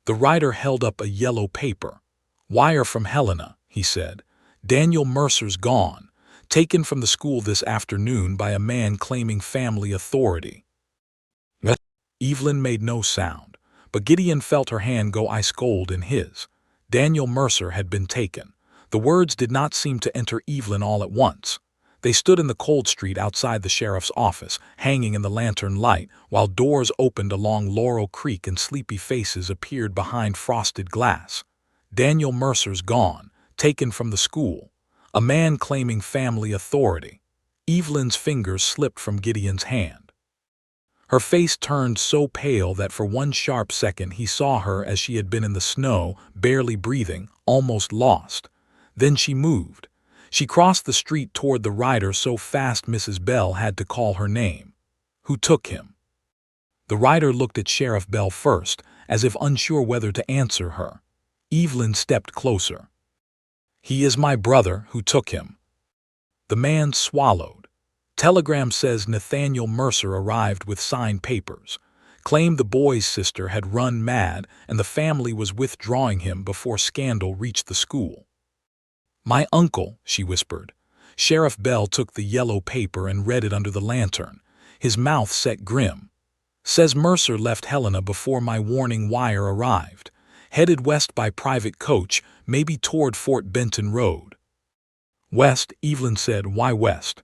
The rider held up a yellow paper. "Wire from Helena," he said. "Daniel Mercer's gone. Taken from the school this afternoon by a man claiming family authority." Evelyn made no sound, but Gideon felt her hand go ice cold in his. Daniel Mercer had been taken. The words did not seem to enter Evelyn all at once. They stood in the cold street outside the sheriff's office, hanging in the lantern light, while doors opened along Laurel Creek and sleepy faces appeared behind frosted glass. Daniel Mercer's gone, taken from the school. A man claiming family authority. Evelyn's fingers slipped from Gideon's hand. Her face turned so pale that for one sharp second he saw her as she had been in the snow, barely breathing, almost lost. Then she moved. She crossed the street toward the rider so fast Mrs. Bell had to call her name. "Who took him?" The rider looked at Sheriff Bell first, as if unsure whether to answer her. Evelyn stepped closer. "He is my brother who took him." The man swallowed. "Telegram says Nathaniel Mercer arrived with signed papers. claimed the boy's sister had run mad and the family was withdrawing him before scandal reached the school. "My uncle," she whispered. Sheriff Bell took the yellow paper and read it under the lantern, his mouth set grim. "Says Mercer left Helena before my warning wire arrived. Headed west by private coach, maybe toward Fort Benton Road." "West," Evelyn said. "Why west?"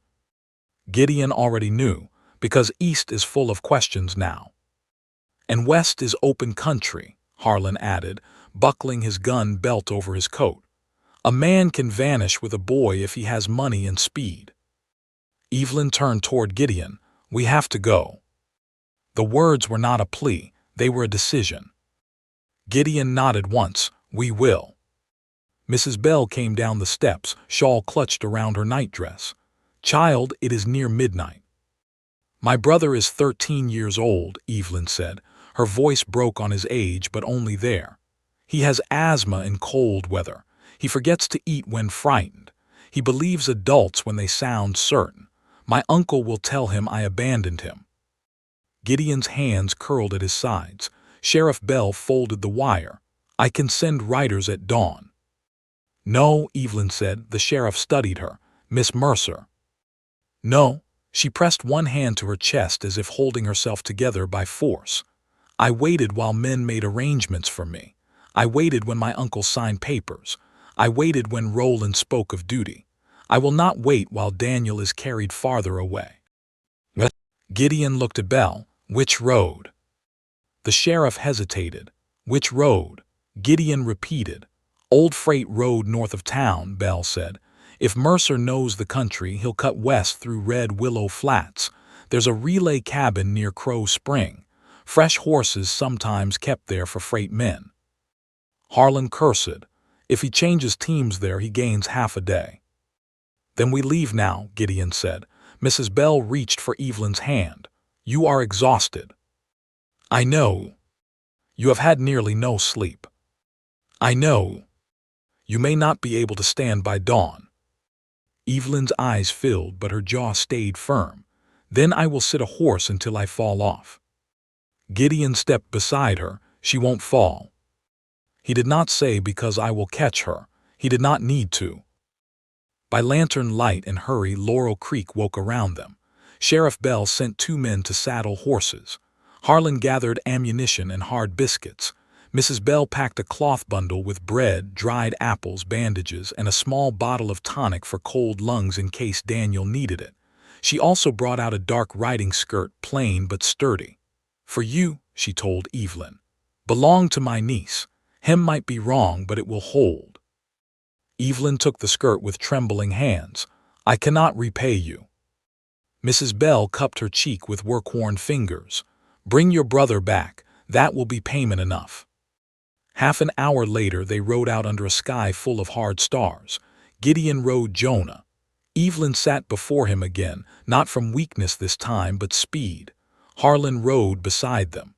Gideon already knew, because east is full of questions now. "And west is open country," Harlan added, buckling his gun belt over his coat. "A man can vanish with a boy if he has money and speed." Evelyn turned toward Gideon. "We have to go." The words were not a plea, they were a decision. Gideon nodded once. "We will." Mrs. Bell came down the steps, shawl clutched around her nightdress. "Child, it is near midnight." "My brother is 13 years old," Evelyn said. Her voice broke on his age, but only there. "He has asthma in cold weather. He forgets to eat when frightened. He believes adults when they sound certain. My uncle will tell him I abandoned him." Gideon's hands curled at his sides. Sheriff Bell folded the wire. "I can send riders at dawn." "No," Evelyn said. The sheriff studied her. "Miss Mercer." "No." She pressed one hand to her chest as if holding herself together by force. "I waited while men made arrangements for me. I waited when my uncle signed papers. I waited when Roland spoke of duty. I will not wait while Daniel is carried farther away." Gideon looked at Bell. "Which road?" The sheriff hesitated. "Which road?" Gideon repeated. "Old Freight Road north of town," Bell said. "If Mercer knows the country, he'll cut west through Red Willow Flats. There's a relay cabin near Crow Spring. Fresh horses sometimes kept there for freight men." Harlan cursed. "If he changes teams there, he gains half a day." "Then we leave now," Gideon said. Mrs. Bell reached for Evelyn's hand. "You are exhausted." "I know. You have had nearly no sleep." "I know. You may not be able to stand by dawn." Evelyn's eyes filled, but her jaw stayed firm. "Then I will sit a horse until I fall off." Gideon stepped beside her. "She won't fall." He did not say because I will catch her. He did not need to. By lantern light and hurry, Laurel Creek woke around them. Sheriff Bell sent 2 men to saddle horses. Harlan gathered ammunition and hard biscuits. Mrs. Bell packed a cloth bundle with bread, dried apples, bandages, and a small bottle of tonic for cold lungs in case Daniel needed it. She also brought out a dark riding skirt, plain but sturdy. "For you," she told Evelyn. "Belonged to my niece. Hem might be wrong, but it will hold." Evelyn took the skirt with trembling hands. "I cannot repay you." Mrs. Bell cupped her cheek with work-worn fingers. "Bring your brother back. That will be payment enough." Half an hour later, they rode out under a sky full of hard stars. Gideon rode Jonah. Evelyn sat before him again, not from weakness this time, but speed. Harlan rode beside them.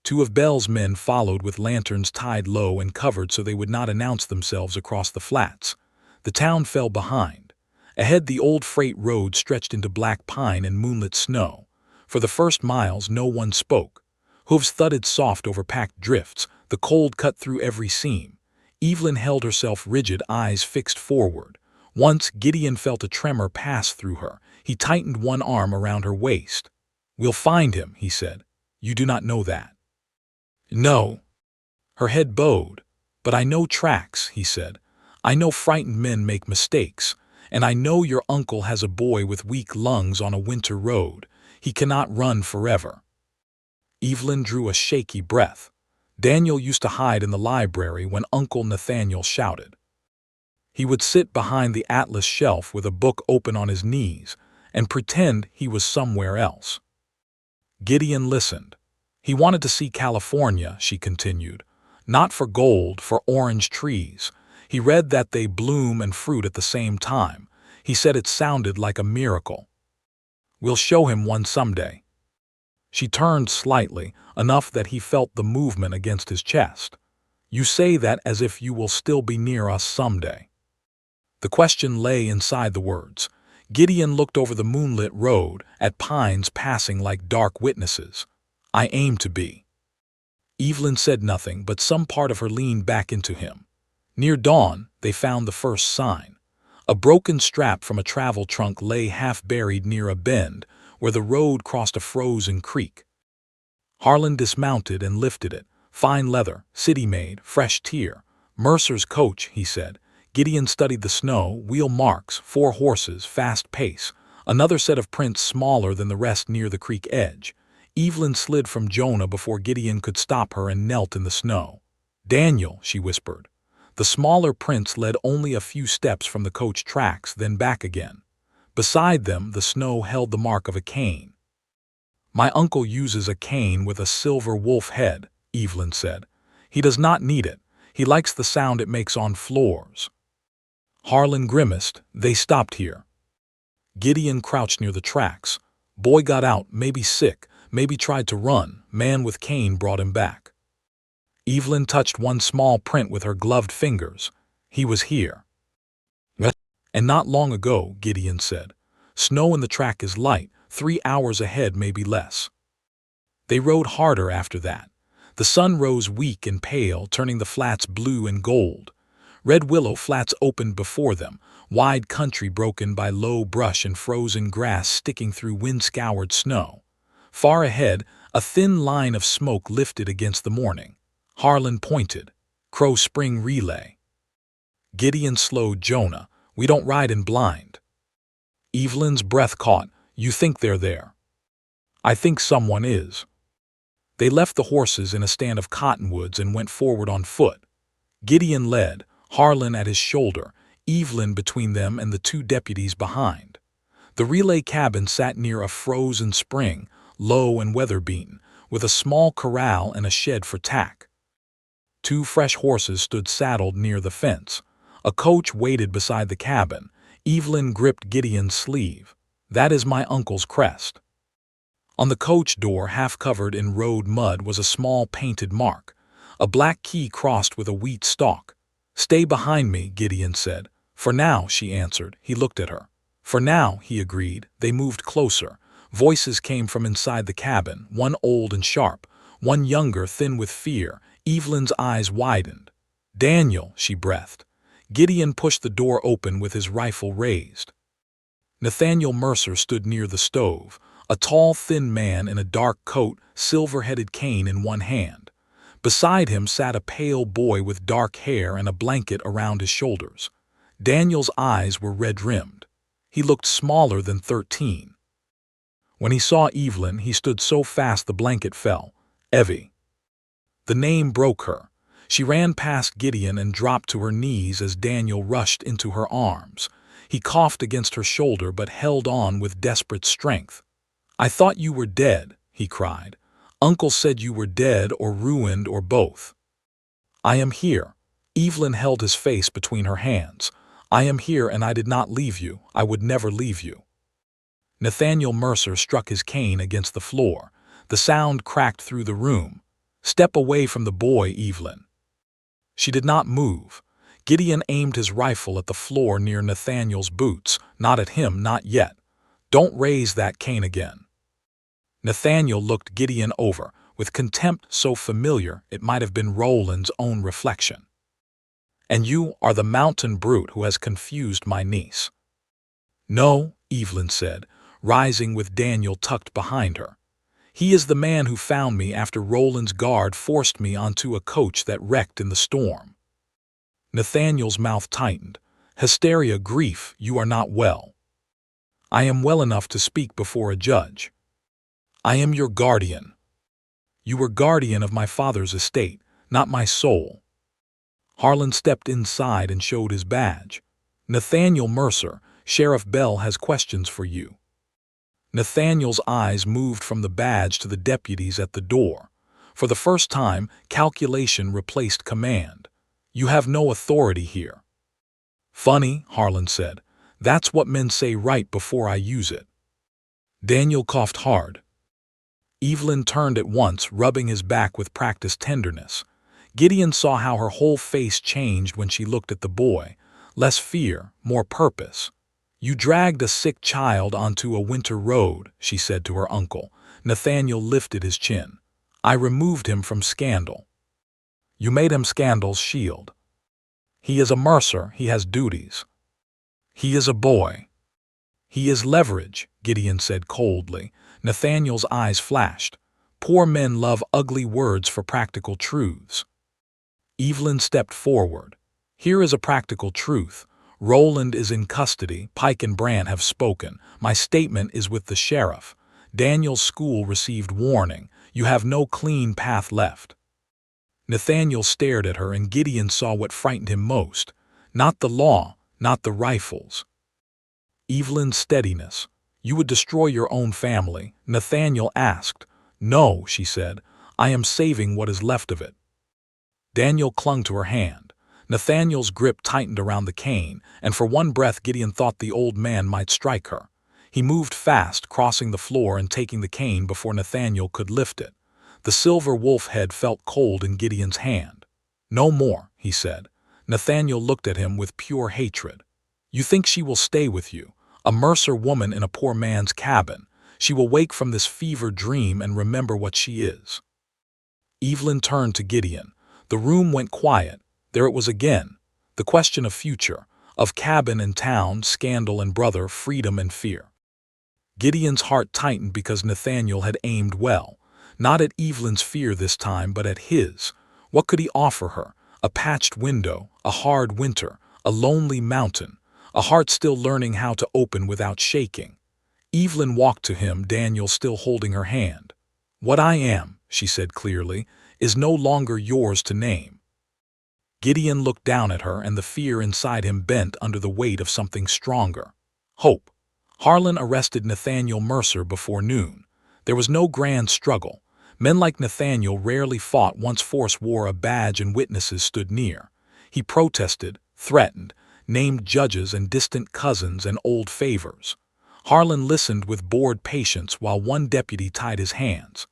2 of Bell's men followed with lanterns tied low and covered so they would not announce themselves across the flats. The town fell behind. Ahead, the old freight road stretched into black pine and moonlit snow. For the first miles, no one spoke. Hooves thudded soft over packed drifts. The cold cut through every seam. Evelyn held herself rigid, eyes fixed forward. Once, Gideon felt a tremor pass through her. He tightened one arm around her waist. "We'll find him," he said. "You do not know that." "No." Her head bowed. "But I know tracks," he said. "I know frightened men make mistakes. And I know your uncle has a boy with weak lungs on a winter road. He cannot run forever." Evelyn drew a shaky breath. Daniel used to hide in the library when Uncle Nathaniel shouted. He would sit behind the atlas shelf with a book open on his knees and pretend he was somewhere else. Gideon listened. "He wanted to see California," she continued. "Not for gold, for orange trees. He read that they bloom and fruit at the same time. He said it sounded like a miracle. We'll show him one someday." She turned slightly, enough that he felt the movement against his chest. "You say that as if you will still be near us someday." The question lay inside the words. Gideon looked over the moonlit road, at pines passing like dark witnesses. I aim to be. Evelyn said nothing, but some part of her leaned back into him. Near dawn, they found the first sign. A broken strap from a travel trunk lay half-buried near a bend where the road crossed a frozen creek. Harlan dismounted and lifted it. Fine leather, city-made, fresh tier. Mercer's coach, he said. Gideon studied the snow, wheel marks, 4 horses, fast pace. Another set of prints smaller than the rest near the creek edge. Evelyn slid from Jonah before Gideon could stop her and knelt in the snow. "Daniel," she whispered. The smaller prints led only a few steps from the coach tracks, then back again. Beside them, the snow held the mark of a cane. "My uncle uses a cane with a silver wolf head," Evelyn said. "He does not need it. He likes the sound it makes on floors." Harlan grimaced. They stopped here. Gideon crouched near the tracks. Boy got out, maybe sick, maybe tried to run. Man with cane brought him back. Evelyn touched one small print with her gloved fingers. He was here. "And not long ago," Gideon said. "Snow in the track is light, 3 hours ahead, maybe less." They rode harder after that. The sun rose weak and pale, turning the flats blue and gold. Red willow flats opened before them, wide country broken by low brush and frozen grass sticking through wind-scoured snow. Far ahead, a thin line of smoke lifted against the morning. Harlan pointed. "Crow Spring Relay." Gideon slowed. "Jonah, we don't ride in blind." Evelyn's breath caught. "You think they're there?" "I think someone is." They left the horses in a stand of cottonwoods and went forward on foot. Gideon led, Harlan at his shoulder, Evelyn between them and the 2 deputies behind. The relay cabin sat near a frozen spring, low and weather-beaten, with a small corral and a shed for tack. 2 fresh horses stood saddled near the fence. A coach waited beside the cabin. Evelyn gripped Gideon's sleeve. "That is my uncle's crest." On the coach door, half covered in road mud, was a small painted mark. A black key crossed with a wheat stalk. "Stay behind me," Gideon said. "For now," she answered. He looked at her. "For now," he agreed. They moved closer. Voices came from inside the cabin, one old and sharp, one younger, thin with fear. Evelyn's eyes widened. "Daniel," she breathed. Gideon pushed the door open with his rifle raised. Nathaniel Mercer stood near the stove, a tall, thin man in a dark coat, silver-headed cane in one hand. Beside him sat a pale boy with dark hair and a blanket around his shoulders. Daniel's eyes were red-rimmed. He looked smaller than 13. When he saw Evelyn, he stood so fast the blanket fell. "Evie." The name broke her. She ran past Gideon and dropped to her knees as Daniel rushed into her arms. He coughed against her shoulder but held on with desperate strength. "I thought you were dead," he cried. "Uncle said you were dead or ruined or both." "I am here." Evelyn held his face between her hands. "I am here and I did not leave you. I would never leave you." Nathaniel Mercer struck his cane against the floor. The sound cracked through the room. "Step away from the boy, Evelyn." She did not move. Gideon aimed his rifle at the floor near Nathaniel's boots. "Not at him, not yet. Don't raise that cane again." Nathaniel looked Gideon over, with contempt so familiar it might have been Roland's own reflection. "And you are the mountain brute who has confused my niece." "No," Evelyn said, rising with Daniel tucked behind her. "He is the man who found me after Roland's guard forced me onto a coach that wrecked in the storm." Nathaniel's mouth tightened. "Hysteria, grief, you are not well." "I am well enough to speak before a judge." "I am your guardian." "You were guardian of my father's estate, not my soul." Harlan stepped inside and showed his badge. "Nathaniel Mercer, Sheriff Bell has questions for you." Nathaniel's eyes moved from the badge to the deputies at the door. For the first time, calculation replaced command. "You have no authority here." "Funny," Harlan said. "That's what men say right before I use it." Daniel coughed hard. Evelyn turned at once, rubbing his back with practiced tenderness. Gideon saw how her whole face changed when she looked at the boy. Less fear, more purpose. "You dragged a sick child onto a winter road," she said to her uncle. Nathaniel lifted his chin. I removed him from scandal. You made him scandal's shield. He is a Mercer, he has duties. He is a boy. He is leverage, Gideon said coldly. Nathaniel's eyes flashed. Poor men love ugly words for practical truths. Evelyn stepped forward. Here is a practical truth. Roland is in custody. Pike and Brant have spoken. My statement is with the sheriff. Daniel's school received warning. You have no clean path left. Nathaniel stared at her, and Gideon saw what frightened him most. Not the law, not the rifles. Evelyn's steadiness. You would destroy your own family, Nathaniel asked. No, she said. I am saving what is left of it. Daniel clung to her hand. Nathaniel's grip tightened around the cane, and for one breath Gideon thought the old man might strike her. He moved fast, crossing the floor and taking the cane before Nathaniel could lift it. The silver wolf head felt cold in Gideon's hand. No more, he said. Nathaniel looked at him with pure hatred. You think she will stay with you, a Mercer woman in a poor man's cabin. She will wake from this fevered dream and remember what she is. Evelyn turned to Gideon. The room went quiet. There it was again. The question of future, of cabin and town, scandal and brother, freedom and fear. Gideon's heart tightened because Nathaniel had aimed well. Not at Evelyn's fear this time, but at his. What could he offer her? A patched window, a hard winter, a lonely mountain, a heart still learning how to open without shaking. Evelyn walked to him, Daniel still holding her hand. What I am, she said clearly, is no longer yours to name. Gideon looked down at her, and the fear inside him bent under the weight of something stronger. Hope. Harlan arrested Nathaniel Mercer before noon. There was no grand struggle. Men like Nathaniel rarely fought once force wore a badge and witnesses stood near. He protested, threatened, named judges and distant cousins and old favors. Harlan listened with bored patience while one deputy tied his hands.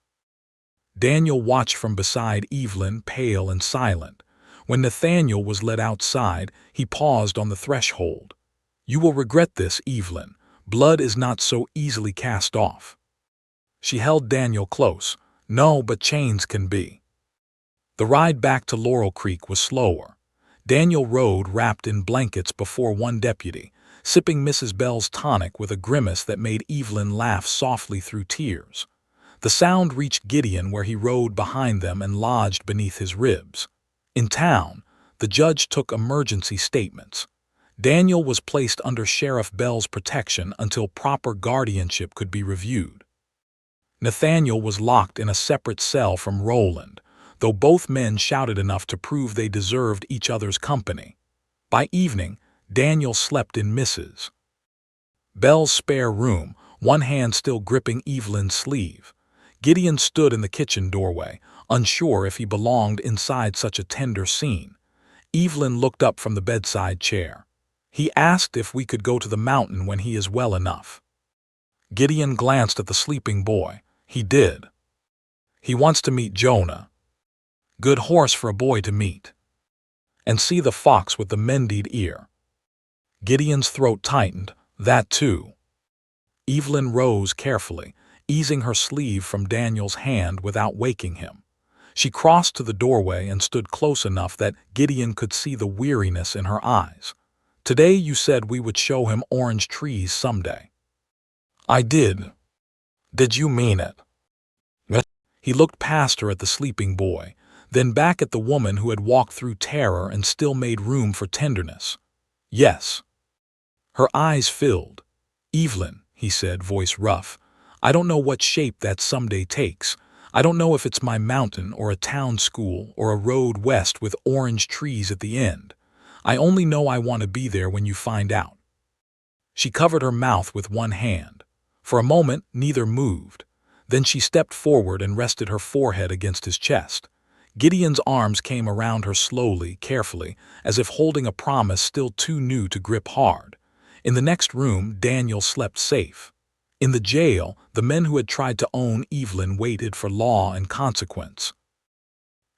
Daniel watched from beside Evelyn, pale and silent. When Nathaniel was led outside, he paused on the threshold. You will regret this, Evelyn. Blood is not so easily cast off. She held Daniel close. No, but chains can be. The ride back to Laurel Creek was slower. Daniel rode wrapped in blankets before one deputy, sipping Mrs. Bell's tonic with a grimace that made Evelyn laugh softly through tears. The sound reached Gideon where he rode behind them and lodged beneath his ribs. In town, the judge took emergency statements. Daniel was placed under Sheriff Bell's protection until proper guardianship could be reviewed. Nathaniel was locked in a separate cell from Roland, though both men shouted enough to prove they deserved each other's company. By evening, Daniel slept in Mrs. Bell's spare room, one hand still gripping Evelyn's sleeve. Gideon stood in the kitchen doorway, unsure if he belonged inside such a tender scene. Evelyn looked up from the bedside chair. He asked if we could go to the mountain when he is well enough. Gideon glanced at the sleeping boy. He did. He wants to meet Jonah. Good horse for a boy to meet. And see the fox with the mended ear. Gideon's throat tightened. That too. Evelyn rose carefully, easing her sleeve from Daniel's hand without waking him. She crossed to the doorway and stood close enough that Gideon could see the weariness in her eyes. Today you said we would show him orange trees someday. I did. Did you mean it? He looked past her at the sleeping boy, then back at the woman who had walked through terror and still made room for tenderness. Yes. Her eyes filled. Evelyn, he said, voice rough, I don't know what shape that someday takes. I don't know if it's my mountain or a town school or a road west with orange trees at the end. I only know I want to be there when you find out. She covered her mouth with one hand. For a moment, neither moved. Then she stepped forward and rested her forehead against his chest. Gideon's arms came around her slowly, carefully, as if holding a promise still too new to grip hard. In the next room, Daniel slept safe. In the jail, the men who had tried to own Evelyn waited for law and consequence.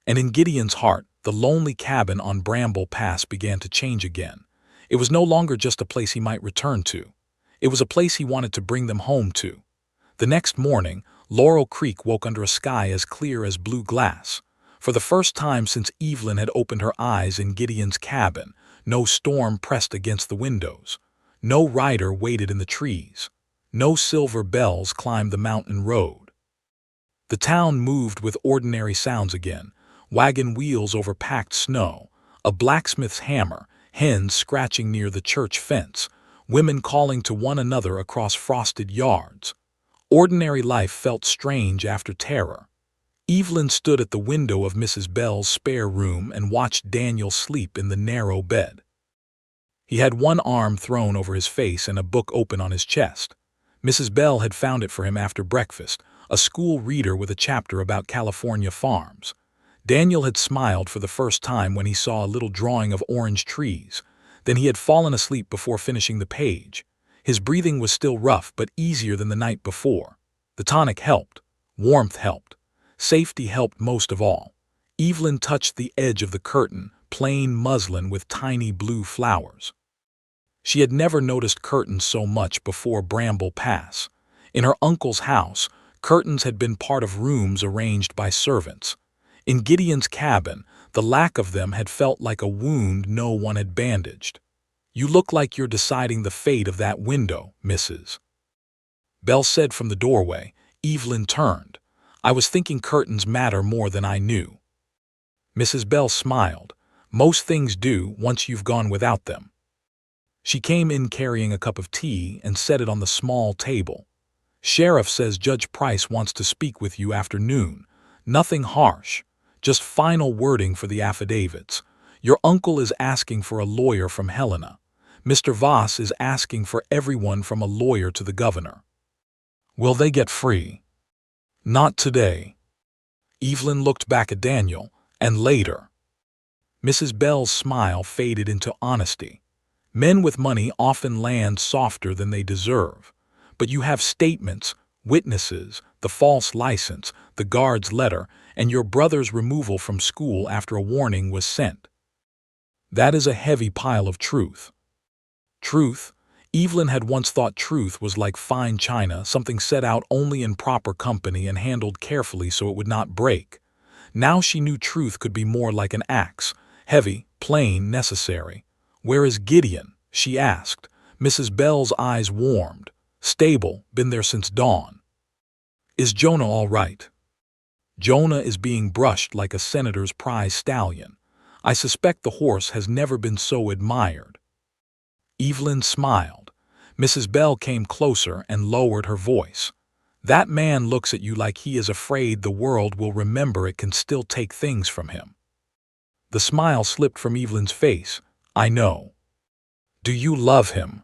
And in Gideon's heart, the lonely cabin on Bramble Pass began to change again. It was no longer just a place he might return to. It was a place he wanted to bring them home to. The next morning, Laurel Creek woke under a sky as clear as blue glass. For the first time since Evelyn had opened her eyes in Gideon's cabin, no storm pressed against the windows. No rider waited in the trees. No silver bells climbed the mountain road. The town moved with ordinary sounds again: wagon wheels over packed snow, a blacksmith's hammer, hens scratching near the church fence, women calling to one another across frosted yards. Ordinary life felt strange after terror. Evelyn stood at the window of Mrs. Bell's spare room and watched Daniel sleep in the narrow bed. He had one arm thrown over his face and a book open on his chest. Mrs. Bell had found it for him after breakfast, a school reader with a chapter about California farms. Daniel had smiled for the first time when he saw a little drawing of orange trees. Then he had fallen asleep before finishing the page. His breathing was still rough but easier than the night before. The tonic helped. Warmth helped. Safety helped most of all. Evelyn touched the edge of the curtain, plain muslin with tiny blue flowers. She had never noticed curtains so much before Bramble Pass. In her uncle's house, curtains had been part of rooms arranged by servants. In Gideon's cabin, the lack of them had felt like a wound no one had bandaged. "You look like you're deciding the fate of that window, Mrs. Bell said from the doorway. Evelyn turned. "I was thinking curtains matter more than I knew." Mrs. Bell smiled. "Most things do once you've gone without them." She came in carrying a cup of tea and set it on the small table. "Sheriff says Judge Price wants to speak with you after noon. Nothing harsh, just final wording for the affidavits. Your uncle is asking for a lawyer from Helena. Mr. Voss is asking for everyone from a lawyer to the governor." "Will they get free?" "Not today." Evelyn looked back at Daniel, and later. Mrs. Bell's smile faded into honesty. "Men with money often land softer than they deserve. But you have statements, witnesses, the false license, the guard's letter, and your brother's removal from school after a warning was sent. That is a heavy pile of truth." Truth? Evelyn had once thought truth was like fine china, something set out only in proper company and handled carefully so it would not break. Now she knew truth could be more like an axe, heavy, plain, necessary. "Where is Gideon?" she asked. Mrs. Bell's eyes warmed. "Stable, been there since dawn." "Is Jonah all right?" "Jonah is being brushed like a senator's prize stallion. I suspect the horse has never been so admired." Evelyn smiled. Mrs. Bell came closer and lowered her voice. "That man looks at you like he is afraid the world will remember it can still take things from him." The smile slipped from Evelyn's face. "I know." "Do you love him?"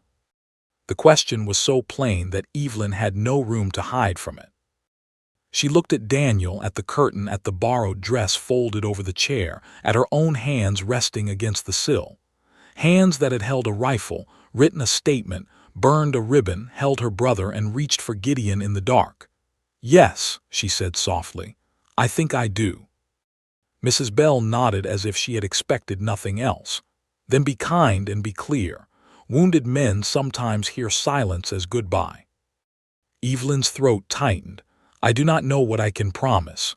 The question was so plain that Evelyn had no room to hide from it. She looked at Daniel, at the curtain, at the borrowed dress folded over the chair, at her own hands resting against the sill. Hands that had held a rifle, written a statement, burned a ribbon, held her brother, and reached for Gideon in the dark. "Yes," she said softly, "I think I do." Mrs. Bell nodded as if she had expected nothing else. "Then be kind and be clear. Wounded men sometimes hear silence as goodbye." Evelyn's throat tightened. "I do not know what I can promise."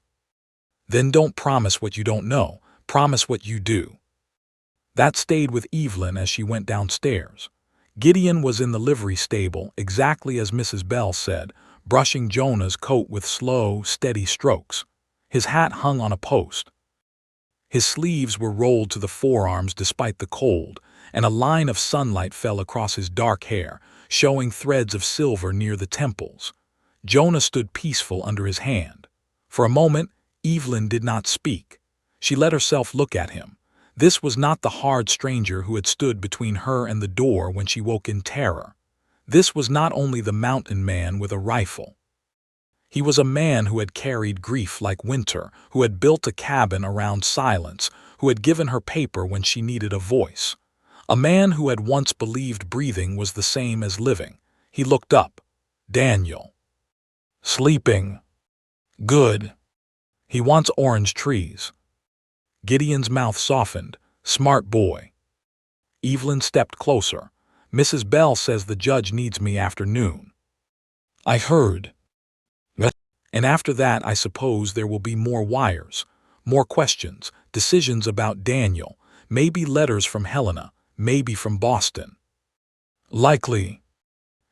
"Then don't promise what you don't know. Promise what you do." That stayed with Evelyn as she went downstairs. Gideon was in the livery stable, exactly as Mrs. Bell said, brushing Jonah's coat with slow, steady strokes. His hat hung on a post. His sleeves were rolled to the forearms despite the cold, and a line of sunlight fell across his dark hair, showing threads of silver near the temples. Jonah stood peaceful under his hand. For a moment, Evelyn did not speak. She let herself look at him. This was not the hard stranger who had stood between her and the door when she woke in terror. This was not only the mountain man with a rifle. He was a man who had carried grief like winter, who had built a cabin around silence, who had given her paper when she needed a voice. A man who had once believed breathing was the same as living. He looked up. "Daniel." "Sleeping." "Good. He wants orange trees." Gideon's mouth softened. "Smart boy." Evelyn stepped closer. "Mrs. Bell says the judge needs me after noon." "I heard." And after that, I suppose there will be more wires, more questions, decisions about Daniel, maybe letters from Helena, maybe from Boston. Likely.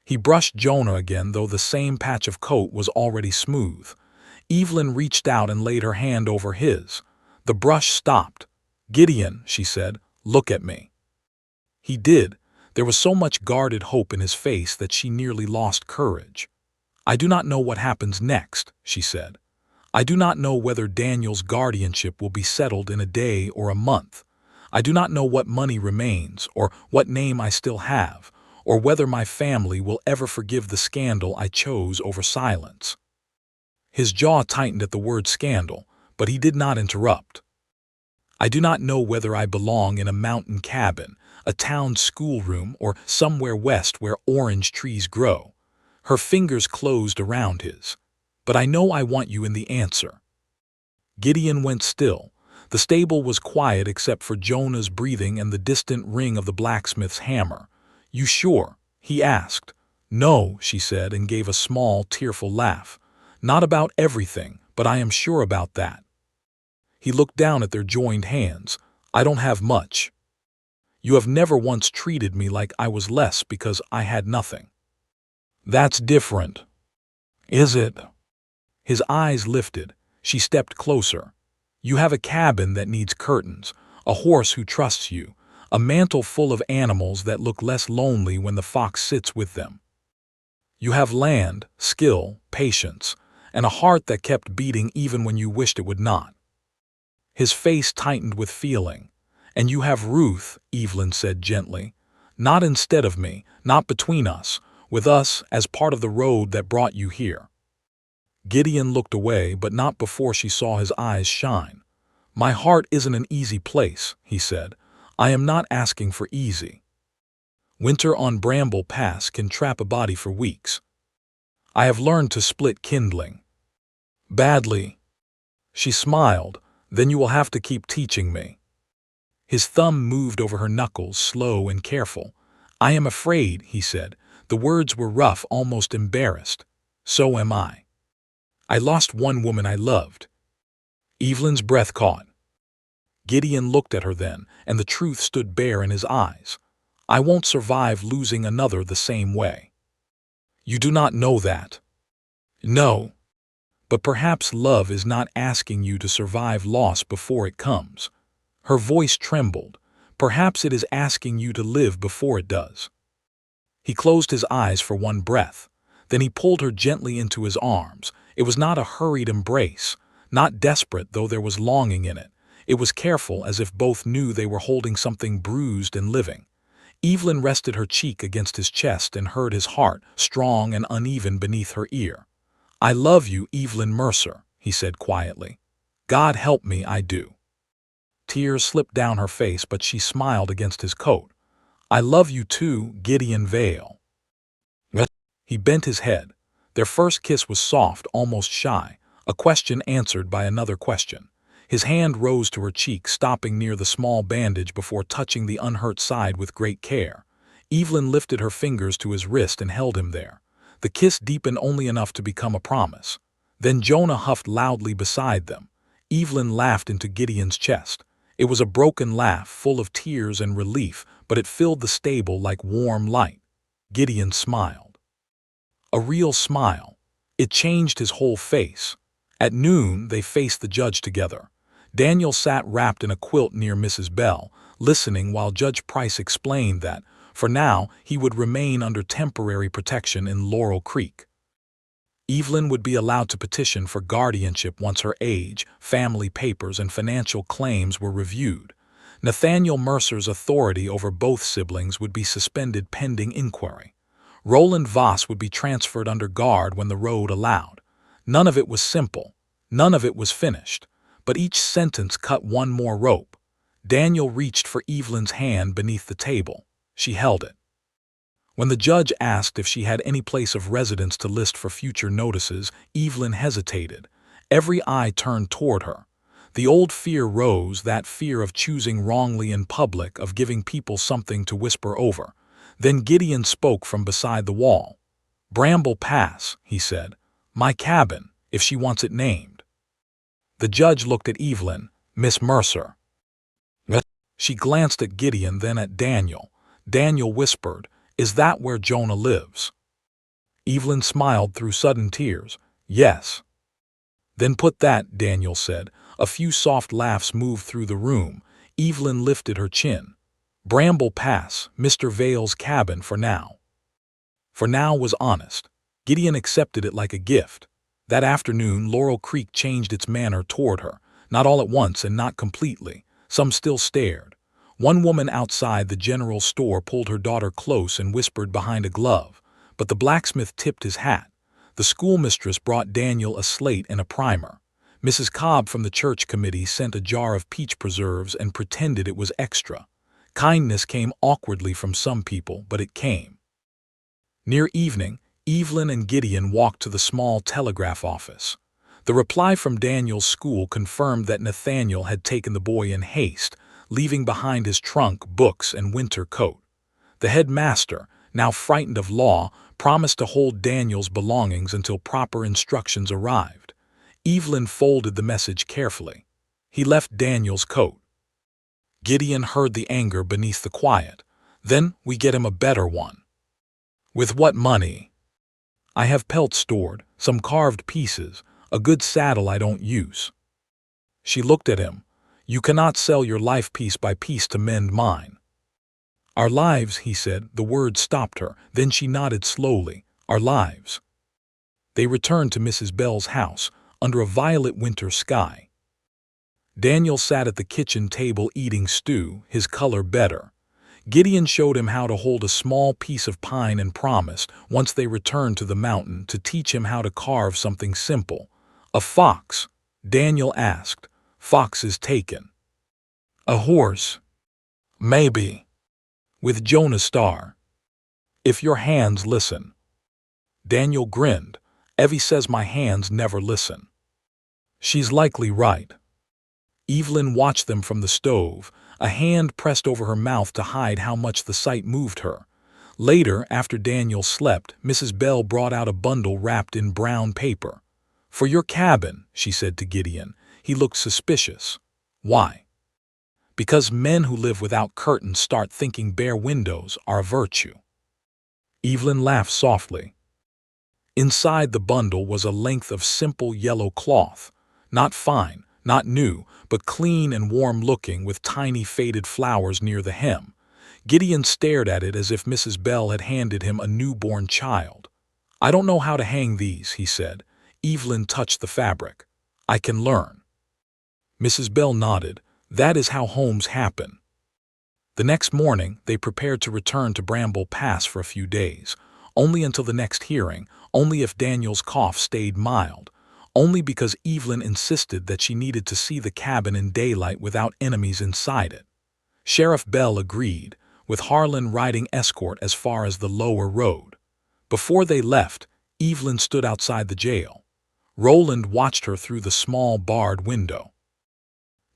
He brushed Jonah again, though the same patch of coat was already smooth. Evelyn reached out and laid her hand over his. The brush stopped. "Gideon," she said, "look at me." He did. There was so much guarded hope in his face that she nearly lost courage. "I do not know what happens next," she said. "I do not know whether Daniel's guardianship will be settled in a day or a month. I do not know what money remains, or what name I still have, or whether my family will ever forgive the scandal I chose over silence." His jaw tightened at the word scandal, but he did not interrupt. "I do not know whether I belong in a mountain cabin, a town schoolroom, or somewhere west where orange trees grow." Her fingers closed around his. "But I know I want you in the answer." Gideon went still. The stable was quiet except for Jonah's breathing and the distant ring of the blacksmith's hammer. "You sure?" he asked. "No," she said, and gave a small, tearful laugh. "Not about everything, but I am sure about that." He looked down at their joined hands. "I don't have much. You have never once treated me like I was less because I had nothing." "That's different." "Is it?" His eyes lifted. She stepped closer. "You have a cabin that needs curtains, a horse who trusts you, a mantle full of animals that look less lonely when the fox sits with them. You have land, skill, patience, and a heart that kept beating even when you wished it would not." His face tightened with feeling. "And you have Ruth," Evelyn said gently. "Not instead of me, not between us, with us as part of the road that brought you here." Gideon looked away, but not before she saw his eyes shine. "My heart isn't an easy place," he said. "I am not asking for easy. Winter on Bramble Pass can trap a body for weeks. I have learned to split kindling. Badly." She smiled. "Then you will have to keep teaching me." His thumb moved over her knuckles, slow and careful. "I am afraid," he said. The words were rough, almost embarrassed. "So am I. I lost one woman I loved." Evelyn's breath caught. Gideon looked at her then, and the truth stood bare in his eyes. "I won't survive losing another the same way." "You do not know that." "No. But perhaps love is not asking you to survive loss before it comes." Her voice trembled. "Perhaps it is asking you to live before it does." He closed his eyes for one breath. Then he pulled her gently into his arms. It was not a hurried embrace, not desperate, though there was longing in it. It was careful, as if both knew they were holding something bruised and living. Evelyn rested her cheek against his chest and heard his heart, strong and uneven beneath her ear. "I love you, Evelyn Mercer," he said quietly. "God help me, I do." Tears slipped down her face, but she smiled against his coat. "I love you too, Gideon Vale." He bent his head. Their first kiss was soft, almost shy, a question answered by another question. His hand rose to her cheek, stopping near the small bandage before touching the unhurt side with great care. Evelyn lifted her fingers to his wrist and held him there. The kiss deepened only enough to become a promise. Then Jonah huffed loudly beside them. Evelyn laughed into Gideon's chest. It was a broken laugh, full of tears and relief, but it filled the stable like warm light. Gideon smiled. A real smile. It changed his whole face. At noon, they faced the judge together. Daniel sat wrapped in a quilt near Mrs. Bell, listening while Judge Price explained that, for now, he would remain under temporary protection in Laurel Creek. Evelyn would be allowed to petition for guardianship once her age, family papers, and financial claims were reviewed. Nathaniel Mercer's authority over both siblings would be suspended pending inquiry. Roland Voss would be transferred under guard when the road allowed. None of it was simple. None of it was finished. But each sentence cut one more rope. Daniel reached for Evelyn's hand beneath the table. She held it. When the judge asked if she had any place of residence to list for future notices, Evelyn hesitated. Every eye turned toward her. The old fear rose, that fear of choosing wrongly in public, of giving people something to whisper over. Then Gideon spoke from beside the wall. "Bramble Pass," he said. "My cabin. if she wants it named. The judge looked at Evelyn, Miss Mercer. She glanced at Gideon, then at Daniel. Daniel whispered, "Is that where Jonah lives?" Evelyn smiled through sudden tears. "Yes." "Then put that," Daniel said. A few soft laughs moved through the room. Evelyn lifted her chin. "Bramble Pass, Mr. Vale's cabin for now." For now was honest. Gideon accepted it like a gift. That afternoon, Laurel Creek changed its manner toward her, not all at once and not completely. Some still stared. One woman outside the general store pulled her daughter close and whispered behind a glove, but the blacksmith tipped his hat. The schoolmistress brought Daniel a slate and a primer. Mrs. Cobb from the church committee sent a jar of peach preserves and pretended it was extra. Kindness came awkwardly from some people, but it came. Near evening, Evelyn and Gideon walked to the small telegraph office. The reply from Daniel's school confirmed that Nathaniel had taken the boy in haste, leaving behind his trunk, books, and winter coat. The headmaster, now frightened of law, promised to hold Daniel's belongings until proper instructions arrived. Evelyn folded the message carefully. He left Daniel's coat. Gideon heard the anger beneath the quiet. "Then we get him a better one." "With what money?" "I have pelts stored, some carved pieces, a good saddle I don't use." She looked at him. "You cannot sell your life piece by piece to mend mine." "Our lives," he said. The word stopped her. Then she nodded slowly. "Our lives." They returned to Mrs. Bell's house, under a violet winter sky. Daniel sat at the kitchen table eating stew, his color better. Gideon showed him how to hold a small piece of pine and promised, once they returned to the mountain, to teach him how to carve something simple. "A fox?" Daniel asked. "Fox is taken." "A horse?" "Maybe. With Jonah's star. If your hands listen." Daniel grinned. "Evie says my hands never listen." "She's likely right." Evelyn watched them from the stove. A hand pressed over her mouth to hide how much the sight moved her. Later, after Daniel slept, Mrs. Bell brought out a bundle wrapped in brown paper. "For your cabin," she said to Gideon. He looked suspicious. "Why?" "Because men who live without curtains start thinking bare windows are a virtue." Evelyn laughed softly. Inside the bundle was a length of simple yellow cloth. Not fine, not new, but clean and warm-looking, with tiny faded flowers near the hem. Gideon stared at it as if Mrs. Bell had handed him a newborn child. "I don't know how to hang these," he said. Evelyn touched the fabric. "I can learn." Mrs. Bell nodded. "That is how homes happen." The next morning, they prepared to return to Bramble Pass for a few days. Only until the next hearing, only if Daniel's cough stayed mild. Only because Evelyn insisted that she needed to see the cabin in daylight without enemies inside it. Sheriff Bell agreed, with Harlan riding escort as far as the lower road. Before they left, Evelyn stood outside the jail. Roland watched her through the small barred window.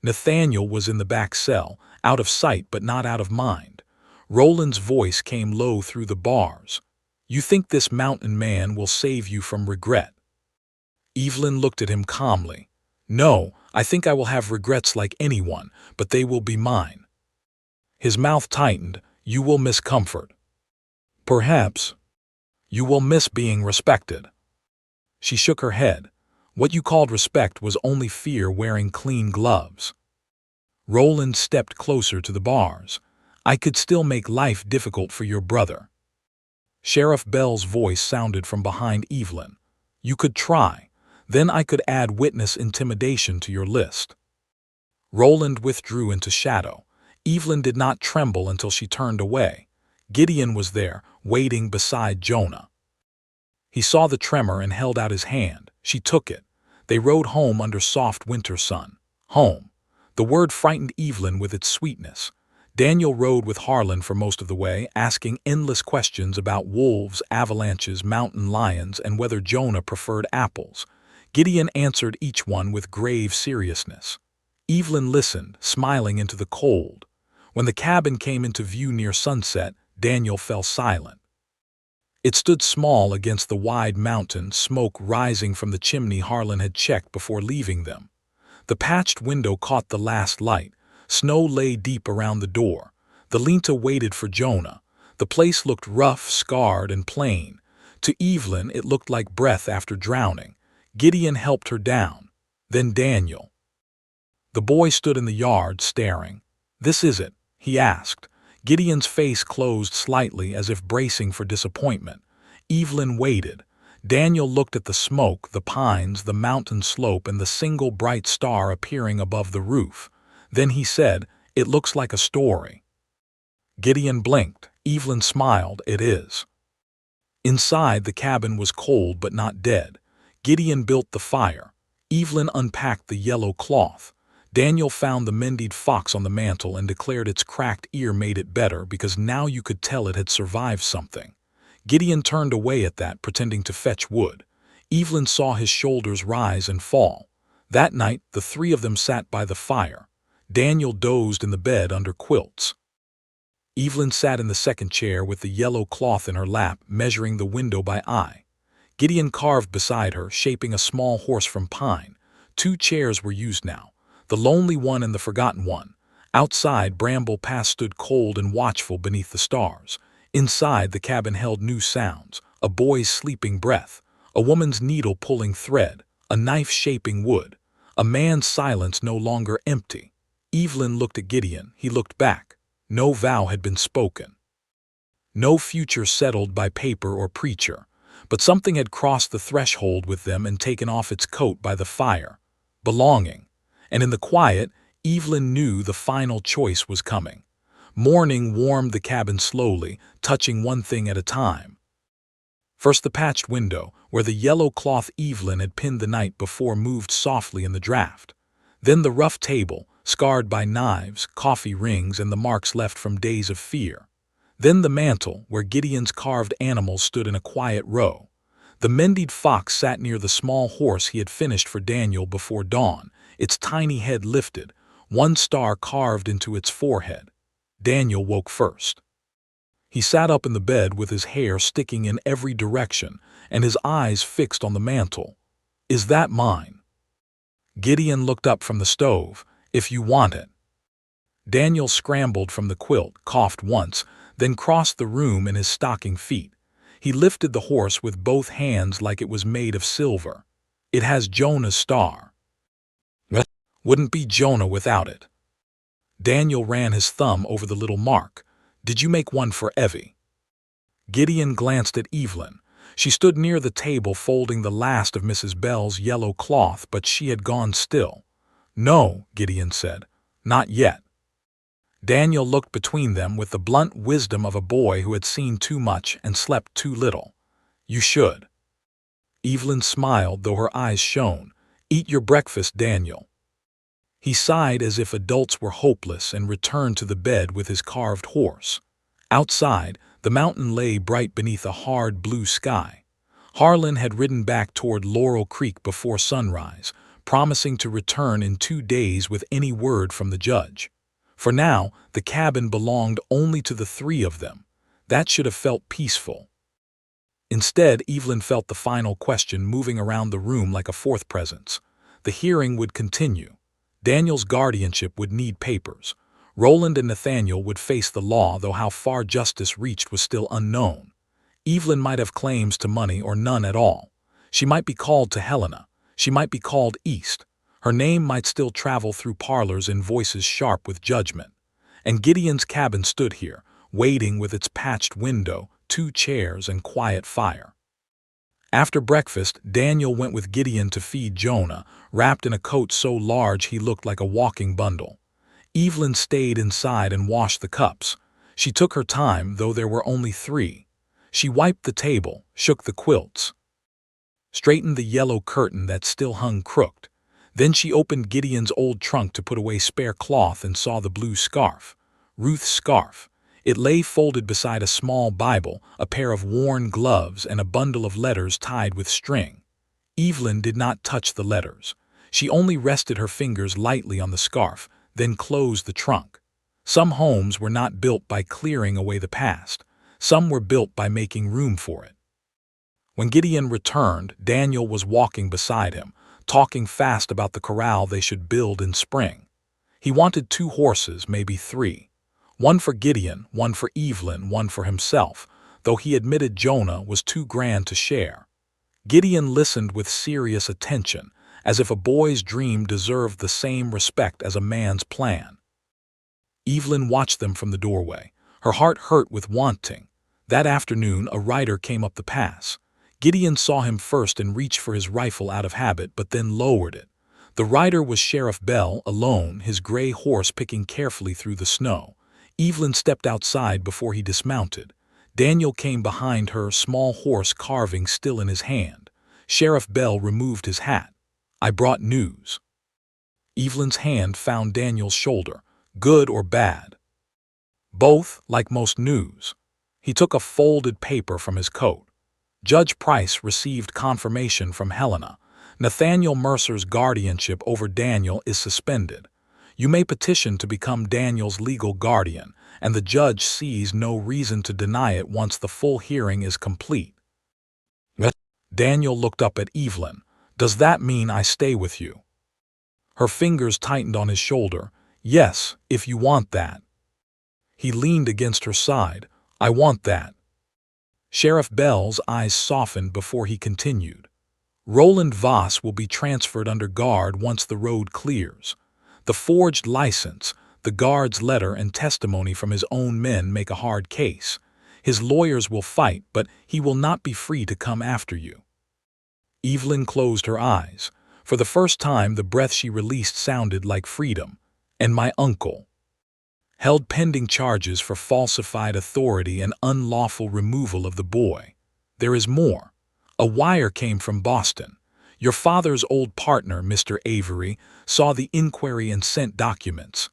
Nathaniel was in the back cell, out of sight but not out of mind. Roland's voice came low through the bars. "You think this mountain man will save you from regret?" Evelyn looked at him calmly. "No, I think I will have regrets like anyone, but they will be mine." His mouth tightened. "You will miss comfort." "Perhaps." "You will miss being respected." She shook her head. "What you called respect was only fear wearing clean gloves." Roland stepped closer to the bars. "I could still make life difficult for your brother." Sheriff Bell's voice sounded from behind Evelyn. "You could try. Then I could add witness intimidation to your list." Roland withdrew into shadow. Evelyn did not tremble until she turned away. Gideon was there, waiting beside Jonah. He saw the tremor and held out his hand. She took it. They rode home under soft winter sun. Home. The word frightened Evelyn with its sweetness. Daniel rode with Harlan for most of the way, asking endless questions about wolves, avalanches, mountain lions, and whether Jonah preferred apples. Gideon answered each one with grave seriousness. Evelyn listened, smiling into the cold. When the cabin came into view near sunset, Daniel fell silent. It stood small against the wide mountain, smoke rising from the chimney Harlan had checked before leaving them. The patched window caught the last light. Snow lay deep around the door. The Linta waited for Jonah. The place looked rough, scarred, and plain. To Evelyn, it looked like breath after drowning. Gideon helped her down. Then Daniel. The boy stood in the yard, staring. "This is it?" he asked. Gideon's face closed slightly as if bracing for disappointment. Evelyn waited. Daniel looked at the smoke, the pines, the mountain slope, and the single bright star appearing above the roof. Then he said, "It looks like a story." Gideon blinked. Evelyn smiled. "It is." Inside, the cabin was cold but not dead. Gideon built the fire. Evelyn unpacked the yellow cloth. Daniel found the mended fox on the mantel and declared its cracked ear made it better because now you could tell it had survived something. Gideon turned away at that, pretending to fetch wood. Evelyn saw his shoulders rise and fall. That night, the three of them sat by the fire. Daniel dozed in the bed under quilts. Evelyn sat in the second chair with the yellow cloth in her lap, measuring the window by eye. Gideon carved beside her, shaping a small horse from pine. 2 chairs were used now, the lonely one and the forgotten one. Outside, Bramble Pass stood cold and watchful beneath the stars. Inside, the cabin held new sounds: a boy's sleeping breath, a woman's needle pulling thread, a knife shaping wood, a man's silence no longer empty. Evelyn looked at Gideon. He looked back. No vow had been spoken. No future settled by paper or preacher. But something had crossed the threshold with them and taken off its coat by the fire. Belonging. And in the quiet, Evelyn knew the final choice was coming. Morning warmed the cabin slowly, touching one thing at a time. First the patched window, where the yellow cloth Evelyn had pinned the night before moved softly in the draft. Then the rough table, scarred by knives, coffee rings, and the marks left from days of fear. Then the mantel, where Gideon's carved animals stood in a quiet row. The mended fox sat near the small horse he had finished for Daniel before dawn, its tiny head lifted, one star carved into its forehead. Daniel woke first. He sat up in the bed with his hair sticking in every direction and his eyes fixed on the mantel. "Is that mine?" Gideon looked up from the stove. "If you want it." Daniel scrambled from the quilt, coughed once, then crossed the room in his stocking feet. He lifted the horse with both hands like it was made of silver. "It has Jonah's star." "Wouldn't be Jonah without it." Daniel ran his thumb over the little mark. "Did you make one for Evie?" Gideon glanced at Evelyn. She stood near the table folding the last of Mrs. Bell's yellow cloth, but she had gone still. "No," Gideon said. "Not yet." Daniel looked between them with the blunt wisdom of a boy who had seen too much and slept too little. "You should." Evelyn smiled, though her eyes shone. "Eat your breakfast, Daniel." He sighed as if adults were hopeless and returned to the bed with his carved horse. Outside, the mountain lay bright beneath a hard blue sky. Harlan had ridden back toward Laurel Creek before sunrise, promising to return in 2 days with any word from the judge. For now, the cabin belonged only to the 3 of them. That should have felt peaceful. Instead, Evelyn felt the final question moving around the room like a fourth presence. The hearing would continue. Daniel's guardianship would need papers. Roland and Nathaniel would face the law, though how far justice reached was still unknown. Evelyn might have claims to money or none at all. She might be called to Helena. She might be called east. Her name might still travel through parlors in voices sharp with judgment. And Gideon's cabin stood here, waiting with its patched window, 2 chairs, and quiet fire. After breakfast, Daniel went with Gideon to feed Jonah, wrapped in a coat so large he looked like a walking bundle. Evelyn stayed inside and washed the cups. She took her time, though there were only 3. She wiped the table, shook the quilts, straightened the yellow curtain that still hung crooked. Then she opened Gideon's old trunk to put away spare cloth and saw the blue scarf. Ruth's scarf. It lay folded beside a small Bible, a pair of worn gloves, and a bundle of letters tied with string. Evelyn did not touch the letters. She only rested her fingers lightly on the scarf, then closed the trunk. Some homes were not built by clearing away the past. Some were built by making room for it. When Gideon returned, Daniel was walking beside him, talking fast about the corral they should build in spring. He wanted 2 horses, maybe 3. One for Gideon, one for Evelyn, one for himself, though he admitted Jonah was too grand to share. Gideon listened with serious attention, as if a boy's dream deserved the same respect as a man's plan. Evelyn watched them from the doorway, her heart hurt with wanting. That afternoon, a rider came up the pass. Gideon saw him first and reached for his rifle out of habit, but then lowered it. The rider was Sheriff Bell, alone, his gray horse picking carefully through the snow. Evelyn stepped outside before he dismounted. Daniel came behind her, small horse carving still in his hand. Sheriff Bell removed his hat. "I brought news." Evelyn's hand found Daniel's shoulder. "Good or bad?" "Both, like most news." He took a folded paper from his coat. Judge Price received confirmation from Helena. Nathaniel Mercer's guardianship over Daniel is suspended. You may petition to become Daniel's legal guardian, and the judge sees no reason to deny it once the full hearing is complete. Daniel looked up at Evelyn. "Does that mean I stay with you?" Her fingers tightened on his shoulder. "Yes, if you want that." He leaned against her side. "I want that." Sheriff Bell's eyes softened before he continued. "Roland Voss will be transferred under guard once the road clears. The forged license, the guard's letter, and testimony from his own men make a hard case. His lawyers will fight, but he will not be free to come after you." Evelyn closed her eyes. For the first time, the breath she released sounded like freedom. "And my uncle?" "Held pending charges for falsified authority and unlawful removal of the boy. There is more. A wire came from Boston. Your father's old partner, Mr. Avery, saw the inquiry and sent documents.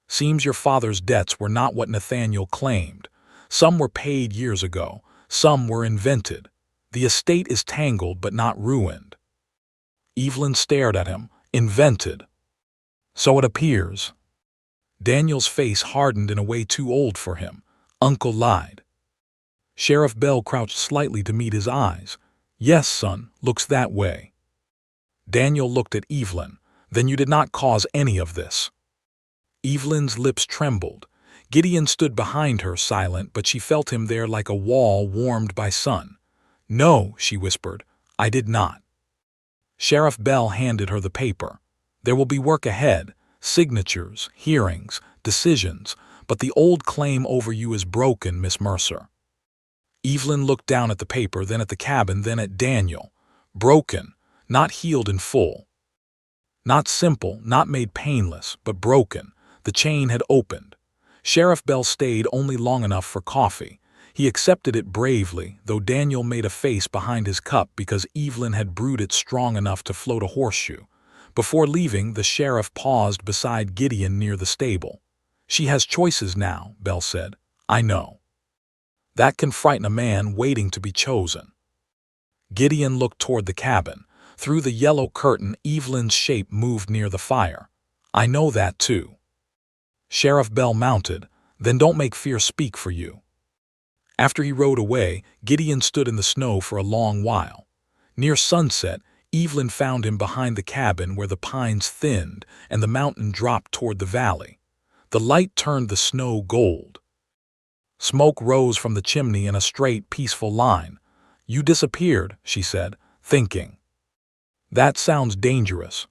Seems your father's debts were not what Nathaniel claimed. Some were paid years ago, some were invented. The estate is tangled but not ruined." Evelyn stared at him. "Invented?" "So it appears." Daniel's face hardened in a way too old for him. "Uncle lied." Sheriff Bell crouched slightly to meet his eyes. "Yes, son, looks that way." Daniel looked at Evelyn. "Then you did not cause any of this." Evelyn's lips trembled. Gideon stood behind her, silent, but she felt him there like a wall warmed by sun. "No," she whispered, "I did not." Sheriff Bell handed her the paper. "There will be work ahead. Signatures, hearings, decisions, but the old claim over you is broken, Miss Mercer." Evelyn looked down at the paper, then at the cabin, then at Daniel. Broken, not healed in full. Not simple, not made painless, but broken. The chain had opened. Sheriff Bell stayed only long enough for coffee. He accepted it bravely, though Daniel made a face behind his cup because Evelyn had brewed it strong enough to float a horseshoe. Before leaving, the sheriff paused beside Gideon near the stable. "She has choices now," Bell said. "I know. That can frighten a man waiting to be chosen." Gideon looked toward the cabin. Through the yellow curtain, Evelyn's shape moved near the fire. "I know that too." Sheriff Bell mounted. "Then don't make fear speak for you." After he rode away, Gideon stood in the snow for a long while. Near sunset, Evelyn found him behind the cabin where the pines thinned and the mountain dropped toward the valley. The light turned the snow gold. Smoke rose from the chimney in a straight, peaceful line. "You disappeared," she said, thinking. "That sounds dangerous."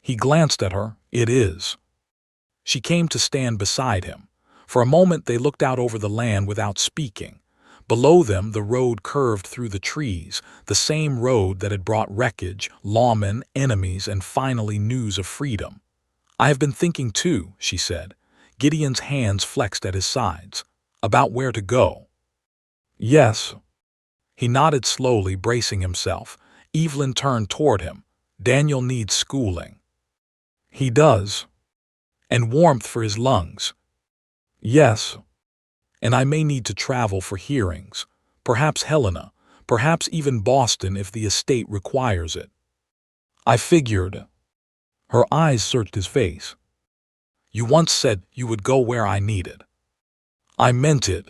He glanced at her. "It is." She came to stand beside him. For a moment they looked out over the land without speaking. Below them the road curved through the trees, the same road that had brought wreckage, lawmen, enemies, and finally news of freedom. "I have been thinking too," she said. Gideon's hands flexed at his sides. "About where to go." "Yes." He nodded slowly, bracing himself. Evelyn turned toward him. "Daniel needs schooling." "He does." "And warmth for his lungs." "Yes." "And I may need to travel for hearings. Perhaps Helena, perhaps even Boston if the estate requires it." "I figured." Her eyes searched his face. "You once said you would go where I needed." "I meant it."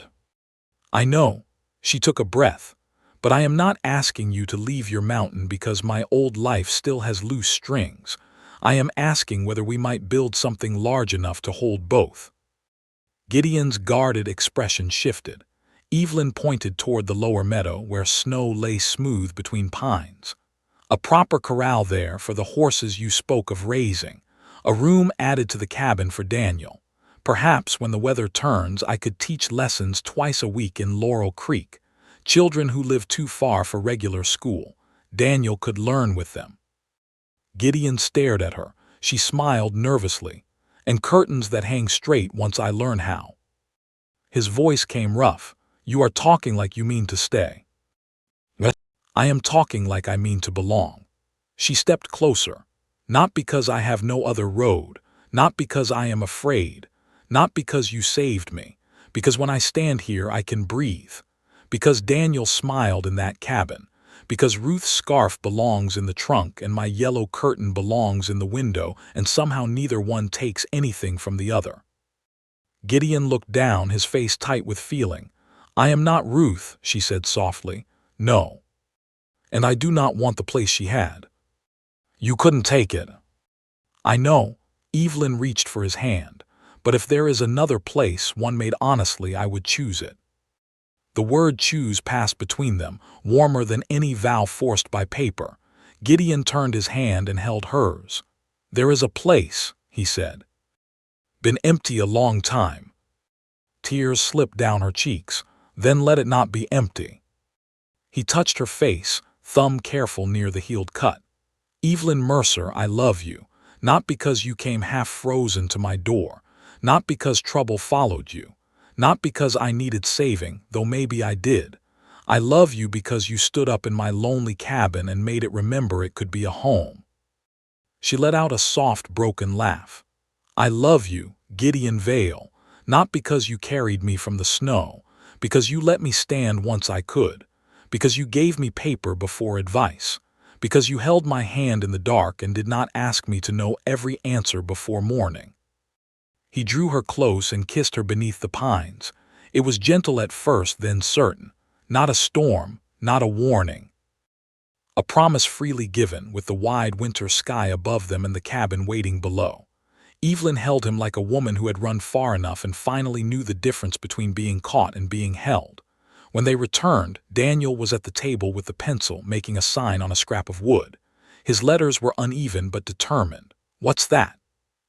I know. She took a breath. But I am not asking you to leave your mountain because my old life still has loose strings. I am asking whether we might build something large enough to hold both. Gideon's guarded expression shifted. Evelyn pointed toward the lower meadow where snow lay smooth between pines. A proper corral there for the horses you spoke of raising. A room added to the cabin for Daniel. Perhaps when the weather turns I could teach lessons twice a week in Laurel Creek. Children who live too far for regular school. Daniel could learn with them. Gideon stared at her. She smiled nervously. And curtains that hang straight once I learn how. His voice came rough. You are talking like you mean to stay. What? I am talking like I mean to belong. She stepped closer. Not because I have no other road. Not because I am afraid. Not because you saved me. Because when I stand here I can breathe. Because Daniel smiled in that cabin. Because Ruth's scarf belongs in the trunk and my yellow curtain belongs in the window, and somehow neither one takes anything from the other. Gideon looked down, his face tight with feeling. I am not Ruth, she said softly. No. And I do not want the place she had. You couldn't take it. I know. Evelyn reached for his hand. But if there is another place, one made honestly, I would choose it. The word choose passed between them, warmer than any vow forced by paper. Gideon turned his hand and held hers. There is a place, he said. Been empty a long time. Tears slipped down her cheeks. Then let it not be empty. He touched her face, thumb careful near the healed cut. Evelyn Mercer, I love you. Not because you came half frozen to my door. Not because trouble followed you. Not because I needed saving, though maybe I did. I love you because you stood up in my lonely cabin and made it remember it could be a home. She let out a soft, broken laugh. I love you, Gideon Vale, not because you carried me from the snow, because you let me stand once I could, because you gave me paper before advice, because you held my hand in the dark and did not ask me to know every answer before morning. He drew her close and kissed her beneath the pines. It was gentle at first, then certain. Not a storm, not a warning. A promise freely given, with the wide winter sky above them and the cabin waiting below. Evelyn held him like a woman who had run far enough and finally knew the difference between being caught and being held. When they returned, Daniel was at the table with the pencil, making a sign on a scrap of wood. His letters were uneven but determined. What's that?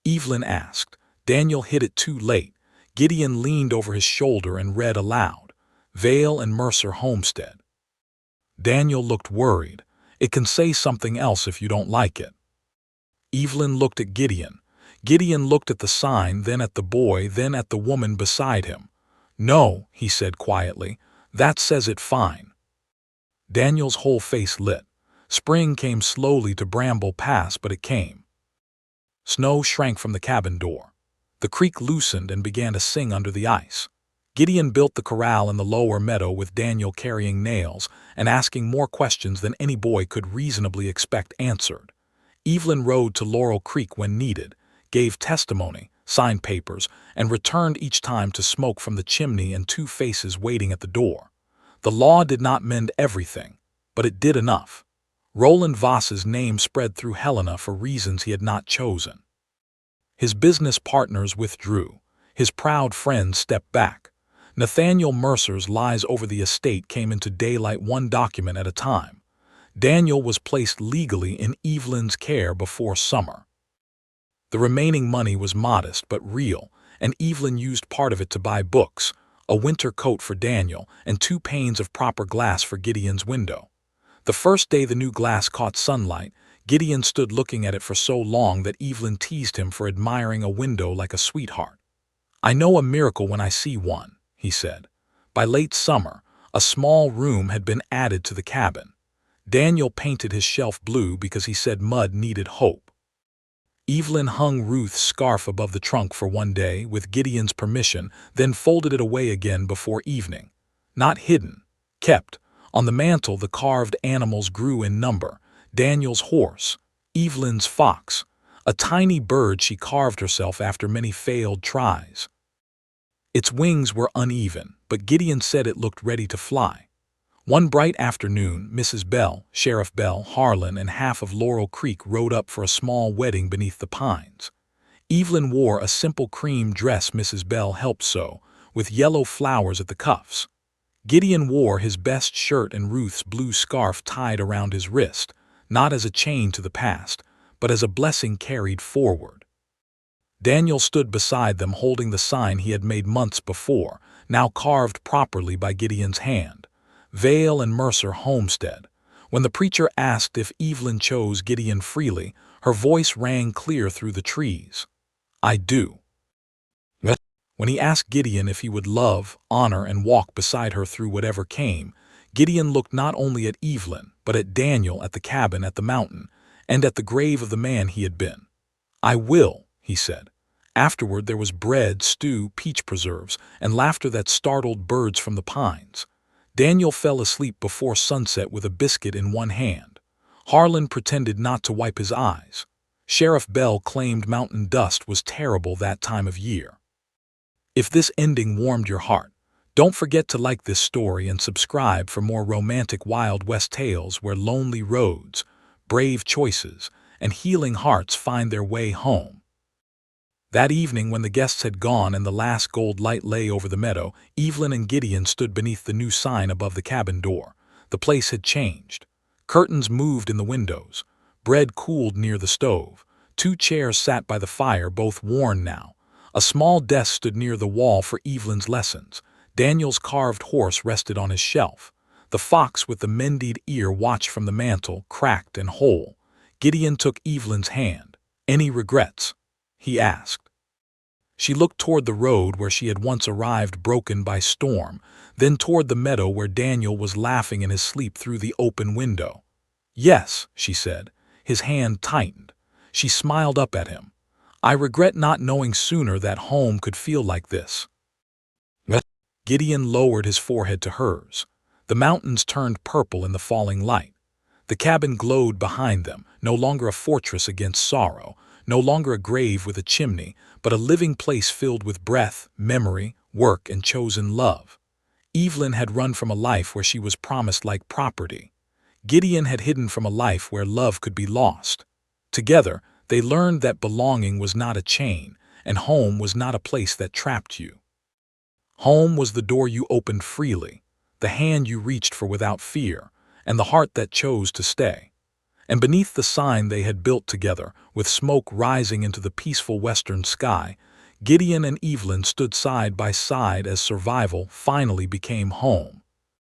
Evelyn asked. Daniel hit it too late. Gideon leaned over his shoulder and read aloud. Vale and Mercer Homestead. Daniel looked worried. It can say something else if you don't like it. Evelyn looked at Gideon. Gideon looked at the sign, then at the boy, then at the woman beside him. No, he said quietly. That says it fine. Daniel's whole face lit. Spring came slowly to Bramble Pass, but it came. Snow shrank from the cabin door. The creek loosened and began to sing under the ice. Gideon built the corral in the lower meadow with Daniel carrying nails and asking more questions than any boy could reasonably expect answered. Evelyn rode to Laurel Creek when needed, gave testimony, signed papers, and returned each time to smoke from the chimney and two faces waiting at the door. The law did not mend everything, but it did enough. Roland Voss's name spread through Helena for reasons he had not chosen. His business partners withdrew. His proud friends stepped back. Nathaniel Mercer's lies over the estate came into daylight one document at a time. Daniel was placed legally in Evelyn's care before summer. The remaining money was modest but real, and Evelyn used part of it to buy books, a winter coat for Daniel, and 2 panes of proper glass for Gideon's window. The first day the new glass caught sunlight, Gideon stood looking at it for so long that Evelyn teased him for admiring a window like a sweetheart. I know a miracle when I see one, he said. By late summer, a small room had been added to the cabin. Daniel painted his shelf blue because he said mud needed hope. Evelyn hung Ruth's scarf above the trunk for one day, with Gideon's permission, then folded it away again before evening. Not hidden, kept. On the mantel the carved animals grew in number. Daniel's horse, Evelyn's fox, a tiny bird she carved herself after many failed tries. Its wings were uneven, but Gideon said it looked ready to fly. One bright afternoon, Mrs. Bell, Sheriff Bell, Harlan, and half of Laurel Creek rode up for a small wedding beneath the pines. Evelyn wore a simple cream dress Mrs. Bell helped sew, with yellow flowers at the cuffs. Gideon wore his best shirt and Ruth's blue scarf tied around his wrist, not as a chain to the past, but as a blessing carried forward. Daniel stood beside them holding the sign he had made months before, now carved properly by Gideon's hand. Vale and Mercer Homestead. When the preacher asked if Evelyn chose Gideon freely, her voice rang clear through the trees. "I do." When he asked Gideon if he would love, honor, and walk beside her through whatever came, Gideon looked not only at Evelyn, but at Daniel at the cabin at the mountain, and at the grave of the man he had been. "I will," he said. Afterward there was bread, stew, peach preserves, and laughter that startled birds from the pines. Daniel fell asleep before sunset with a biscuit in one hand. Harlan pretended not to wipe his eyes. Sheriff Bell claimed mountain dust was terrible that time of year. If this ending warmed your heart, don't forget to like this story and subscribe for more romantic Wild West tales where lonely roads, brave choices, and healing hearts find their way home. That evening, when the guests had gone and the last gold light lay over the meadow, Evelyn and Gideon stood beneath the new sign above the cabin door. The place had changed. Curtains moved in the windows. Bread cooled near the stove. 2 chairs sat by the fire, both worn now. A small desk stood near the wall for Evelyn's lessons. Daniel's carved horse rested on his shelf. The fox with the mended ear watched from the mantel, cracked and whole. Gideon took Evelyn's hand. "Any regrets?" he asked. She looked toward the road where she had once arrived, broken by storm, then toward the meadow where Daniel was laughing in his sleep through the open window. "Yes," she said. His hand tightened. She smiled up at him. "I regret not knowing sooner that home could feel like this." Gideon lowered his forehead to hers. The mountains turned purple in the falling light. The cabin glowed behind them, no longer a fortress against sorrow, no longer a grave with a chimney, but a living place filled with breath, memory, work, and chosen love. Evelyn had run from a life where she was promised like property. Gideon had hidden from a life where love could be lost. Together, they learned that belonging was not a chain, and home was not a place that trapped you. Home was the door you opened freely, the hand you reached for without fear, and the heart that chose to stay. And beneath the sign they had built together, with smoke rising into the peaceful western sky, Gideon and Evelyn stood side by side as survival finally became home.